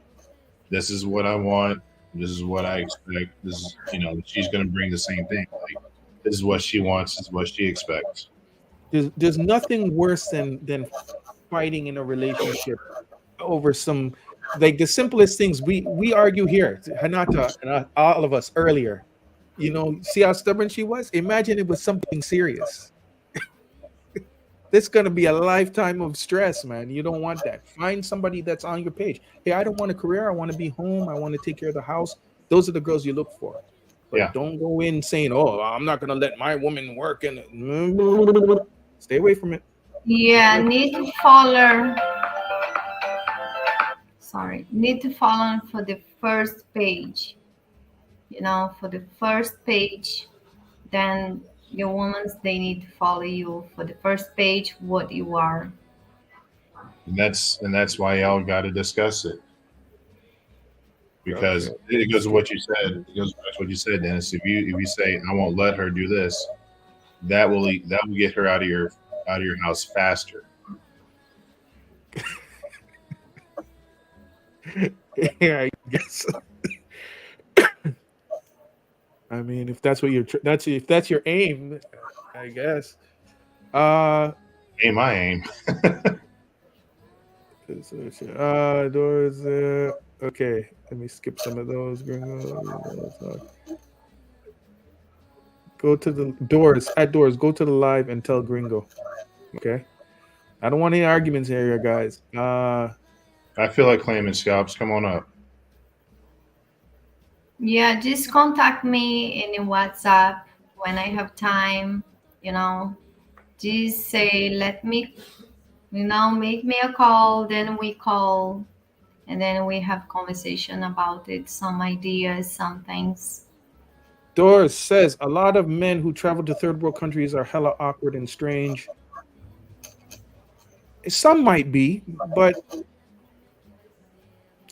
[SPEAKER 10] this is what I want. This is what I expect. This is, she's going to bring the same thing. Like, this is what she wants. This is what she expects.
[SPEAKER 1] There's nothing worse than fighting in a relationship over some, like the simplest things. We argue here, Hanata and all of us earlier. See how stubborn she was? Imagine it was something serious. This is going to be a lifetime of stress, man. You don't want that. Find somebody that's on your page. Hey, I don't want a career. I want to be home. I want to take care of the house. Those are the girls you look for. But don't go in saying, oh, I'm not going to let my woman work. And stay away from it.
[SPEAKER 2] Yeah, need to follow. Need to follow for the first page. For the first page, then your women, they need to follow you for the first page, what you are.
[SPEAKER 10] And that's why y'all got to discuss it. Because it goes to what you said. It goes back to what you said, Dennis. If you say I won't let her do this, that will get her out of your house faster.
[SPEAKER 1] Yeah, I guess. I mean, if that's what if that's your aim, I guess.
[SPEAKER 10] Aim, my aim.
[SPEAKER 1] Doors. Okay, let me skip some of those. Go to the doors. At doors, go to the live and tell Gringo. Okay. I don't want any arguments here, guys.
[SPEAKER 10] I feel like claiming scalps. Come on up.
[SPEAKER 2] Yeah, just contact me in WhatsApp when I have time. Just say, let me, make me a call. Then we call, and then we have conversation about it. Some ideas, some things.
[SPEAKER 1] Doris says a lot of men who travel to third world countries are hella awkward and strange. Some might be, but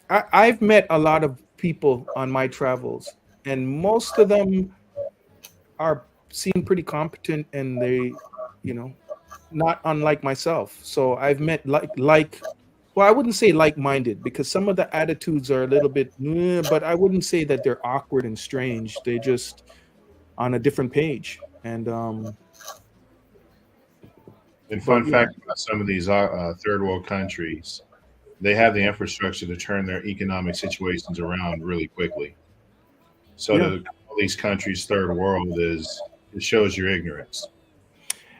[SPEAKER 1] I've met a lot of people on my travels, and most of them seem pretty competent, and they, not unlike myself. So I've met well, I wouldn't say like-minded because some of the attitudes are a little bit, but I wouldn't say that they're awkward and strange. They just on a different page. And
[SPEAKER 10] And
[SPEAKER 1] but
[SPEAKER 10] fun
[SPEAKER 1] yeah,
[SPEAKER 10] fact about some of these third world countries, they have the infrastructure to turn their economic situations around really quickly. So
[SPEAKER 1] yeah.
[SPEAKER 10] to call these countries third world it shows your ignorance.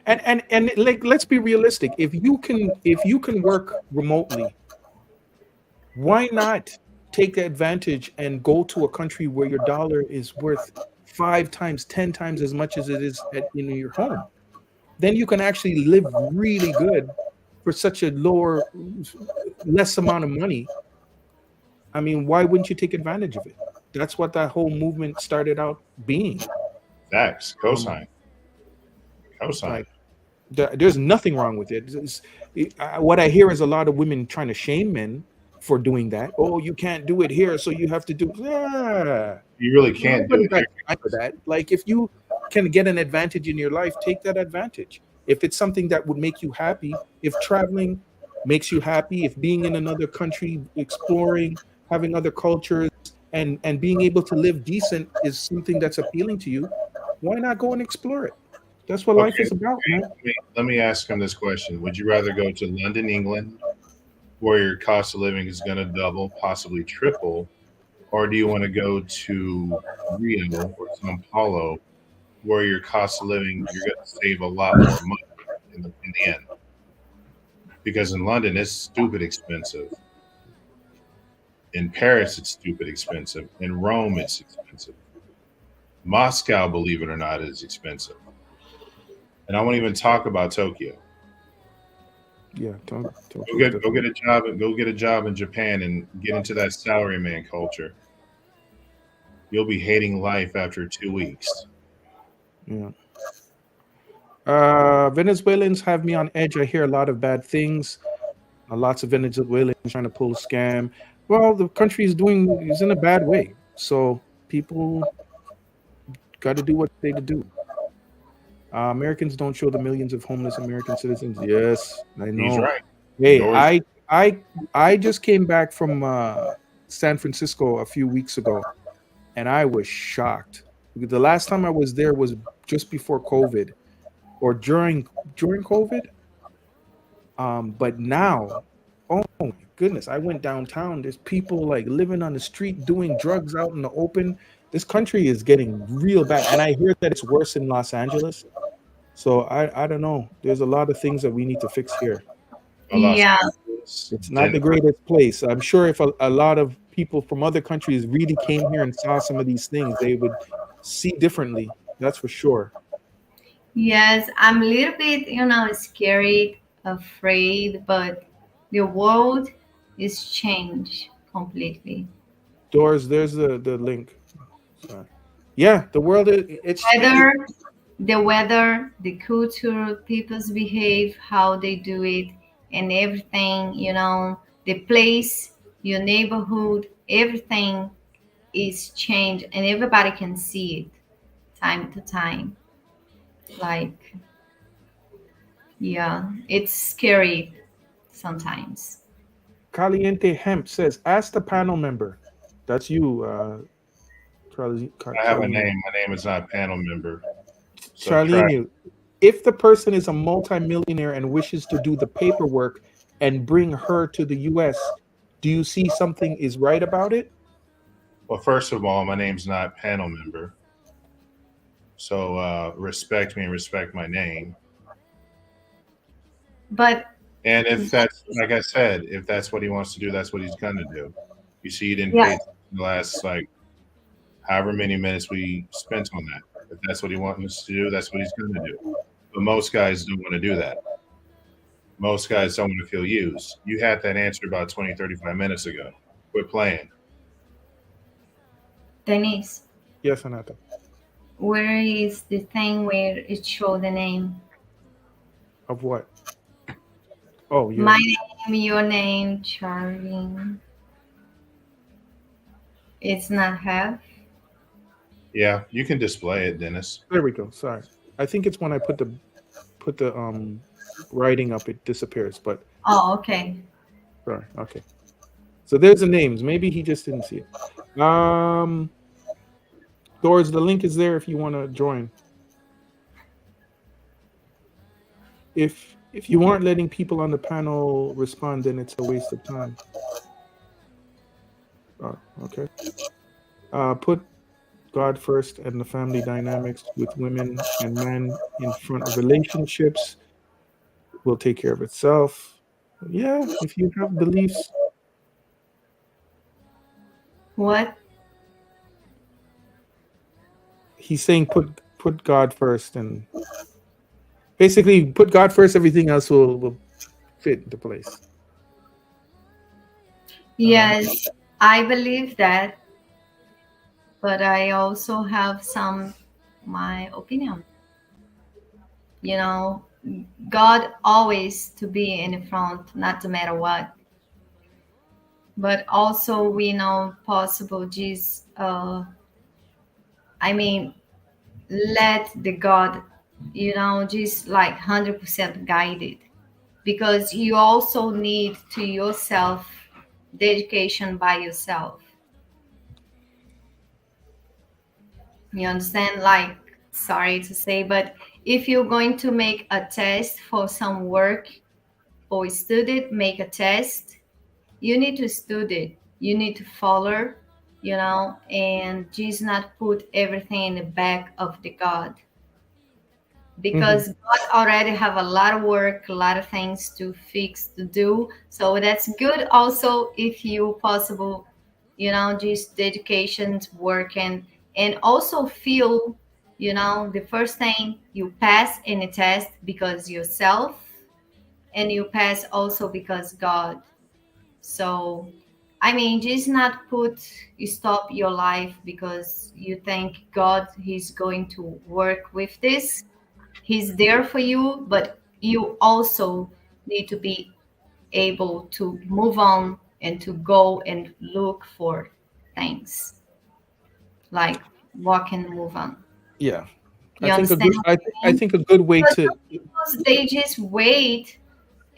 [SPEAKER 1] And like, let's be realistic. If you can work remotely, why not take the advantage and go to a country where your dollar is worth 5 times, 10 times as much as it is in your home? Then you can actually live really good for such a less amount of money. I mean, why wouldn't you take advantage of it? That's what that whole movement started out being.
[SPEAKER 10] Facts.
[SPEAKER 1] Um,
[SPEAKER 10] Cosign. Cosign.
[SPEAKER 1] like there's nothing wrong with it. What I hear is a lot of women trying to shame men for doing that. Oh, you can't do it here, so you have to do. Yeah,
[SPEAKER 10] You really can't do
[SPEAKER 1] nobody
[SPEAKER 10] it
[SPEAKER 1] got
[SPEAKER 10] here.
[SPEAKER 1] time for that. Like, if you can get an advantage in your life, take that advantage. If it's something that would make you happy, if traveling makes you happy, if being in another country, exploring, having other cultures, and being able to live decent is something that's appealing to you, why not go and explore it? That's what life
[SPEAKER 10] Okay,
[SPEAKER 1] is about, man.
[SPEAKER 10] let me ask him this question. Would you rather go to London, England, where your cost of living is going to double, possibly triple, or do you want to go to Rio or Sao Paulo, where your cost of living you're going to save a lot more money in the end? Because in London it's stupid expensive. In Paris it's stupid expensive. In Rome it's expensive. Moscow, believe it or not, is expensive. And I won't even talk about Tokyo.
[SPEAKER 1] Yeah,
[SPEAKER 10] Go get a job in Japan and get into that salaryman culture. You'll be hating life after 2 weeks.
[SPEAKER 1] yeah. Venezuelans have me on edge. I hear a lot of bad things. Lots of Venezuelans trying to pull a scam. Well, the country is in a bad way. So people got to do what they do. Americans don't show the millions of homeless American citizens. Yes, I
[SPEAKER 10] He's
[SPEAKER 1] know.
[SPEAKER 10] right.
[SPEAKER 1] Hey,
[SPEAKER 10] Yours.
[SPEAKER 1] I just came back from San Francisco a few weeks ago, and I was shocked. The last time I was there was just before COVID or during COVID. But now, oh my goodness, I went downtown. There's people like living on the street doing drugs out in the open. This country is getting real bad, and I hear that it's worse in Los Angeles. So I don't know. There's a lot of things that we need to fix here.
[SPEAKER 10] Los
[SPEAKER 2] Yeah.
[SPEAKER 10] Angeles,
[SPEAKER 1] It's not the
[SPEAKER 10] Denver.
[SPEAKER 1] greatest place. I'm sure if a lot of people from other countries really came here and saw some of these things, they would see differently. That's for sure.
[SPEAKER 2] Yes, I'm a little bit, scared, afraid, but the world is changed completely.
[SPEAKER 1] Doors, there's the link. Sorry. Yeah, the world it's
[SPEAKER 2] Weather, the weather, the culture, people's behave, how they do it, and everything, the place, your neighborhood, everything is changed, and everybody can see it time to time. Like, yeah, it's scary sometimes.
[SPEAKER 1] Caliente Hemp says, ask the panel member. That's you,
[SPEAKER 10] I have a
[SPEAKER 1] Charlene.
[SPEAKER 10] name. My name is not panel member. So try.
[SPEAKER 1] Charlene, if the person is a multimillionaire and wishes to do the paperwork and bring her to the US, do you see something is right about it?
[SPEAKER 10] Well, first of all, my name's not panel member. So respect me and respect my name.
[SPEAKER 2] But
[SPEAKER 10] And if that's, like I said, if that's what he wants to do, that's what he's gonna do. You see, he didn't
[SPEAKER 2] yeah,
[SPEAKER 10] pay the last however many minutes we spent on that. If that's what he wants to do, that's what he's gonna do. But most guys don't want to do that. Most guys don't want to feel used. You had that answer about 20, 35 minutes ago. Quit playing.
[SPEAKER 2] Denise,
[SPEAKER 1] Yes, Anata.
[SPEAKER 2] where is the thing where it show the name?
[SPEAKER 1] Of what? Oh, yeah.
[SPEAKER 2] My name, your name, Charlene. It's not have.
[SPEAKER 10] Yeah, you can display it, Dennis.
[SPEAKER 1] There we go. Sorry. I think it's when I put the writing up, it disappears. But
[SPEAKER 2] Oh, okay.
[SPEAKER 1] sorry, okay. So there's the names. Maybe he just didn't see it. Doors, the link is there if you want to join. If you aren't letting people on the panel respond, then it's a waste of time. Oh, okay. Put God first and the family dynamics with women and men in front of relationships will take care of itself. Yeah, if you have beliefs.
[SPEAKER 2] What?
[SPEAKER 1] He's saying put God first, and basically put God first, everything else will fit into place.
[SPEAKER 2] Yes, I believe that, but I also have my opinion. You know, God always to be in the front, not no matter what. But also we know possible Jesus. I mean, let the God, just like 100% guided, because you also need to yourself dedication by yourself. You understand? Like, sorry to say, but if you're going to make a test for some work or student make a test, you need to study, you need to follow, and just not put everything in the back of the God, because God already have a lot of work, a lot of things to fix, to do. So that's good also if you possible, just dedication to work, and also feel, the first thing you pass in a test because yourself, and you pass also because God. So I mean, just not stop your life because you think God He's going to work with this. He's there for you, but you also need to be able to move on and to go and look for things like walk and move on.
[SPEAKER 1] Yeah,
[SPEAKER 2] You understand?
[SPEAKER 1] I think a good way
[SPEAKER 2] Because
[SPEAKER 1] to
[SPEAKER 2] some people they just wait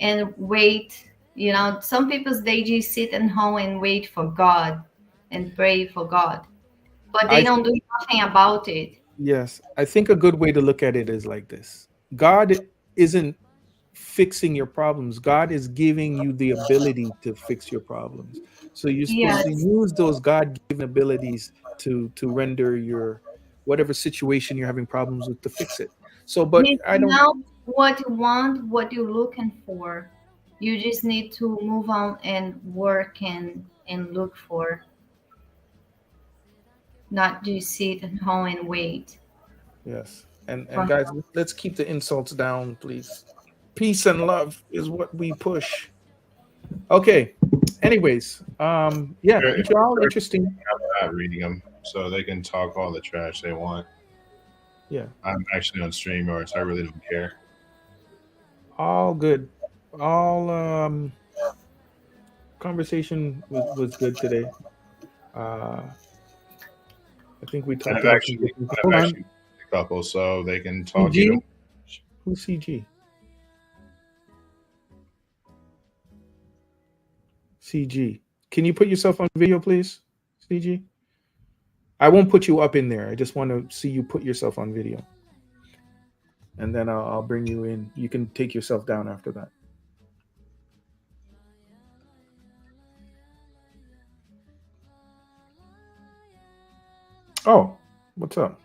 [SPEAKER 2] and wait. Some people they just sit at home and wait for God and pray for God, but they
[SPEAKER 1] I
[SPEAKER 2] don't do nothing about it.
[SPEAKER 1] yes, I think a good way to look at it is like this. God isn't fixing your problems. God is giving you the ability to fix your problems. So you're supposed to
[SPEAKER 2] Yes.
[SPEAKER 1] use those God-given abilities to render your whatever situation you're having problems with to fix it. So, but
[SPEAKER 2] It's
[SPEAKER 1] I don't.
[SPEAKER 2] not what you want, what you're looking for. You just need to move on and work and look for, not just sit at home and wait
[SPEAKER 1] Yes, and
[SPEAKER 2] for
[SPEAKER 1] guys,
[SPEAKER 2] help.
[SPEAKER 1] let's keep the insults down, please. Peace and love is what we push. Okay. Anyways, yeah,
[SPEAKER 10] If
[SPEAKER 1] these are all
[SPEAKER 10] they're
[SPEAKER 1] interesting.
[SPEAKER 10] not reading them, so they can talk all the trash they want.
[SPEAKER 1] Yeah,
[SPEAKER 10] I'm actually on StreamYard, so I really don't care.
[SPEAKER 1] all good. All conversation was good today. I think we
[SPEAKER 10] And
[SPEAKER 1] talked about some good things. Hold
[SPEAKER 10] I've
[SPEAKER 1] on.
[SPEAKER 10] actually a couple, so they can talk either.
[SPEAKER 1] CG? Who's CG? CG. Can you put yourself on video, please? CG? I won't put you up in there. I just want to see you put yourself on video. And then I'll bring you in. You can take yourself down after that. Oh, what's up?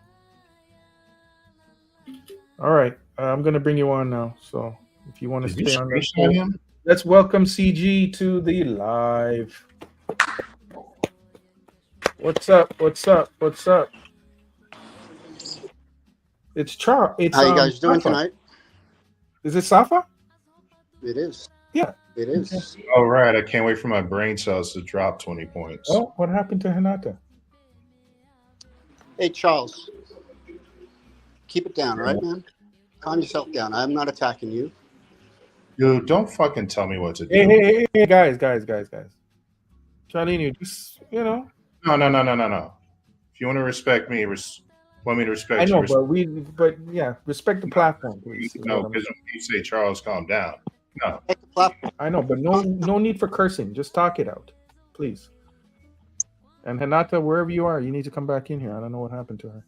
[SPEAKER 1] All right. I'm going to bring you on now. So if you want to
[SPEAKER 10] Did
[SPEAKER 1] stay
[SPEAKER 10] you
[SPEAKER 1] on
[SPEAKER 10] screenshot
[SPEAKER 1] that,
[SPEAKER 10] him?
[SPEAKER 1] let's welcome CG to the live. What's up? What's up? What's up? It's Char. It's
[SPEAKER 11] How you guys doing
[SPEAKER 1] Safa.
[SPEAKER 11] tonight?
[SPEAKER 1] Is it Safa?
[SPEAKER 11] It is.
[SPEAKER 1] Yeah.
[SPEAKER 11] It is.
[SPEAKER 10] All right. I can't wait for my brain cells to drop 20 points.
[SPEAKER 1] Oh, what happened to Hinata?
[SPEAKER 11] Hey, Charles. Keep it down, right, man? Calm yourself down. I'm not attacking you.
[SPEAKER 10] Dude, don't fucking tell me what to do.
[SPEAKER 1] Hey, guys. Charlene, you just,
[SPEAKER 10] No. If you want to respect me, Want me to respect?
[SPEAKER 1] I know,
[SPEAKER 10] you?
[SPEAKER 1] but yeah, respect the platform, please.
[SPEAKER 10] No, because when you say Charles, calm down. No,
[SPEAKER 1] I know, but no need for cursing. Just talk it out, please. And Hinata, wherever you are, you need to come back in here. I don't know what happened to her.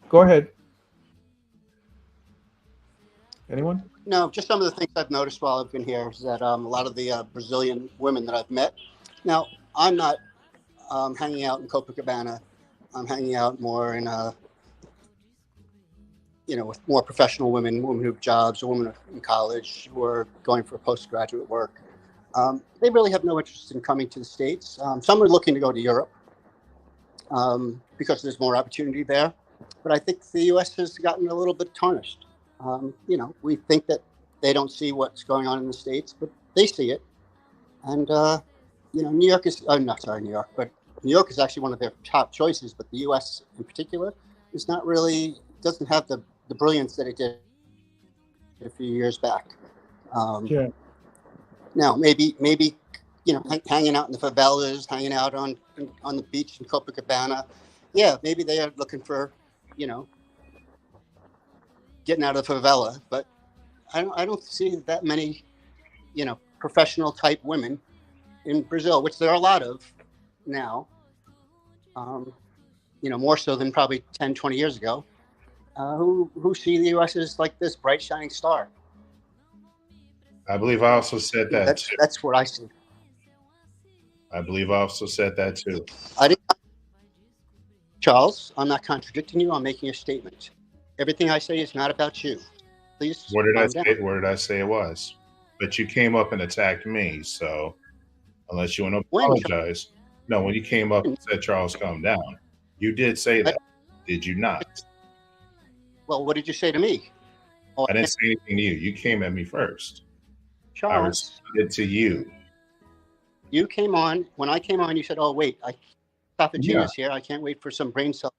[SPEAKER 1] Go ahead. Anyone?
[SPEAKER 11] No, just some of the things I've noticed while I've been here is that a lot of the Brazilian women that I've met. Now, I'm not hanging out in Copacabana. I'm hanging out more in, with more professional women who have jobs, or women in college who are going for postgraduate work. They really have no interest in coming to the States. Some are looking to go to Europe because there's more opportunity there. But I think the U.S. has gotten a little bit tarnished. We think that they don't see what's going on in the States, but they see it. And, New York is, not sorry, New York, but New York is actually one of their top choices, but the U.S. in particular is not really, doesn't have the brilliance that it did a few years back. Now, maybe hanging out in the favelas, hanging out on the beach in Copacabana, yeah, maybe they are looking for, getting out of the favela, but I don't see that many, professional type women in Brazil, which there are a lot of now, more so than probably 10, 20 years ago, who see the U.S. as like this bright shining star.
[SPEAKER 10] I believe I also said that too.
[SPEAKER 11] That's what I see.
[SPEAKER 10] I believe I also said that too.
[SPEAKER 11] Charles, I'm not contradicting you. I'm making a statement. Everything I say is not about you. Please.
[SPEAKER 10] What did I say? Where did I say it was? But you came up and attacked me. So unless you want to apologize, when you came up and said, Charles, calm down, you did say that, did you not?
[SPEAKER 11] Well, what did you say to me?
[SPEAKER 10] I didn't say anything to you. You came at me first.
[SPEAKER 11] Charles,
[SPEAKER 10] I responded to you.
[SPEAKER 11] You came on. When I came on, you said, "Oh, wait, I stop a genius here. I can't wait for some brain cells."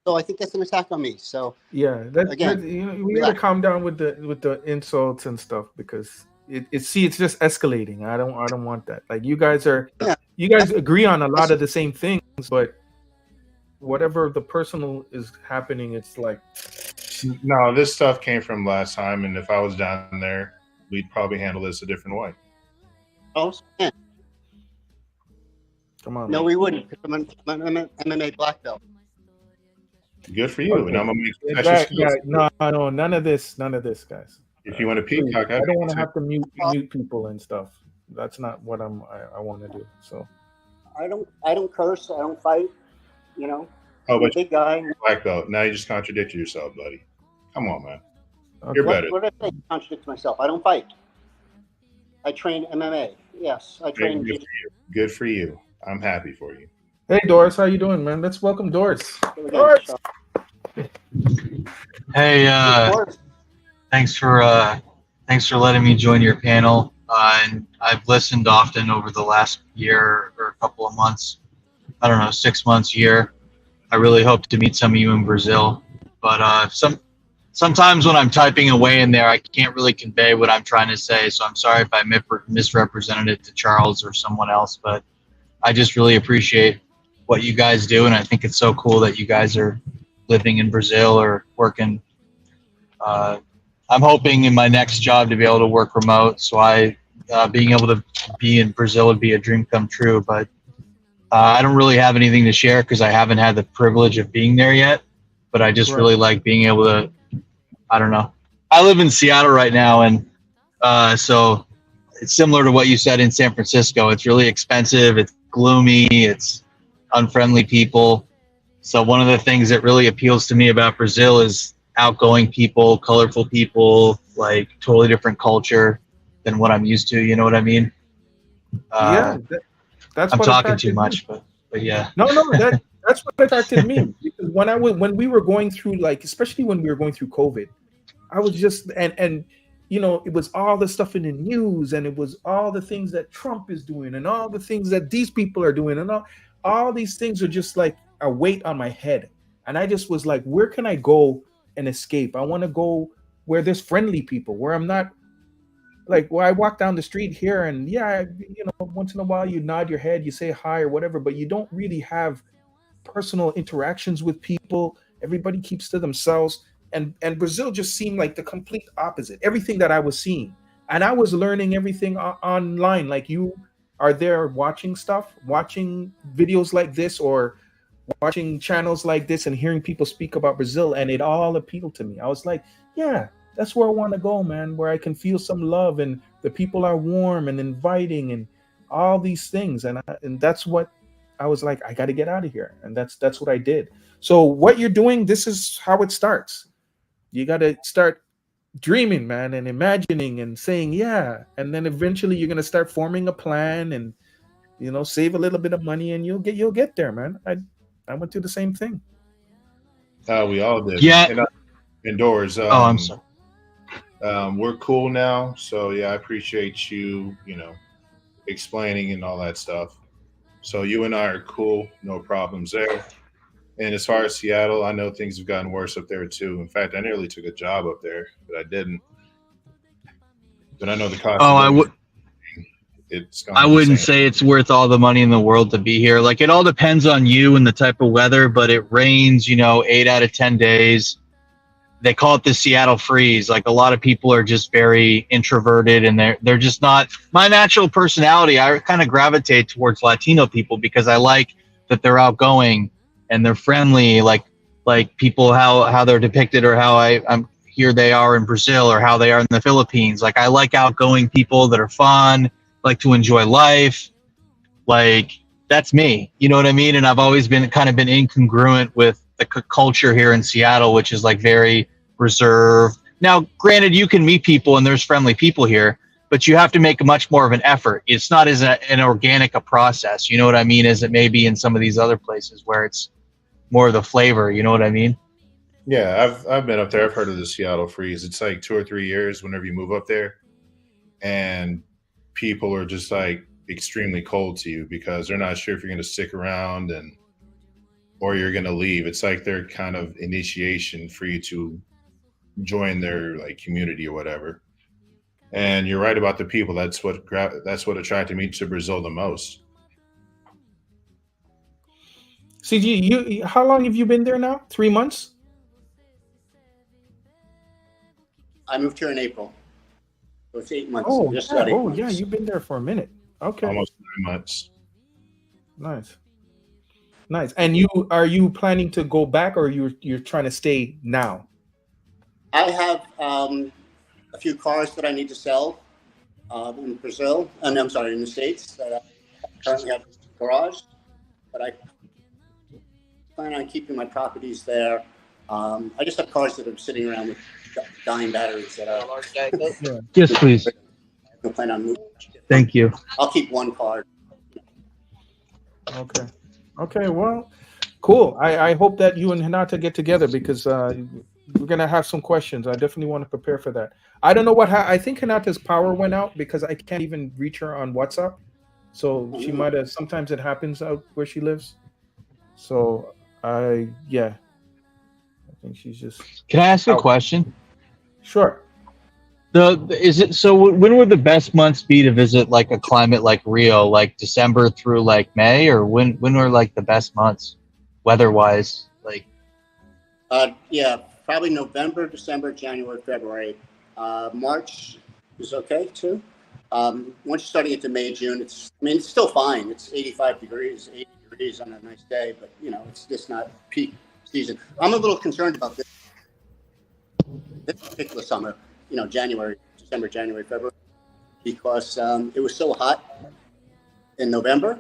[SPEAKER 11] So I think that's an attack on me. So
[SPEAKER 1] yeah, we got to calm down with the insults and stuff, because it's just escalating. I don't want that. Like, you guys agree on a lot of the same things, but whatever the personal is happening, it's like,
[SPEAKER 10] no, this stuff came from last time, and if I was down there, we'd probably handle this a different way.
[SPEAKER 11] Oh, yeah.
[SPEAKER 1] Come on.
[SPEAKER 11] No, we wouldn't, because I'm an MMA black belt.
[SPEAKER 10] Good for you.
[SPEAKER 1] Okay.
[SPEAKER 10] And I'm gonna make
[SPEAKER 1] no, none of this, guys.
[SPEAKER 10] If you want to peacock,
[SPEAKER 1] I don't want to have to mute people and stuff. That's not what I want to do. So
[SPEAKER 11] I don't curse. I don't fight.
[SPEAKER 10] Oh,
[SPEAKER 11] I'm
[SPEAKER 10] but
[SPEAKER 11] a big guy.
[SPEAKER 10] Black belt. Now you just contradicted yourself, buddy. Come on, man.
[SPEAKER 1] Okay.
[SPEAKER 10] You're better.
[SPEAKER 11] What did I say? Contradict myself. I don't fight. I train MMA. Yes, I train.
[SPEAKER 10] Good for you. I'm happy for you.
[SPEAKER 1] Hey, Doris, how you doing, man? Let's welcome Doris.
[SPEAKER 11] Doris.
[SPEAKER 12] Hey, thanks for letting me join your panel. And I've listened often over the last year or a couple of months. I don't know, 6 months, year. I really hope to meet some of you in Brazil. But sometimes when I'm typing away in there, I can't really convey what I'm trying to say. So I'm sorry if I misrepresented it to Charles or someone else. But I just really appreciate what you guys do, and I think it's so cool that you guys are living in Brazil or working. I'm hoping in my next job to be able to work remote, so being able to be in Brazil would be a dream come true. But I don't really have anything to share because I haven't had the privilege of being there yet. But I just really like being able to. I don't know. I live in Seattle right now, and so it's similar to what you said in San Francisco. It's really expensive. It's gloomy. It's unfriendly people. So one of the things that really appeals to me about Brazil is outgoing people, colorful people, like totally different culture than what I'm used to. You know what I mean?
[SPEAKER 1] That's
[SPEAKER 12] I'm
[SPEAKER 1] what
[SPEAKER 12] talking too much, but yeah.
[SPEAKER 1] No, that's what attracted me. Because when we were going through, like, especially when we were going through COVID, I was just and it was all the stuff in the news, and it was all the things that Trump is doing, and all the things that these people are doing, and all these things are just like a weight on my head. And I just was like, where can I go and escape? I want to go where there's friendly people, where I'm not like, where I walk down the street here, and once in a while you nod your head, you say hi or whatever, but you don't really have personal interactions with people. Everybody keeps to themselves. And Brazil just seemed like the complete opposite. Everything that I was seeing. And I was learning everything online. Like you are there watching stuff, watching videos like this or watching channels like this and hearing people speak about Brazil, and it all appealed to me. I was like, yeah, that's where I want to go, man, where I can feel some love and the people are warm and inviting and all these things. And that's what I was like, I got to get out of here. And that's what I did. So what you're doing, this is how it starts. You got to start dreaming, man, and imagining and saying, yeah. And then eventually you're going to start forming a plan and, save a little bit of money and you'll get there, man. I went through the same thing.
[SPEAKER 10] We all did.
[SPEAKER 12] Yeah.
[SPEAKER 10] And, indoors.
[SPEAKER 12] I'm sorry.
[SPEAKER 10] We're cool now. So yeah, I appreciate you, explaining and all that stuff. So you and I are cool. No problems there. And as far as Seattle, I know things have gotten worse up there too. In fact, I nearly took a job up there, but I didn't. But I know the cost.
[SPEAKER 12] I wouldn't say it's worth all the money in the world to be here. Like, it all depends on you and the type of weather, but it rains, 8 out of 10 days. They call it the Seattle freeze. Like, a lot of people are just very introverted and they're just not my natural personality. I kind of gravitate towards Latino people because I like that they're outgoing and they're friendly, like people, how they're depicted or how I'm here they are in Brazil or how they are in the Philippines. Like, I like outgoing people that are fun, like to enjoy life. Like, that's me, you know what I mean? And I've always been incongruent with the culture here in Seattle, which is like very reserved. Now, granted, you can meet people and there's friendly people here, but you have to make much more of an effort. It's not as an organic a process, you know what I mean, as it may be in some of these other places where it's more of the flavor, you know what I mean?
[SPEAKER 10] Yeah, I've been up there. I've heard of the Seattle freeze. It's like 2 or 3 years whenever you move up there, and people are just like extremely cold to you because they're not sure if you're going to stick around or you're going to leave. It's like their kind of initiation for you to join their like community or whatever. And you're right about the people. That's what attracted me to Brazil the most.
[SPEAKER 1] CG, how long have you been there now? 3 months?
[SPEAKER 11] I moved here in April. So it's 8 months.
[SPEAKER 1] Oh,
[SPEAKER 11] Just
[SPEAKER 1] yeah.
[SPEAKER 11] about 8
[SPEAKER 1] Oh,
[SPEAKER 11] months.
[SPEAKER 1] yeah. You've been there for a minute. Okay.
[SPEAKER 10] Almost 9 months.
[SPEAKER 1] Nice. And are you planning to go back, or you're trying to stay now?
[SPEAKER 11] I have a few cars that I need to sell in Brazil, and I'm sorry, in the States that I currently have a garage, but I plan on keeping my properties there. I just have cars that are sitting around with dying batteries that are.
[SPEAKER 1] Yeah.
[SPEAKER 12] Yes, please.
[SPEAKER 11] I don't plan on moving.
[SPEAKER 12] Thank you.
[SPEAKER 11] I'll keep one car.
[SPEAKER 1] Okay. Well, cool. I hope that you and Hinata get together because we're gonna have some questions. I definitely want to prepare for that. I don't know what I think Hinata's power went out because I can't even reach her on WhatsApp. So she might have. Sometimes it happens out where she lives. So I think she's just.
[SPEAKER 12] Can I ask a question?
[SPEAKER 1] Sure.
[SPEAKER 12] When would the best months be to visit like a climate like Rio, like December through like May, or when were like the best months weather wise? Like
[SPEAKER 11] probably November, December, January, February. March is okay too. Once you start to get to May, June, it's still fine. It's 85 degrees, 80 degrees on a nice day, but it's just not peak season. I'm a little concerned about this particular summer. December, January, February, because it was so hot in November.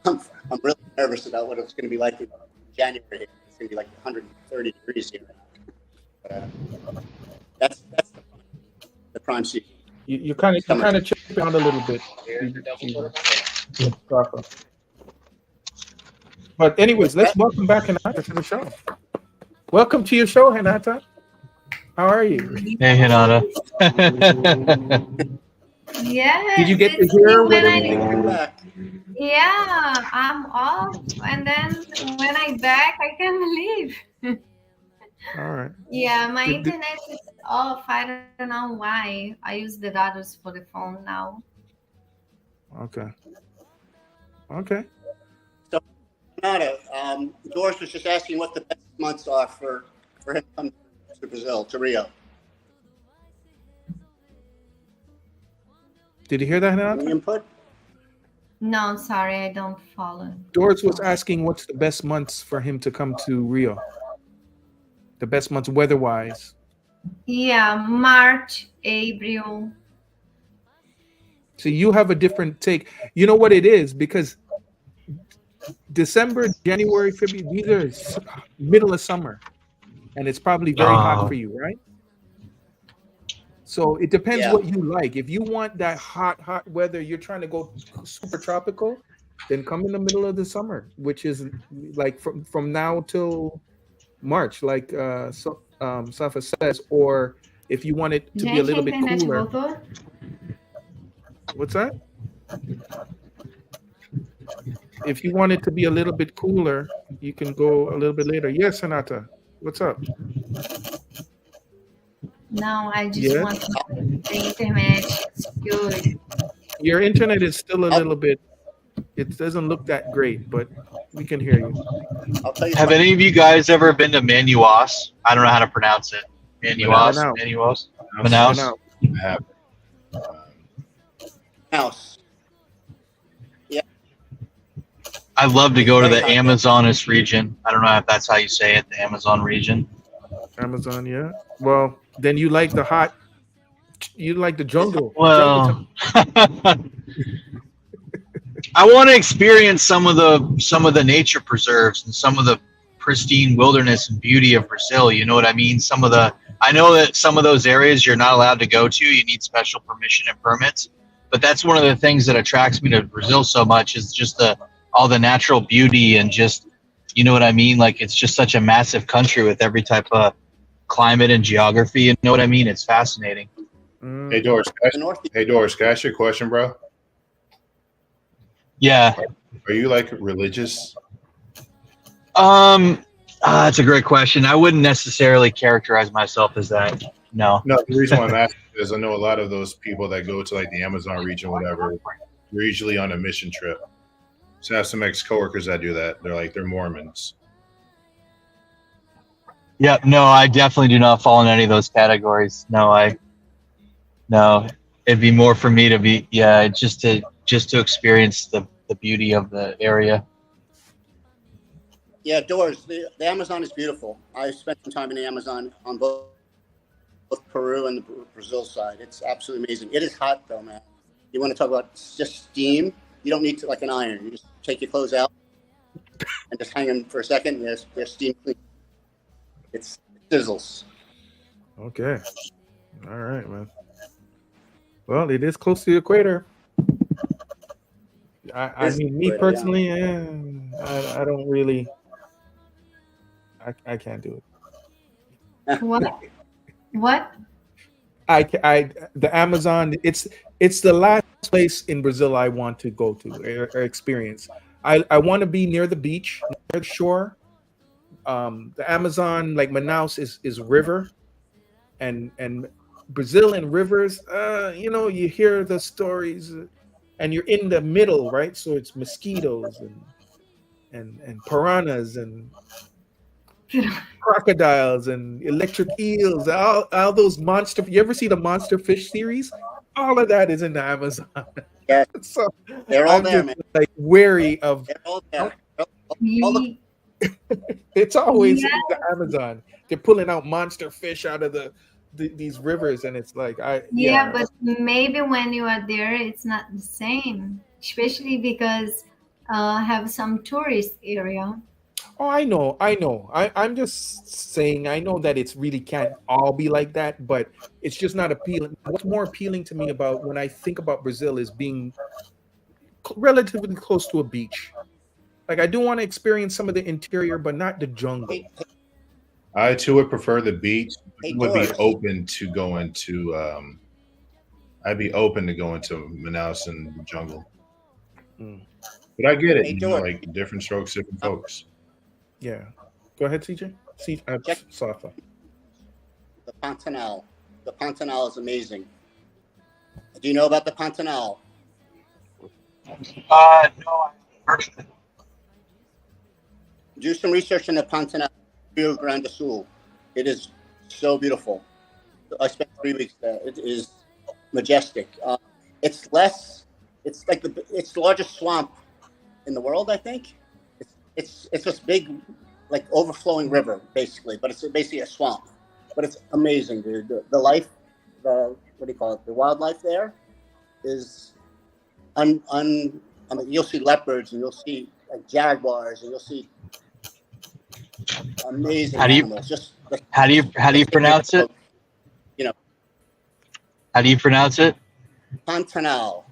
[SPEAKER 11] I'm really nervous about what it's going to be like in January. It's going to be like 130 degrees here. That's the prime season.
[SPEAKER 1] You kind of chip out a little bit. But anyways, let's welcome back Hinata to the show. Welcome to your show, Hinata. How are you?
[SPEAKER 12] Hey, Hinata.
[SPEAKER 2] Yeah.
[SPEAKER 1] Did you get to hear what
[SPEAKER 2] Yeah, I'm off, and then when I'm back, I can leave.
[SPEAKER 1] All right.
[SPEAKER 2] Yeah, my internet is off. I don't know why. I use the data for the phone now.
[SPEAKER 1] Okay.
[SPEAKER 11] So, Renata, Doris was just asking what the best months are for him to come to Brazil, to Rio.
[SPEAKER 1] Did you hear that,
[SPEAKER 11] Any
[SPEAKER 1] Hannah?
[SPEAKER 11] input?
[SPEAKER 2] No, sorry, I don't follow.
[SPEAKER 1] Doris was asking what's the best months for him to come to Rio. The best months weather-wise.
[SPEAKER 2] Yeah, March, April.
[SPEAKER 1] So you have a different take. You know what it is? Because December, January, February, these are middle of summer. And it's probably very hot for you, right? So it depends what you like. If you want that hot weather, you're trying to go super tropical, then come in the middle of the summer, which is like from now till March, like Safa says. Or if you want it to be a little bit cooler. What's that? If you want it to be a little bit cooler, you can go a little bit later. Yes, Sonata. What's up?
[SPEAKER 2] No, I just want the internet. It's good.
[SPEAKER 1] Your internet is still a little bit. It doesn't look that great, but we can hear you.
[SPEAKER 12] Have any of you guys ever been to Manaus? I don't know how to pronounce it. Manaus.
[SPEAKER 10] I have.
[SPEAKER 11] House. Yeah.
[SPEAKER 12] I'd love to go to the Amazonas region. I don't know if that's how you say it, the Amazon region.
[SPEAKER 1] Amazon, yeah. Well, then you like the hot. You like the jungle.
[SPEAKER 12] Well, I want to experience some of the nature preserves and some of the pristine wilderness and beauty of Brazil. You know what I mean? I know that some of those areas you're not allowed to go to. You need special permission and permits. But that's one of the things that attracts me to Brazil so much is just all the natural beauty and just, you know what I mean? Like it's just such a massive country with every type of climate and geography. You know what I mean? It's fascinating.
[SPEAKER 10] Hey Doris, can I ask you a question, bro?
[SPEAKER 12] Yeah.
[SPEAKER 10] Are you like religious?
[SPEAKER 12] That's a great question. I wouldn't necessarily characterize myself as that. No.
[SPEAKER 10] No, the reason why I'm asking is I know a lot of those people that go to like the Amazon region, whatever, they're usually on a mission trip. So I have some ex-coworkers that do that. They're Mormons.
[SPEAKER 12] Yeah, no, I definitely do not fall in any of those categories. No, it'd be more for me to be, just to experience the beauty of the area.
[SPEAKER 11] Yeah, Doris, the Amazon is beautiful. I spent some time in the Amazon on both Peru and the Brazil side. It's absolutely amazing. It is hot though, man. You want to talk about just steam? You don't need to like an iron. You just take your clothes out and just hang them for a second. And they're steam clean. It sizzles.
[SPEAKER 1] Okay. All right, man. Well, it is close to the equator. I mean, me personally, I don't really. I can't do it.
[SPEAKER 2] What?
[SPEAKER 1] The Amazon. It's the last place in Brazil I want to go to or experience. I want to be near the beach, near the shore. The Amazon, like Manaus, is river, and Brazil and rivers. You hear the stories, and you're in the middle, right? So it's mosquitoes and piranhas and crocodiles and electric eels, all those monster. You ever see the Monster Fish series? All of that is in the Amazon.
[SPEAKER 11] Yeah,
[SPEAKER 1] so
[SPEAKER 11] they're all
[SPEAKER 1] I'm
[SPEAKER 11] there,
[SPEAKER 1] just,
[SPEAKER 11] man.
[SPEAKER 1] like wary of.
[SPEAKER 11] They're all there.
[SPEAKER 1] It's always in the Amazon. They're pulling out monster fish out of these rivers, and it's like
[SPEAKER 2] but maybe when you are there, it's not the same, especially because have some tourist area.
[SPEAKER 1] Oh, I know. I'm just saying, I know that it's really can't all be like that, but it's just not appealing. What's more appealing to me about when I think about Brazil is being relatively close to a beach. Like I do want to experience some of the interior, but not the jungle.
[SPEAKER 10] I too would prefer the beach.
[SPEAKER 11] Hey,
[SPEAKER 10] Would be
[SPEAKER 11] Doris.
[SPEAKER 10] open to going to. I'd be open to going to Manaus and the jungle. But I get it.
[SPEAKER 11] Hey,
[SPEAKER 10] You know,
[SPEAKER 11] Doris.
[SPEAKER 10] like different strokes, different folks.
[SPEAKER 1] Yeah. Go ahead, CJ. Safa.
[SPEAKER 11] The Pantanal. The Pantanal is amazing. Do you know about the Pantanal?
[SPEAKER 12] No, I heard of it.
[SPEAKER 11] do some research in the Pantanal, Rio Grande do Sul. It is so beautiful. I spent 3 weeks there. It is majestic. It's like it's the largest swamp in the world, I think. It's this big, like overflowing river, basically, but it's basically a swamp. But it's amazing, dude. The life, what do you call it? The wildlife there is I mean, you'll see leopards and you'll see like jaguars and you'll see amazing animals.
[SPEAKER 12] How do you pronounce it?
[SPEAKER 11] You know,
[SPEAKER 12] how do you pronounce it?
[SPEAKER 11] Pantanal.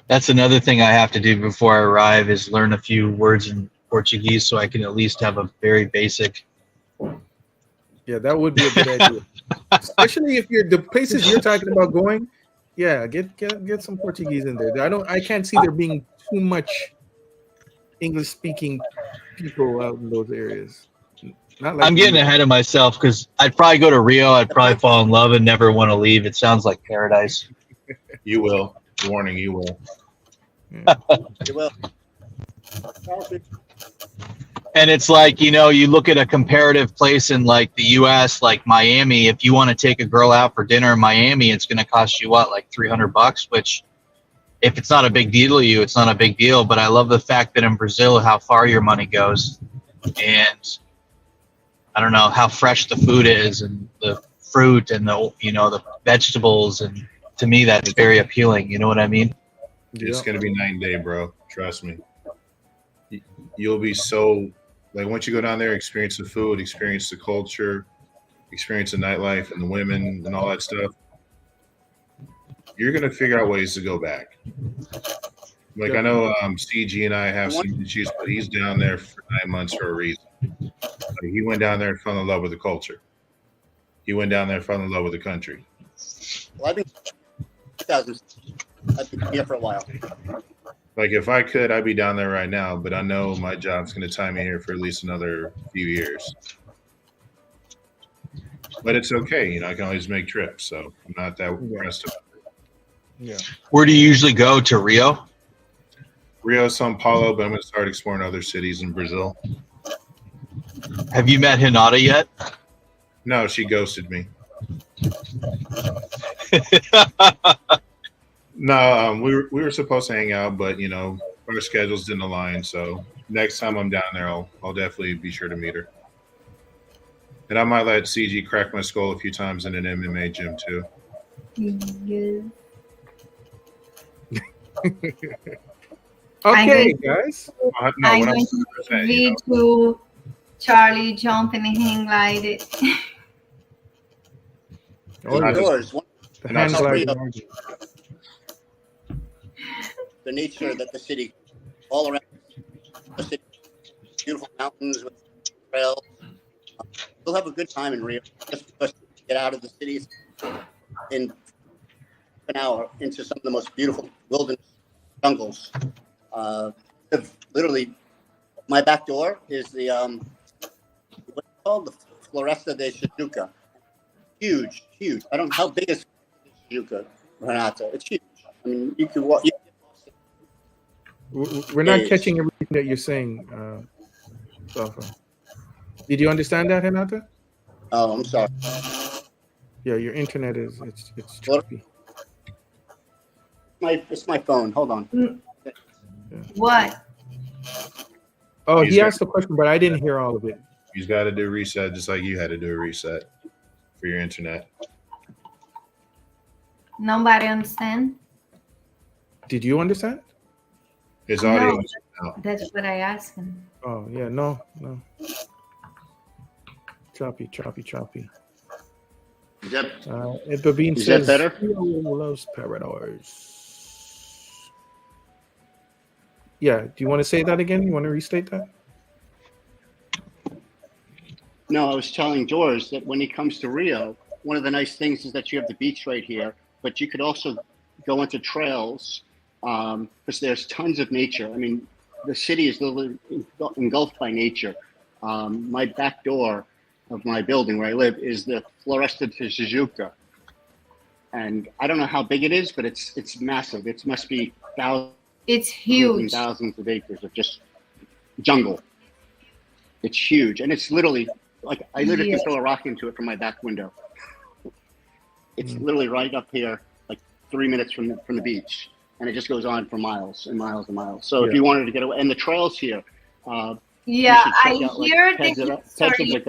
[SPEAKER 12] That's another thing I have to do before I arrive is learn a few words in Portuguese so I can at least have a very basic.
[SPEAKER 1] Yeah, that would be a good idea, especially if the places you're talking about going. Yeah, get some Portuguese in there. I can't see there being too much English speaking people out in those areas. Not like
[SPEAKER 12] I'm getting ahead of myself because I'd probably go to Rio. I'd probably fall in love and never want to leave. It sounds like paradise.
[SPEAKER 10] You will. Warning, you will.
[SPEAKER 11] You will.
[SPEAKER 12] And it's like, you look at a comparative place in like the US, like Miami. If you want to take a girl out for dinner in Miami, it's going to cost you what, like $300, which if it's not a big deal to you, it's not a big deal. But I love the fact that in Brazil, how far your money goes. And I don't know how fresh the food is and the fruit and the vegetables. And to me, that's very appealing. You know what I mean?
[SPEAKER 10] It's going to be night and day, bro. Trust me. You'll be so, like, once you go down there, experience the food, experience the culture, experience the nightlife and the women and all that stuff. You're going to figure out ways to go back. Like, I know CG and I have some issues, but he's down there for 9 months for a reason. Like, he went down there and fell in love with the culture. He went down there and fell in love with the country.
[SPEAKER 11] Well, I've been here for a while.
[SPEAKER 10] Like, if I could, I'd be down there right now, but I know my job's going to tie me here for at least another few years. But it's okay. I can always make trips, so I'm not that impressed about it.
[SPEAKER 1] Yeah.
[SPEAKER 12] Where do you usually go? To Rio?
[SPEAKER 10] Rio, Sao Paulo, but I'm going to start exploring other cities in Brazil.
[SPEAKER 12] Have you met Renata yet?
[SPEAKER 10] No, she ghosted me. No, we were supposed to hang out, but our schedules didn't align. So next time I'm down there, I'll definitely be sure to meet her. And I might let CG crack my skull a few times in an MMA gym too.
[SPEAKER 1] Okay, guys.
[SPEAKER 2] I'm going to video Charlie jumping and hang gliding.
[SPEAKER 11] The nature that the city, all around the city, beautiful mountains with trails. We'll have a good time in Rio just because to get out of the cities in an hour into some of the most beautiful wilderness jungles. Literally, my back door is the what's it called, the Floresta de Tijuca. Huge. I don't know how big is Tijuca, Renata. It's huge. I mean, you can walk.
[SPEAKER 1] We're not catching everything that you're saying, Safa. Did you understand that, Renata?
[SPEAKER 11] Oh, I'm sorry.
[SPEAKER 1] Yeah, your internet it's trippy.
[SPEAKER 11] It's my phone. Hold on.
[SPEAKER 2] Yeah. What?
[SPEAKER 1] Oh, he asked the question, but I didn't hear all of it.
[SPEAKER 10] You've got to do a reset, just like you had to do a reset for your internet.
[SPEAKER 2] Nobody understand?
[SPEAKER 1] Did you understand?
[SPEAKER 10] His audio.
[SPEAKER 2] No, that's what I asked him.
[SPEAKER 1] Oh yeah, no. Choppy. Babine says,
[SPEAKER 11] that better?
[SPEAKER 1] Loves paradise. Yeah. Do you want to say that again? You want to restate that?
[SPEAKER 11] No, I was telling George that when he comes to Rio, one of the nice things is that you have the beach right here, but you could also go into trails because there's tons of nature. I mean, the city is literally engulfed by nature. My back door of my building where I live is the Floresta de Tijuca. And I don't know how big it is, but it's massive. It must be thousands
[SPEAKER 2] It's
[SPEAKER 11] Hundreds and
[SPEAKER 2] huge.
[SPEAKER 11] thousands of acres of just jungle. It's huge, and it's literally like I literally
[SPEAKER 2] Yeah.
[SPEAKER 11] can throw a rock into it from my back window. It's literally right up here, like 3 minutes from the beach, and it just goes on for miles and miles and miles. So if
[SPEAKER 1] Yeah.
[SPEAKER 11] you wanted to get away, and the trails here,
[SPEAKER 2] Yeah,
[SPEAKER 11] you should
[SPEAKER 2] I
[SPEAKER 11] check out like
[SPEAKER 2] hear the
[SPEAKER 11] Pedra
[SPEAKER 2] history.
[SPEAKER 11] de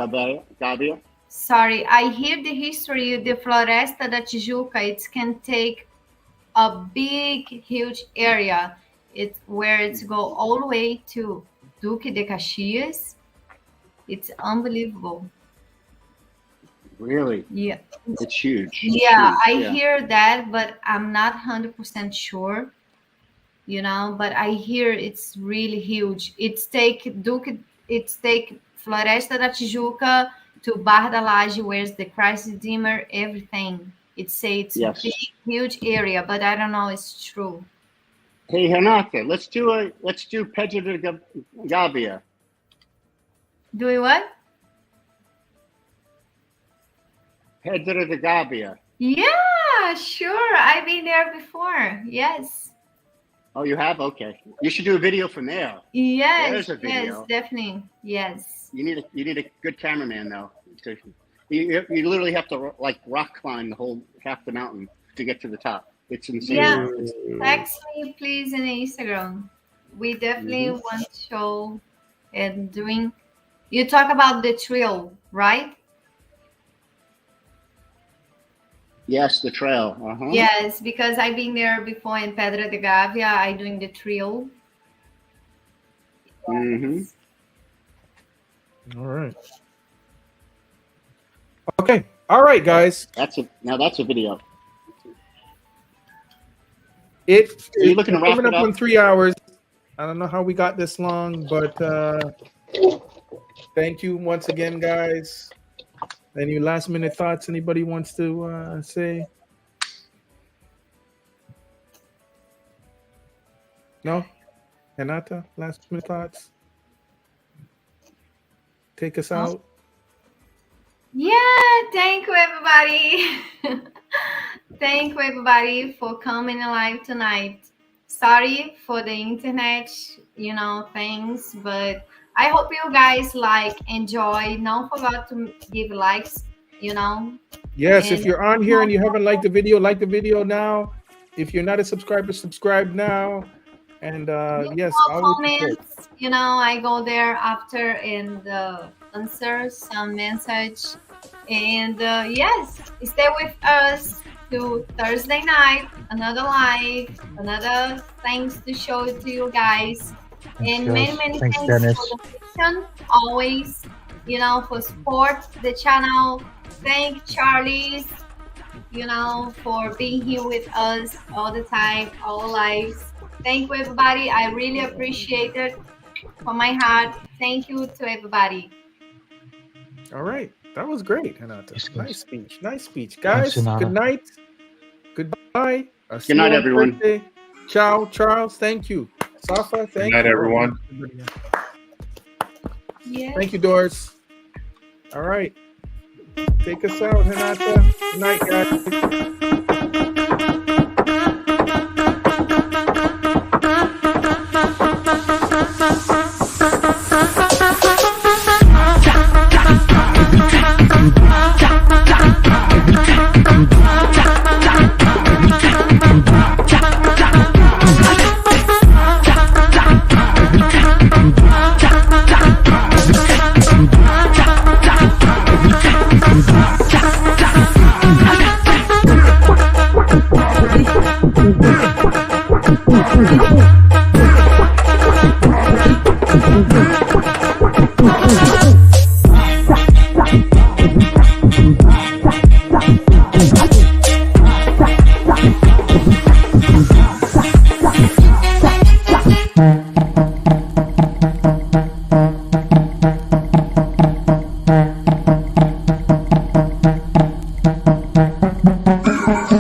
[SPEAKER 11] Gavia.
[SPEAKER 2] Sorry, I hear the history. The Floresta da Tijuca, it can take a big, huge area. It's where it's go all the way to Duque de Caxias. It's unbelievable.
[SPEAKER 11] Really,
[SPEAKER 2] Yeah,
[SPEAKER 11] it's huge.
[SPEAKER 2] yeah, I
[SPEAKER 11] Yeah.
[SPEAKER 2] hear that, but I'm not 100% sure. But I hear it's really huge. It's take Floresta da Tijuca to Barra da Laje, where's the Christ Redeemer, everything. It's a
[SPEAKER 11] Yes.
[SPEAKER 2] big, huge area, but I don't know if it's true.
[SPEAKER 11] Hey Renata, let's do Pedra de Gavia.
[SPEAKER 2] Doing what?
[SPEAKER 11] Pedra de Gavia.
[SPEAKER 2] Yeah, sure. I've been there before. Yes.
[SPEAKER 11] Oh, you have? Okay. You should do a video from there.
[SPEAKER 2] Yes,
[SPEAKER 11] There's a
[SPEAKER 2] yes,
[SPEAKER 11] video.
[SPEAKER 2] definitely. Yes.
[SPEAKER 11] You need a good cameraman though. You literally have to like rock climb the whole half the mountain to get to the top. It's insane.
[SPEAKER 2] Yeah. Text me, please, on Instagram. We definitely want to show and doing. You talk about the trail, right?
[SPEAKER 11] Yes, the trail. Uh-huh.
[SPEAKER 2] Yes, because I've been there before in Pedra de Gavia. I doing the trail.
[SPEAKER 11] Mm-hmm.
[SPEAKER 1] All right. Okay. All right, guys.
[SPEAKER 11] That's a video.
[SPEAKER 1] It's
[SPEAKER 11] Are you looking to wrap
[SPEAKER 1] coming
[SPEAKER 11] it
[SPEAKER 1] up
[SPEAKER 11] up?
[SPEAKER 1] on 3 hours. I don't know how we got this long, but thank you once again, guys. Any last minute thoughts anybody wants to say? No? Renata, last minute thoughts? Take us out.
[SPEAKER 2] Yeah, thank you, everybody. Thank you, everybody, for coming live tonight. Sorry for the internet, things, but I hope you guys enjoy. Don't forget to give likes,
[SPEAKER 1] Yes, if
[SPEAKER 2] And-
[SPEAKER 1] you're on here and you haven't liked the video, like the video now. If you're not a subscriber, subscribe now. And yes,
[SPEAKER 2] more
[SPEAKER 1] always support.
[SPEAKER 2] comments. I go there after and answer some message. And yes, stay with us to Thursday night, another live, another things to show to you guys. And many
[SPEAKER 12] Thanks,
[SPEAKER 2] thanks
[SPEAKER 12] Dennis.
[SPEAKER 2] for the question. Always, for support the channel. Thank Charlie's, for being here with us all the time, all lives. Thank you, everybody. I really appreciate it from my heart. Thank you to everybody.
[SPEAKER 1] All right. That was great, Renata.
[SPEAKER 12] Yes,
[SPEAKER 1] Nice speech. Nice speech. Guys,
[SPEAKER 12] Renata.
[SPEAKER 1] good night. Goodbye. I'll see
[SPEAKER 11] Good night,
[SPEAKER 1] you on
[SPEAKER 11] everyone.
[SPEAKER 1] Thursday. Ciao, Charles. Thank you. Safa, thank
[SPEAKER 10] Good night,
[SPEAKER 1] you.
[SPEAKER 10] everyone.
[SPEAKER 2] Yeah.
[SPEAKER 1] Thank you, Doris. All right. Take us out, Renata. Good night, guys.